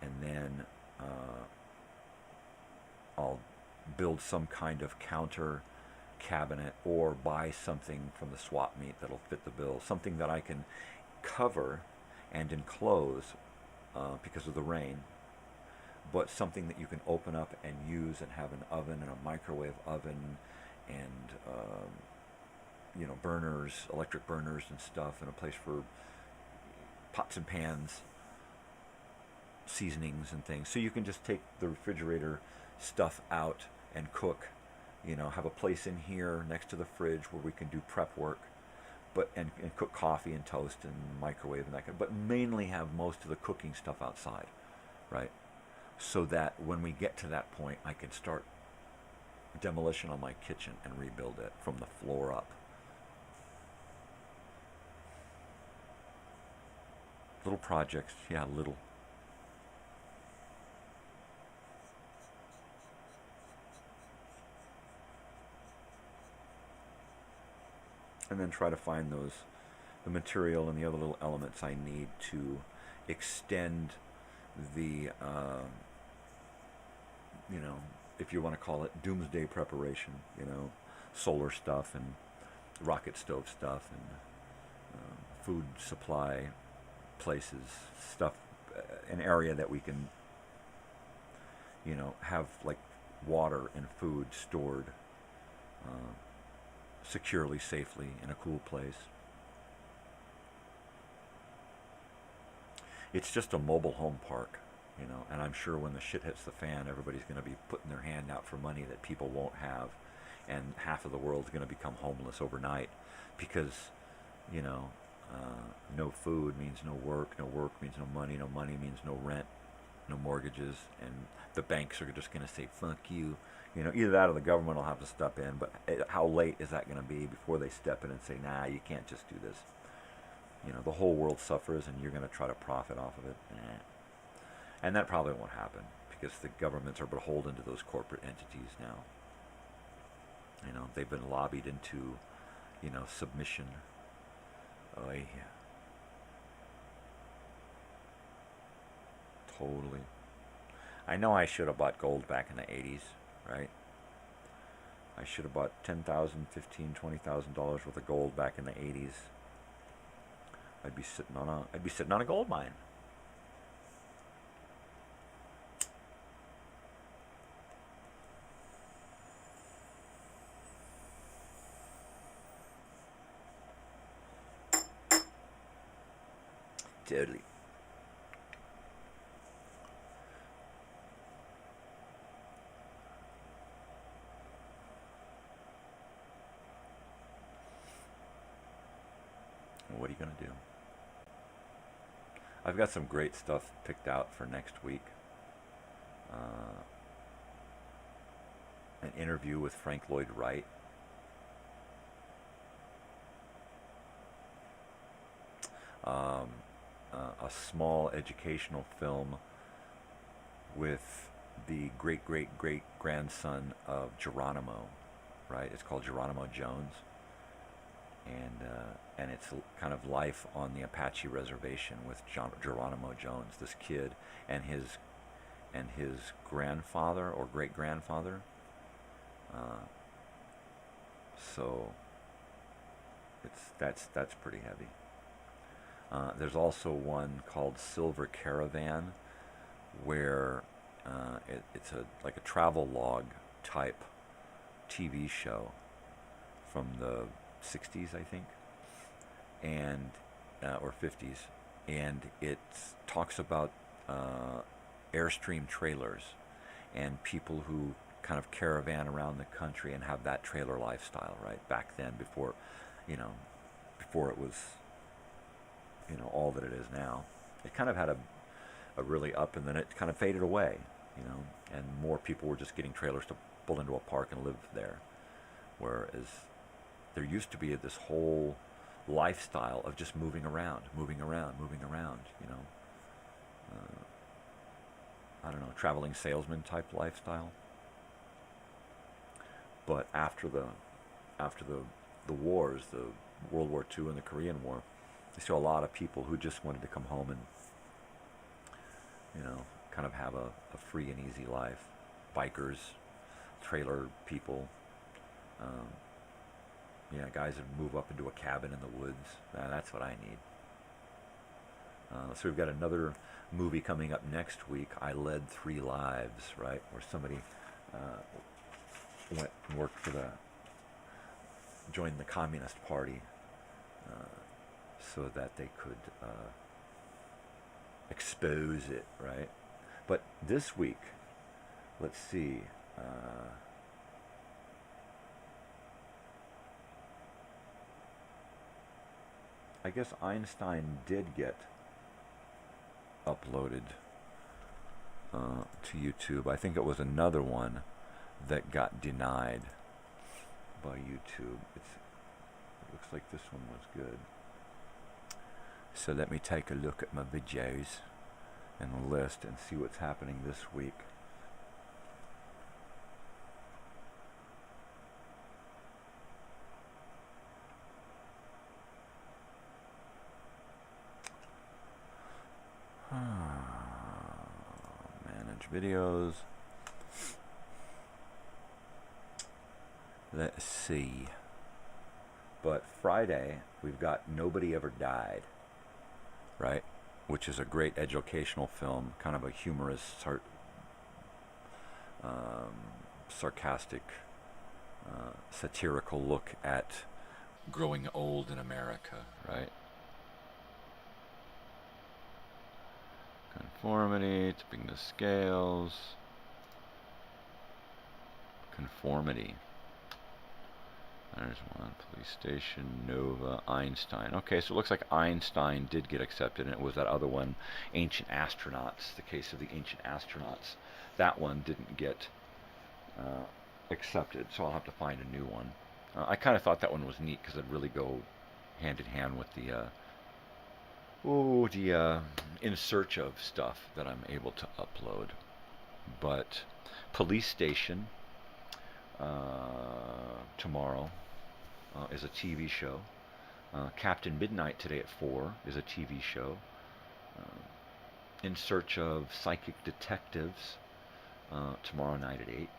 Speaker 1: And then I'll build some kind of counter cabinet, or buy something from the swap meet that'll fit the bill, something that I can cover and enclose because of the rain, but something that you can open up and use and have an oven and a microwave oven and burners, electric burners and stuff, and a place for pots and pans, seasonings and things. So you can just take the refrigerator stuff out and cook. Have a place in here next to the fridge where we can do prep work, but and cook coffee and toast and microwave and that kind of, but mainly have most of the cooking stuff outside, right? So that when we get to that point, I can start demolition on my kitchen and rebuild it from the floor up. Little projects, yeah, little. And then try to find the material and the other little elements I need to extend the, if you want to call it doomsday preparation, solar stuff and rocket stove stuff and food supply places, stuff, an area that we can, have like water and food stored securely, safely, in a cool place. It's just a mobile home park, and I'm sure when the shit hits the fan, everybody's going to be putting their hand out for money that people won't have, and half of the world's going to become homeless overnight because, no food means no work means no money means no rent, no mortgages, and the banks are just going to say, fuck you. Either that or the government will have to step in, but how late is that going to be before they step in and say, nah, you can't just do this. The whole world suffers and you're going to try to profit off of it. And that probably won't happen because the governments are beholden to those corporate entities now. They've been lobbied into, submission. Oh, yeah. Totally. I know I should have bought gold back in the 80s, right? I should have bought $10,000, $15,000, $20,000 worth of gold back in the 80s. I'd be sitting on a gold mine. Totally. What are you going to do? I've got some great stuff picked out for next week. An interview with Frank Lloyd Wright. A small educational film with the great-great-great-grandson of Geronimo, right? It's called Geronimo Jones. And it's kind of life on the Apache reservation with Geronimo Jones, this kid, and his grandfather or great-grandfather. So that's pretty heavy. There's also one called Silver Caravan, where it's like a travel log type TV show from the 60s, I think, and or 50s, and it talks about Airstream trailers and people who kind of caravan around the country and have that trailer lifestyle, right? Back then, before it was, all that it is now. It kind of had a really up, and then it kind of faded away, and more people were just getting trailers to pull into a park and live there, whereas there used to be this whole lifestyle of just moving around, I don't know, traveling salesman type lifestyle. But after the wars, the World War II and the Korean War, I saw a lot of people who just wanted to come home and, kind of have a free and easy life. Bikers, trailer people, Yeah, guys that move up into a cabin in the woods. That's what I need. So we've got another movie coming up next week. I Led Three Lives, right? Where somebody went and worked for joined the Communist Party so that they could expose it, right? But this week, let's see. I guess Einstein did get uploaded to YouTube. I think it was another one that got denied by YouTube. It looks like this one was good. So let me take a look at my videos and the list and see what's happening this week. Manage videos. Let's see. But Friday, we've got Nobody Ever Died, right? Which is a great educational film, kind of a humorous, sarcastic, satirical look at growing old in America, right? Conformity, tipping the scales. Conformity. There's one. Police Station, Nova, Einstein. Okay, so it looks like Einstein did get accepted, and it was that other one, Ancient Astronauts, the case of the Ancient Astronauts. That one didn't get accepted, so I'll have to find a new one. I kind of thought that one was neat because it'd really go hand in hand with the In Search of stuff that I'm able to upload. But Police Station tomorrow is a TV show. Captain Midnight today at 4 is a TV show. In Search of Psychic Detectives tomorrow night at 8.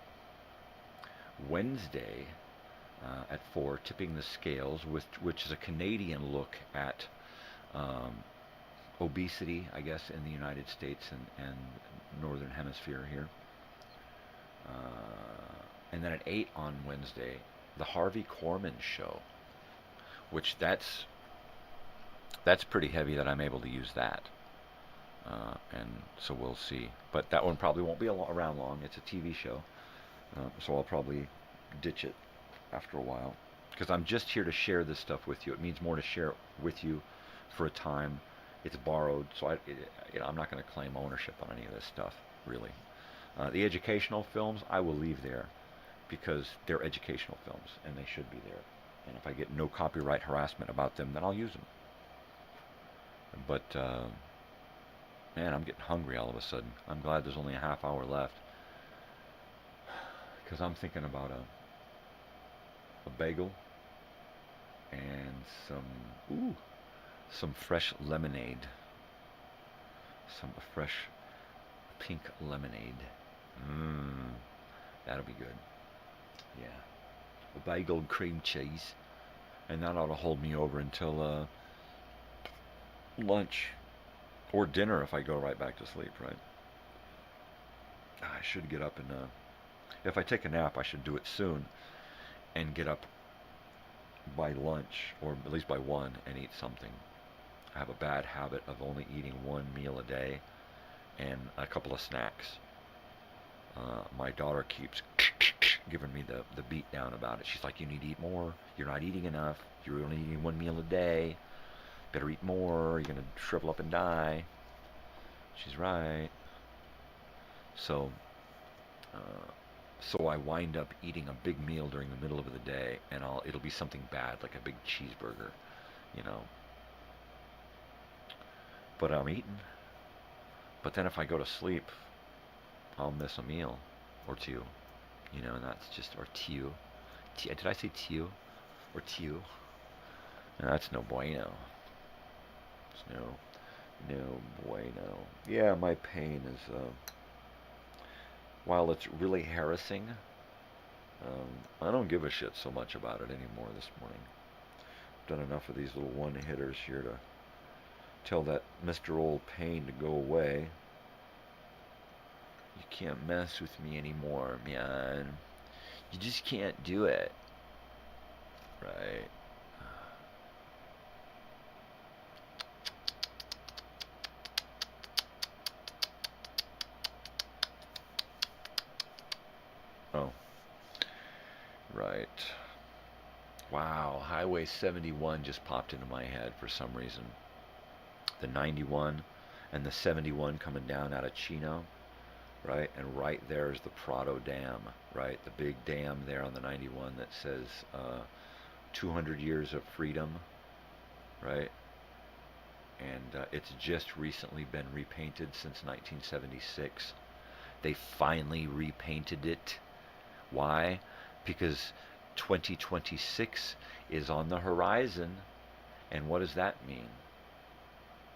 Speaker 1: Wednesday at 4, Tipping the Scales, which is a Canadian look at obesity, I guess, in the United States and Northern Hemisphere here. And then at 8 on Wednesday, the Harvey Korman Show, which that's pretty heavy that I'm able to use that. And so we'll see. But that one probably won't be around long. It's a TV show. So I'll probably ditch it after a while. Because I'm just here to share this stuff with you. It means more to share it with you for a time. It's borrowed, so I'm not going to claim ownership on any of this stuff, really. The educational films, I will leave there because they're educational films, and they should be there. And if I get no copyright harassment about them, then I'll use them. But, man, I'm getting hungry all of a sudden. I'm glad there's only a half hour left. Because I'm thinking about a bagel and some fresh lemonade. Some fresh pink lemonade. That'll be good. Yeah. A bagel and cream cheese. And that ought to hold me over until lunch. Or dinner if I go right back to sleep, right? I should get up and... if I take a nap, I should do it soon. And get up by lunch, or at least by 1, and eat something. I have a bad habit of only eating one meal a day and a couple of snacks. My daughter keeps giving me the beat down about it. She's like, you need to eat more. You're not eating enough. You're only eating one meal a day. Better eat more. You're going to shrivel up and die. She's right. So I wind up eating a big meal during the middle of the day, and it'll be something bad, like a big cheeseburger, you know. But I'm eating. But then if I go to sleep, I'll miss a meal or two, you know, and that's just, or two. Did I say two? Or two? No, that's no bueno. It's no bueno. Yeah, my pain is, while it's really harassing, I don't give a shit so much about it anymore this morning. I've done enough of these little one-hitters here to tell that Mr. Old Pain to go away. You can't mess with me anymore, man. You just can't do it. Right. Oh. Right. Wow, Highway 71 just popped into my head for some reason. The 91 and the 71 coming down out of Chino, right? And right there is the Prado Dam, right? The big dam there on the 91 that says 200 years of freedom, right? And it's just recently been repainted since 1976. They finally repainted it. Why? Because 2026 is on the horizon. And what does that mean?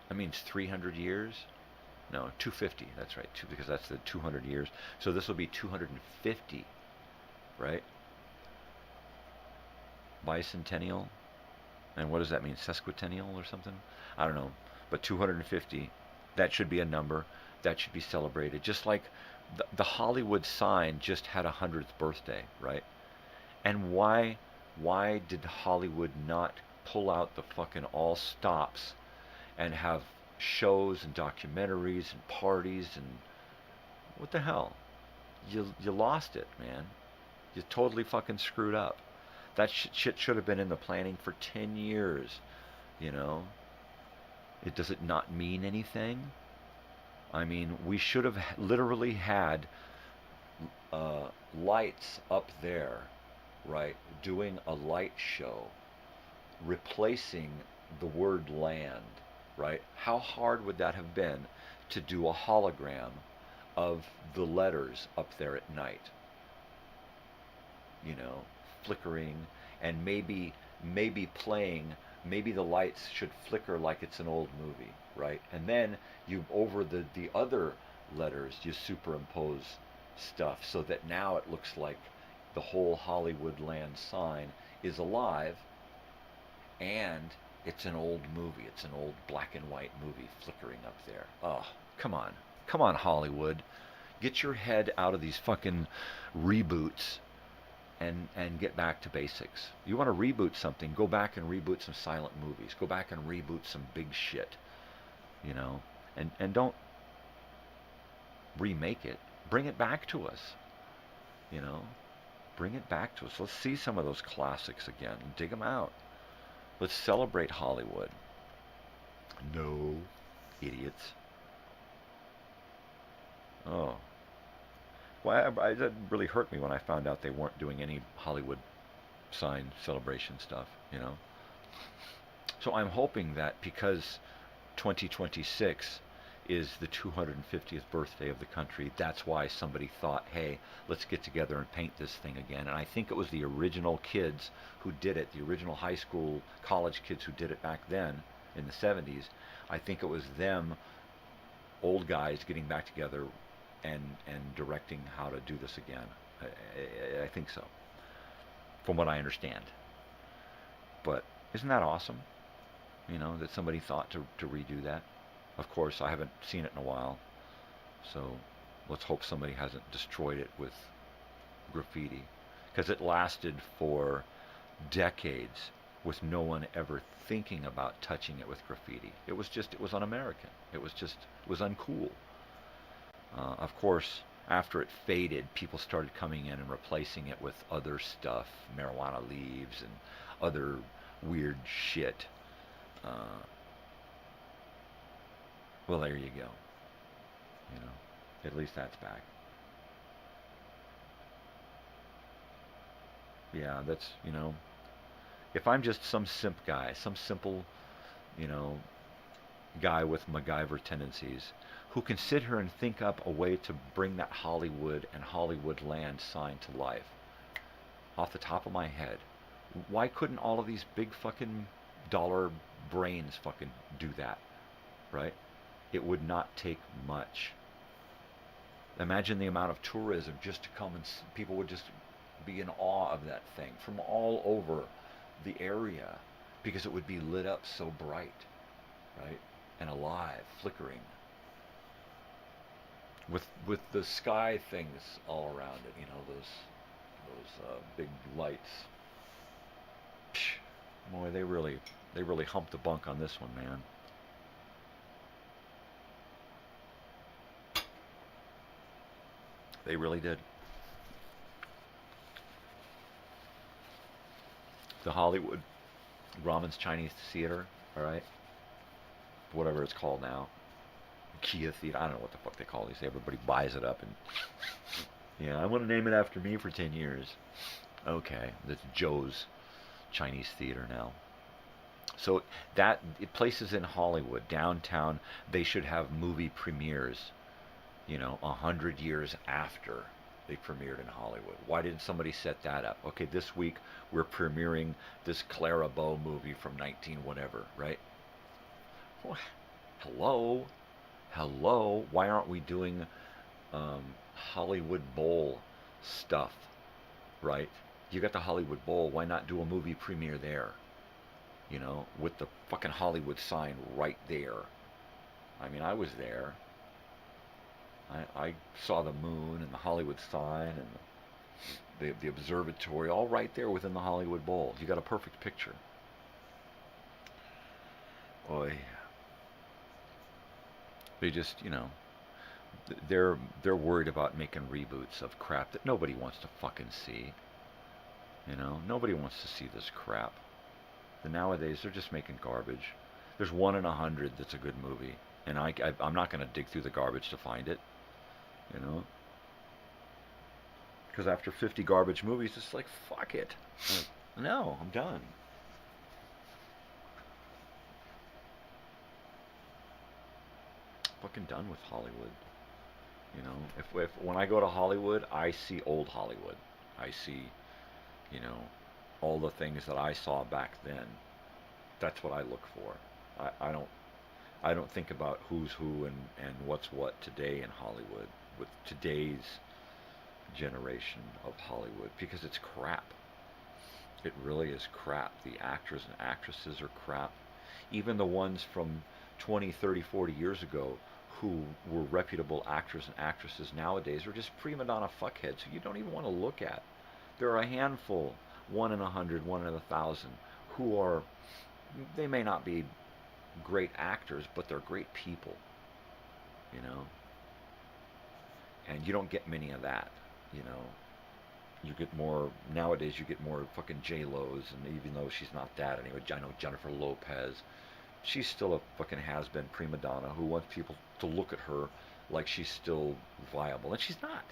Speaker 1: That means 300 years? No, 250. That's right, because that's the 200 years. So this will be 250, right? Bicentennial. And what does that mean? Sesquicentennial or something? I don't know. But 250, that should be a number. That should be celebrated. Just like the Hollywood sign just had a 100th birthday, right? And why did Hollywood not pull out the fucking all stops and have shows and documentaries and parties and what the hell? You lost it, man. You totally fucking screwed up. That shit should have been in the planning for 10 years, you know? Does it not mean anything? I mean, we should have literally had lights up there, right, doing a light show, replacing the word land, right? How hard would that have been to do a hologram of the letters up there at night? You know, flickering, and maybe playing, maybe the lights should flicker like it's an old movie, right? And then you, over the other letters, you superimpose stuff so that now it looks like the whole Hollywood land sign is alive, and it's an old movie. It's an old black and white movie flickering up there. Oh, come on, Hollywood, get your head out of these fucking reboots and get back to basics. You want to reboot something, go back and reboot some silent movies. Go back and reboot some big shit, you know, and don't remake it. Bring it back to us, you know. Bring it back to us. Let's see some of those classics again. Dig them out. Let's celebrate Hollywood. No, idiots. Oh. Well, that really hurt me when I found out they weren't doing any Hollywood sign celebration stuff, you know. So I'm hoping that because 2026 is the 250th birthday of the country, that's why somebody thought, hey, let's get together and paint this thing again. And I think it was the original kids who did it, the original high school, college kids who did it back then in the 70s. I think it was them, old guys, getting back together and directing how to do this again. I think so, from what I understand. But isn't that awesome? You know, that somebody thought to redo that. Of course, I haven't seen it in a while, so let's hope somebody hasn't destroyed it with graffiti, because it lasted for decades with no one ever thinking about touching it with graffiti. It was un-American. It was uncool. Of course, after it faded, people started coming in and replacing it with other stuff, marijuana leaves and other weird shit. Well, there you go. You know, at least that's back. Yeah, that's, you know, if I'm just some simp guy, some simple, you know, guy with MacGyver tendencies, who can sit here and think up a way to bring that Hollywood and Hollywood land sign to life, off the top of my head, why couldn't all of these big fucking dollar brains fucking do that, right? It would not take much. Imagine the amount of tourism just to come, and people would just be in awe of that thing from all over the area because it would be lit up so bright, right? And alive, flickering. With the sky things all around it, you know, those big lights. Psh, boy, they really humped the bunk on this one, man. They really did. The Hollywood Grauman's Chinese Theater, all right, whatever it's called now, Kia Theater. I don't know what the fuck they call these. Everybody buys it up and yeah, I want to name it after me for 10 years. Okay, that's Joe's Chinese Theater now. So that places in Hollywood, downtown, they should have movie premieres, you know, 100 years after they premiered in Hollywood. Why didn't somebody set that up? Okay, this week we're premiering this Clara Bow movie from 19 whatever, right? Well, hello, hello. Why aren't we doing Hollywood Bowl stuff, right? You got the Hollywood Bowl. Why not do a movie premiere there? You know, with the fucking Hollywood sign right there. I mean, I was there. I saw the moon and the Hollywood sign and the observatory all right there within the Hollywood Bowl. You got a perfect picture. Boy, they just, you know, they're worried about making reboots of crap that nobody wants to fucking see. You know, nobody wants to see this crap. And nowadays they're just making garbage. There's 1 in 100 that's a good movie, and I'm not going to dig through the garbage to find it. You know, because after 50 garbage movies, it's like, fuck it. No, I'm done. Fucking done with Hollywood. You know, if when I go to Hollywood, I see old Hollywood. I see, you know, all the things that I saw back then. That's what I look for. I don't think about who's who and what's what today in Hollywood with today's generation of Hollywood, because it's crap. It really is crap. The actors and actresses are crap. Even the ones from 20, 30, 40 years ago who were reputable actors and actresses nowadays are just prima donna fuckheads who you don't even want to look at. There are a handful, 1 in 100, 1 in 1,000, who are, they may not be great actors, but they're great people, you know. And you don't get many of that, you know. You get more, nowadays you get more fucking J-Lo's, and even though she's not that anyway, I know Jennifer Lopez, she's still a fucking has-been prima donna who wants people to look at her like she's still viable, and she's not.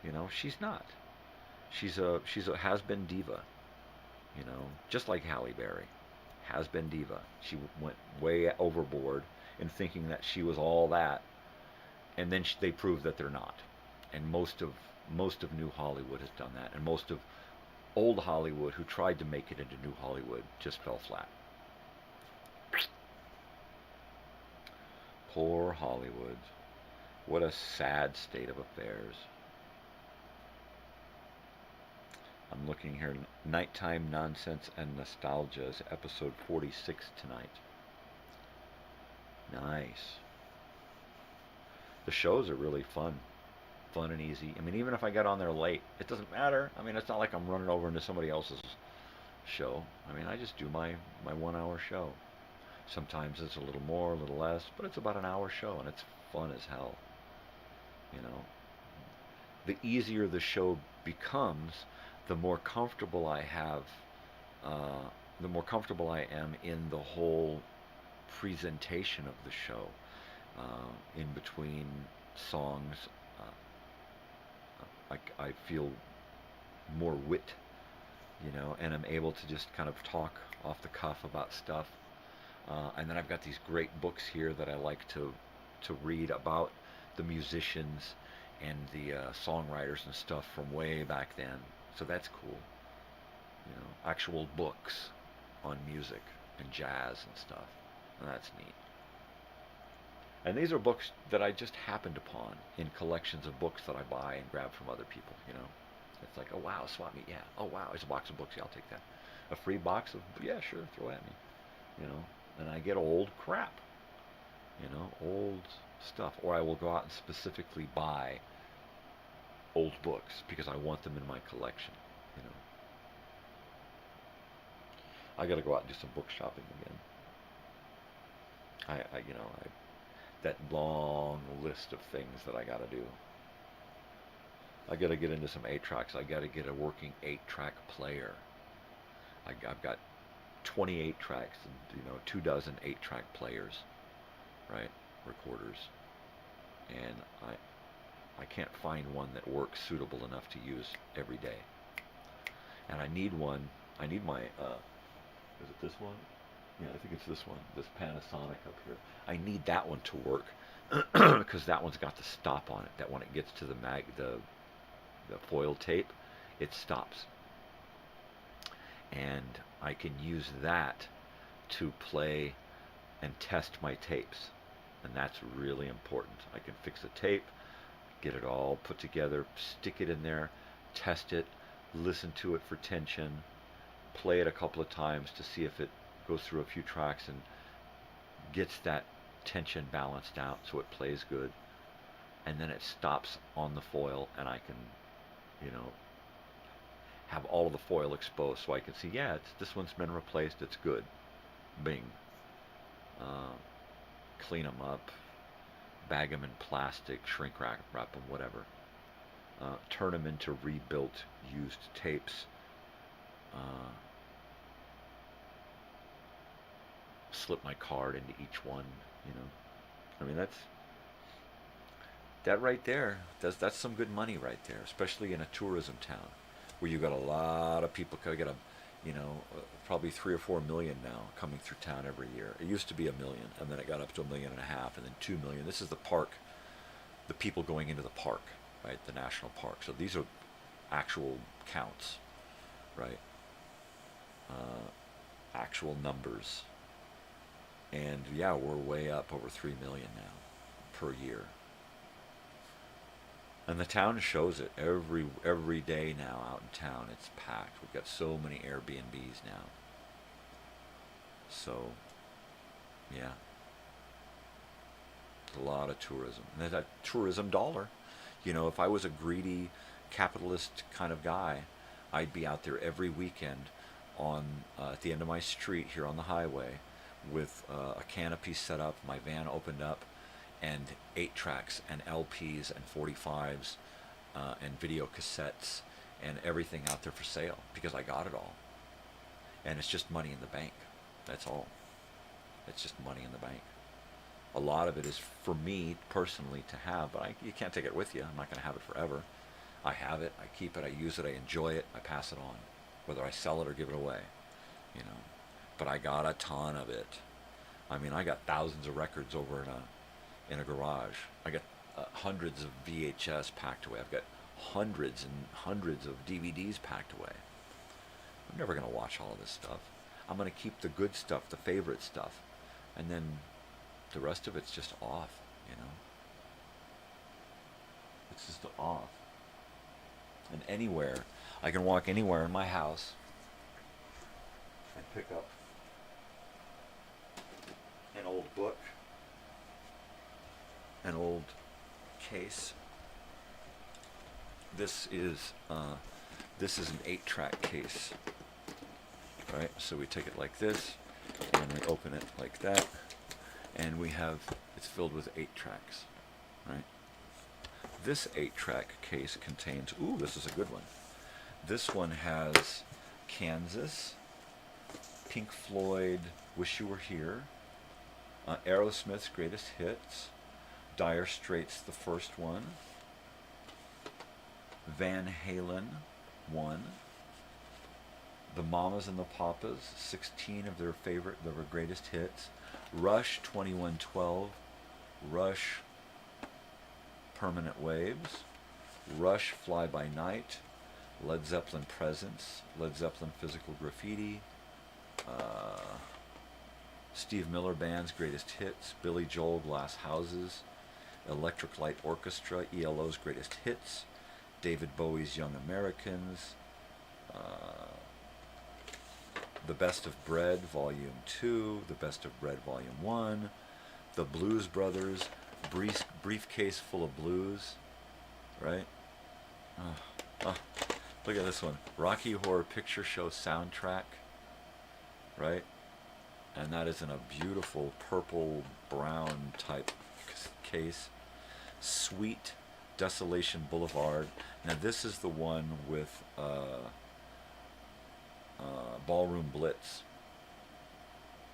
Speaker 1: You know, she's not. She's a has-been diva, you know, just like Halle Berry. Has-been diva. She went way overboard in thinking that she was all that, and then they proved that they're not. And most of New Hollywood has done that, and most of old Hollywood who tried to make it into New Hollywood just fell flat. Poor Hollywood. What a sad state of affairs. I'm looking here. Nighttime Nonsense and Nostalgia is episode 46 tonight. Nice. The shows are really fun and easy. I mean, even if I get on there late, it doesn't matter. I mean, it's not like I'm running over into somebody else's show. I mean, I just do my 1 hour show. Sometimes it's a little more, a little less, but it's about an hour show, and it's fun as hell. You know, the easier the show becomes, the more comfortable I have, the more comfortable I am in the whole presentation of the show. In between songs, I feel more wit, you know, and I'm able to just kind of talk off the cuff about stuff. And then I've got these great books here that I like to read about the musicians and the songwriters and stuff from way back then. So that's cool. You know, actual books on music and jazz and stuff. And that's neat. And these are books that I just happened upon in collections of books that I buy and grab from other people, you know. It's like, oh wow, swap meet, yeah. Oh wow, it's a box of books, yeah, I'll take that. A free box of, yeah, sure, throw at me. You know, and I get old crap. You know, old stuff. Or I will go out and specifically buy old books because I want them in my collection. You know, I got to go out and do some book shopping again. That long list of things that I got to do. I got to get into some 8-tracks. I got to get a working 8-track player. I've got 28 tracks and 24 8-track players, right? Recorders, and I can't find one that works suitable enough to use every day. And I need one. I need my is it this one? Yeah, I think it's this one. This Panasonic up here. I need that one to work because that one's got the stop on it. That when it gets to the foil tape, it stops. And I can use that to play and test my tapes. And that's really important. I can fix a tape, get it all put together, stick it in there, test it, listen to it for tension, play it a couple of times to see if it goes through a few tracks and gets that tension balanced out so it plays good. And then it stops on the foil and I can, have all of the foil exposed so I can see, yeah, this one's been replaced, it's good. Bing. Clean them up, bag them in plastic, shrink wrap them, whatever. Turn them into rebuilt, used tapes. Slip my card into each one, I mean, that right there, that's some good money right there, especially in a tourism town where you got a lot of people. I get probably 3 or 4 million now coming through town every year. It used to be 1 million, and then it got up to 1.5 million, and then 2 million. This is the park, the people going into the park, right? The national park. So these are actual counts, right? Actual numbers. And yeah, we're way up over 3 million now per year. And the town shows it every day now out in town. It's packed. We've got so many Airbnbs now. So, yeah. A lot of tourism. And that tourism dollar. If I was a greedy capitalist kind of guy, I'd be out there every weekend at the end of my street here on the highway with a canopy set up, my van opened up, and 8-tracks and LPs and 45s and video cassettes and everything out there for sale because I got it all. And it's just money in the bank. That's all. It's just money in the bank. A lot of it is for me personally to have, but you can't take it with you. I'm not going to have it forever. I have it, I keep it, I use it, I enjoy it, I pass it on, whether I sell it or give it away, But I got a ton of it. I mean, I got thousands of records over in a garage. I got hundreds of VHS packed away. I've got hundreds and hundreds of DVDs packed away. I'm never going to watch all of this stuff. I'm going to keep the good stuff, the favorite stuff, and then the rest of it's just off, It's just off. And anywhere, I can walk anywhere in my house and pick up an old book, an old case. This is an 8-track case, right? So we take it like this, and we open it like that, and it's filled with 8 tracks, right? This 8-track case contains, this is a good one. This one has Kansas, Pink Floyd, Wish You Were Here, Aerosmith's Greatest Hits, Dire Straits, the first one, Van Halen, 1, the Mamas and the Papas, 16 of their greatest hits, Rush, 2112, Rush, Permanent Waves, Rush, Fly By Night, Led Zeppelin Presence, Led Zeppelin Physical Graffiti, Steve Miller Band's Greatest Hits, Billy Joel Glass Houses, Electric Light Orchestra, ELO's Greatest Hits, David Bowie's Young Americans, The Best of Bread, Volume 2, The Best of Bread, Volume 1, The Blues Brothers, Briefcase Full of Blues, right? Look at this one, Rocky Horror Picture Show soundtrack, right? And that is in a beautiful purple brown type case. Sweet Desolation Boulevard. Now this is the one with Ballroom Blitz,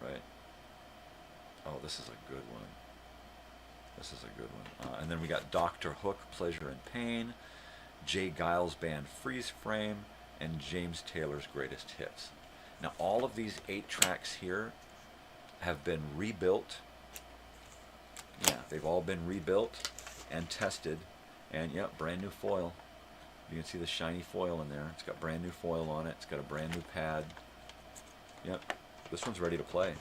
Speaker 1: right? Oh, this is a good one. This is a good one. And then we got Dr. Hook, Pleasure and Pain, Jay Giles Band, Freeze Frame, and James Taylor's Greatest Hits. Now all of these 8 tracks here have been rebuilt. Yeah, they've all been rebuilt and tested, and yep, brand new foil. You can see the shiny foil in there. It's got brand new foil on it. It's got a brand new pad. Yep, this one's ready to play.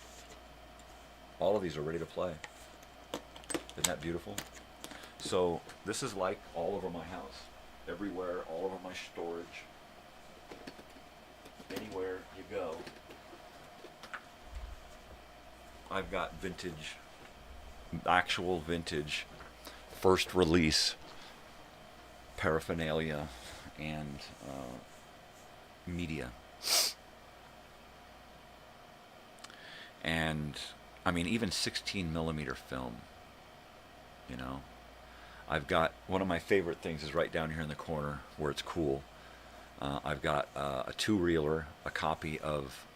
Speaker 1: All of these are ready to play. Isn't that beautiful? So this is like all over my house. Everywhere, all over my storage. Anywhere you go, I've got vintage, actual vintage, first release paraphernalia and media. And I mean, even 16 millimeter film, you know. I've got, one of my favorite things is right down here in the corner where it's cool. I've got a 2-reeler, a copy of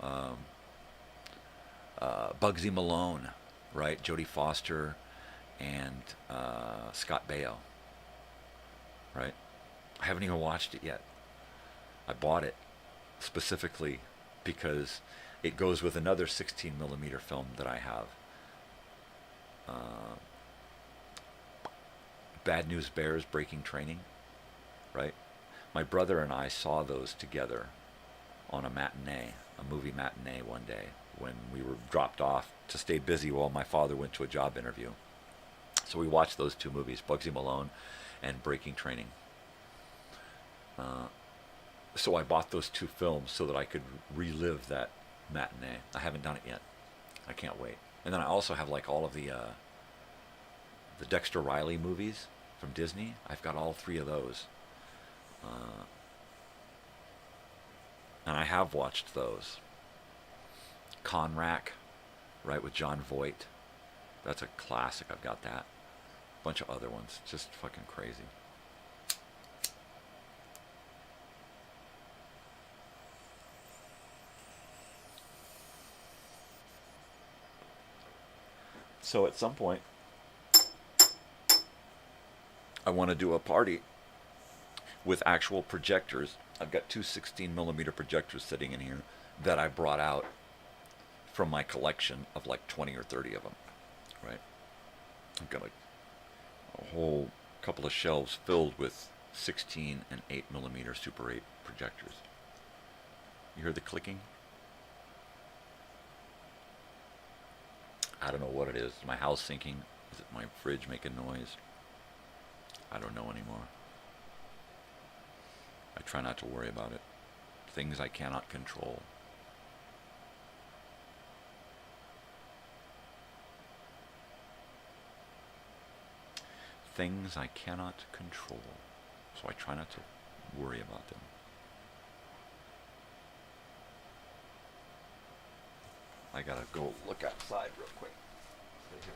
Speaker 1: Bugsy Malone, right? Jodie Foster and Scott Baio, right? I haven't even watched it yet. I bought it specifically because it goes with another 16 millimeter film that I have. Bad News Bears, Breaking Training, right? My brother and I saw those together on a matinee, a movie matinee one day when we were dropped off to stay busy while my father went to a job interview. So we watched those 2 movies, Bugsy Malone and Breaking Training. So I bought those 2 films so that I could relive that matinee. I haven't done it yet. I can't wait. And then I also have like all of the Dexter Riley movies from Disney. I've got all 3 of those. And I have watched those. Conrack, right, with John Voight. That's a classic. I've got that. A bunch of other ones. Just fucking crazy. So at some point, I want to do a party with actual projectors. I've got 2 16 millimeter projectors sitting in here that I brought out from my collection of like 20 or 30 of them, right? I've got like a whole couple of shelves filled with 16 and 8 millimeter Super 8 projectors. You hear the clicking? I don't know what it is. Is my house sinking? Is it my fridge making noise? I don't know anymore. I try not to worry about it. Things I cannot control. Things I cannot control. So I try not to worry about them. I gotta go look outside real quick. Stay here.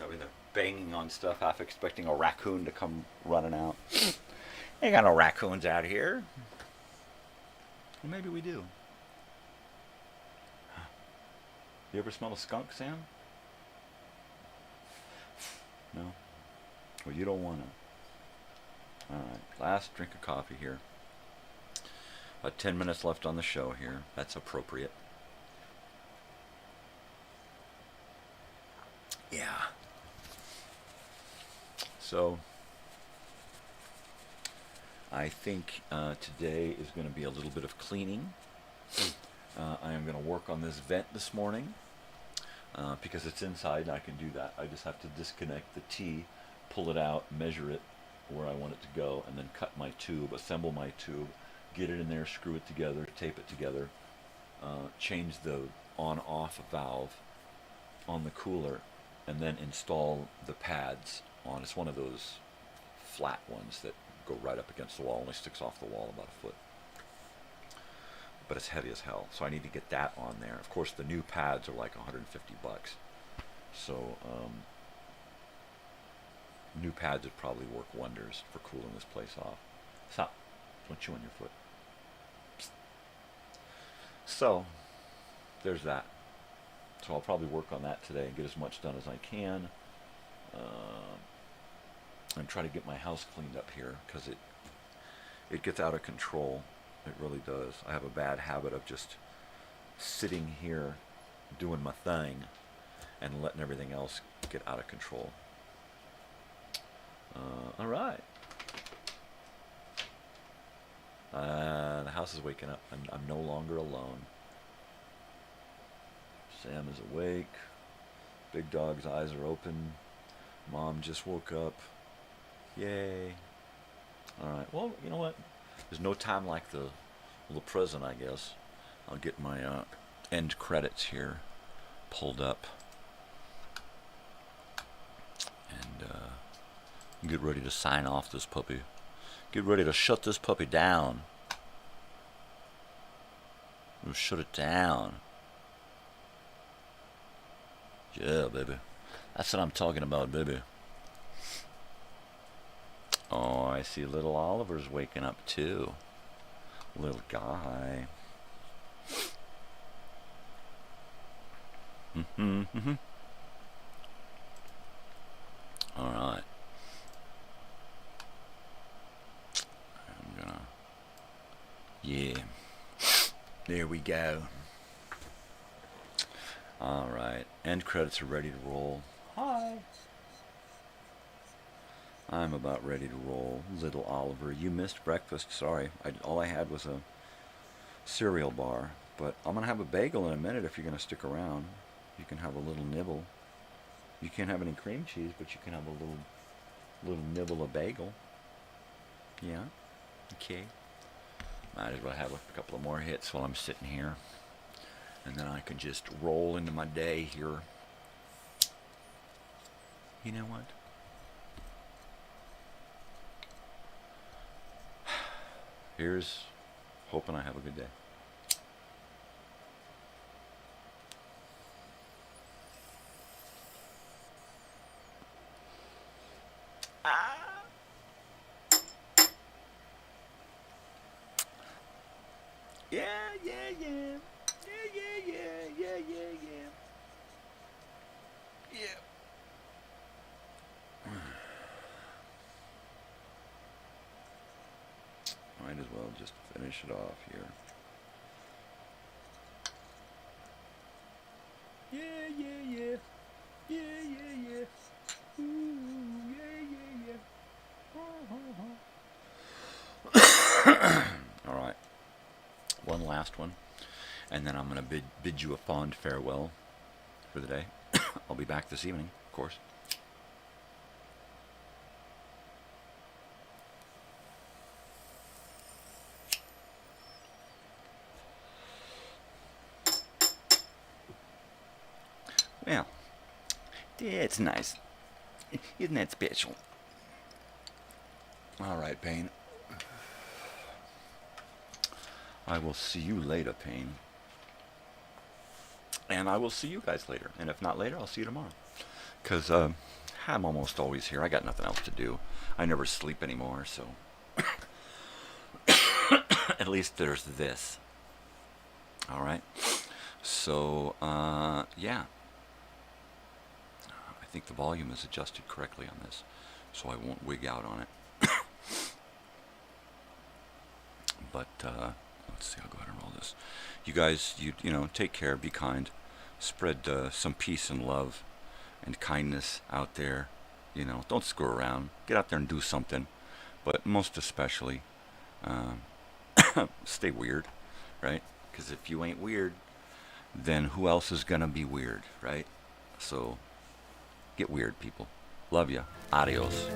Speaker 1: They're banging on stuff, half expecting a raccoon to come running out. Ain't got no raccoons out here. Well, maybe we do. You ever smell a skunk, Sam? No? Well, you don't want to. All right, last drink of coffee here. About 10 minutes left on the show here. That's appropriate. Yeah. So, I think today is going to be a little bit of cleaning. I am going to work on this vent this morning because it's inside and I can do that. I just have to disconnect the T, pull it out, measure it where I want it to go, and then cut my tube, assemble my tube, get it in there, screw it together, tape it together, change the on-off valve on the cooler, and then install the pads on. It's one of those flat ones that go right up against the wall, only sticks off the wall about a foot. But it's heavy as hell, so I need to get that on there. Of course, the new pads are like $150. So, new pads would probably work wonders for cooling this place off. Stop. Don't chew on your foot. So, there's that. So I'll probably work on that today and get as much done as I can. And try to get my house cleaned up here, because it gets out of control. It really does. I have a bad habit of just sitting here doing my thing and letting everything else get out of control. All right. The house is waking up. I'm no longer alone. Sam is awake. Big dog's eyes are open. Mom just woke up. Yay. Alright, well, you know what? There's no time like the present, I guess. I'll get my end credits here pulled up. And get ready to sign off this puppy. Get ready to shut this puppy down. We'll shut it down. Yeah, baby. That's what I'm talking about, baby. Oh, I see little Oliver's waking up too. Little guy. Alright. I'm gonna... Yeah. There we go. Alright. End credits are ready to roll. Hi. I'm about ready to roll. Little Oliver, you missed breakfast. Sorry. All I had was a cereal bar. But I'm going to have a bagel in a minute if you're going to stick around. You can have a little nibble. You can't have any cream cheese, but you can have a little nibble of bagel. Yeah? Okay. Might as well have a couple of more hits while I'm sitting here. And then I can just roll into my day here. You know what? Here's hoping I have a good day. Yeah. Might as well just finish it off here. Yeah. Ooh, yeah. All right. One last one. And then I'm going to bid you a fond farewell for the day. I'll be back this evening, of course. Well, it's nice. Isn't that special? All right, Payne. I will see you later, Payne. And I will see you guys later. And if not later, I'll see you tomorrow. Because I'm almost always here. I got nothing else to do. I never sleep anymore, so... At least there's this. All right? So, yeah. I think the volume is adjusted correctly on this. so I won't wig out on it. But let's see, I'll go ahead and roll this. You guys, you know, take care, be kind, spread some peace and love and kindness out there. You know, don't screw around. Get out there and do something. But most especially, stay weird, right? Because if you ain't weird, then who else is gonna be weird, right? So get weird, people. Love ya. Adios.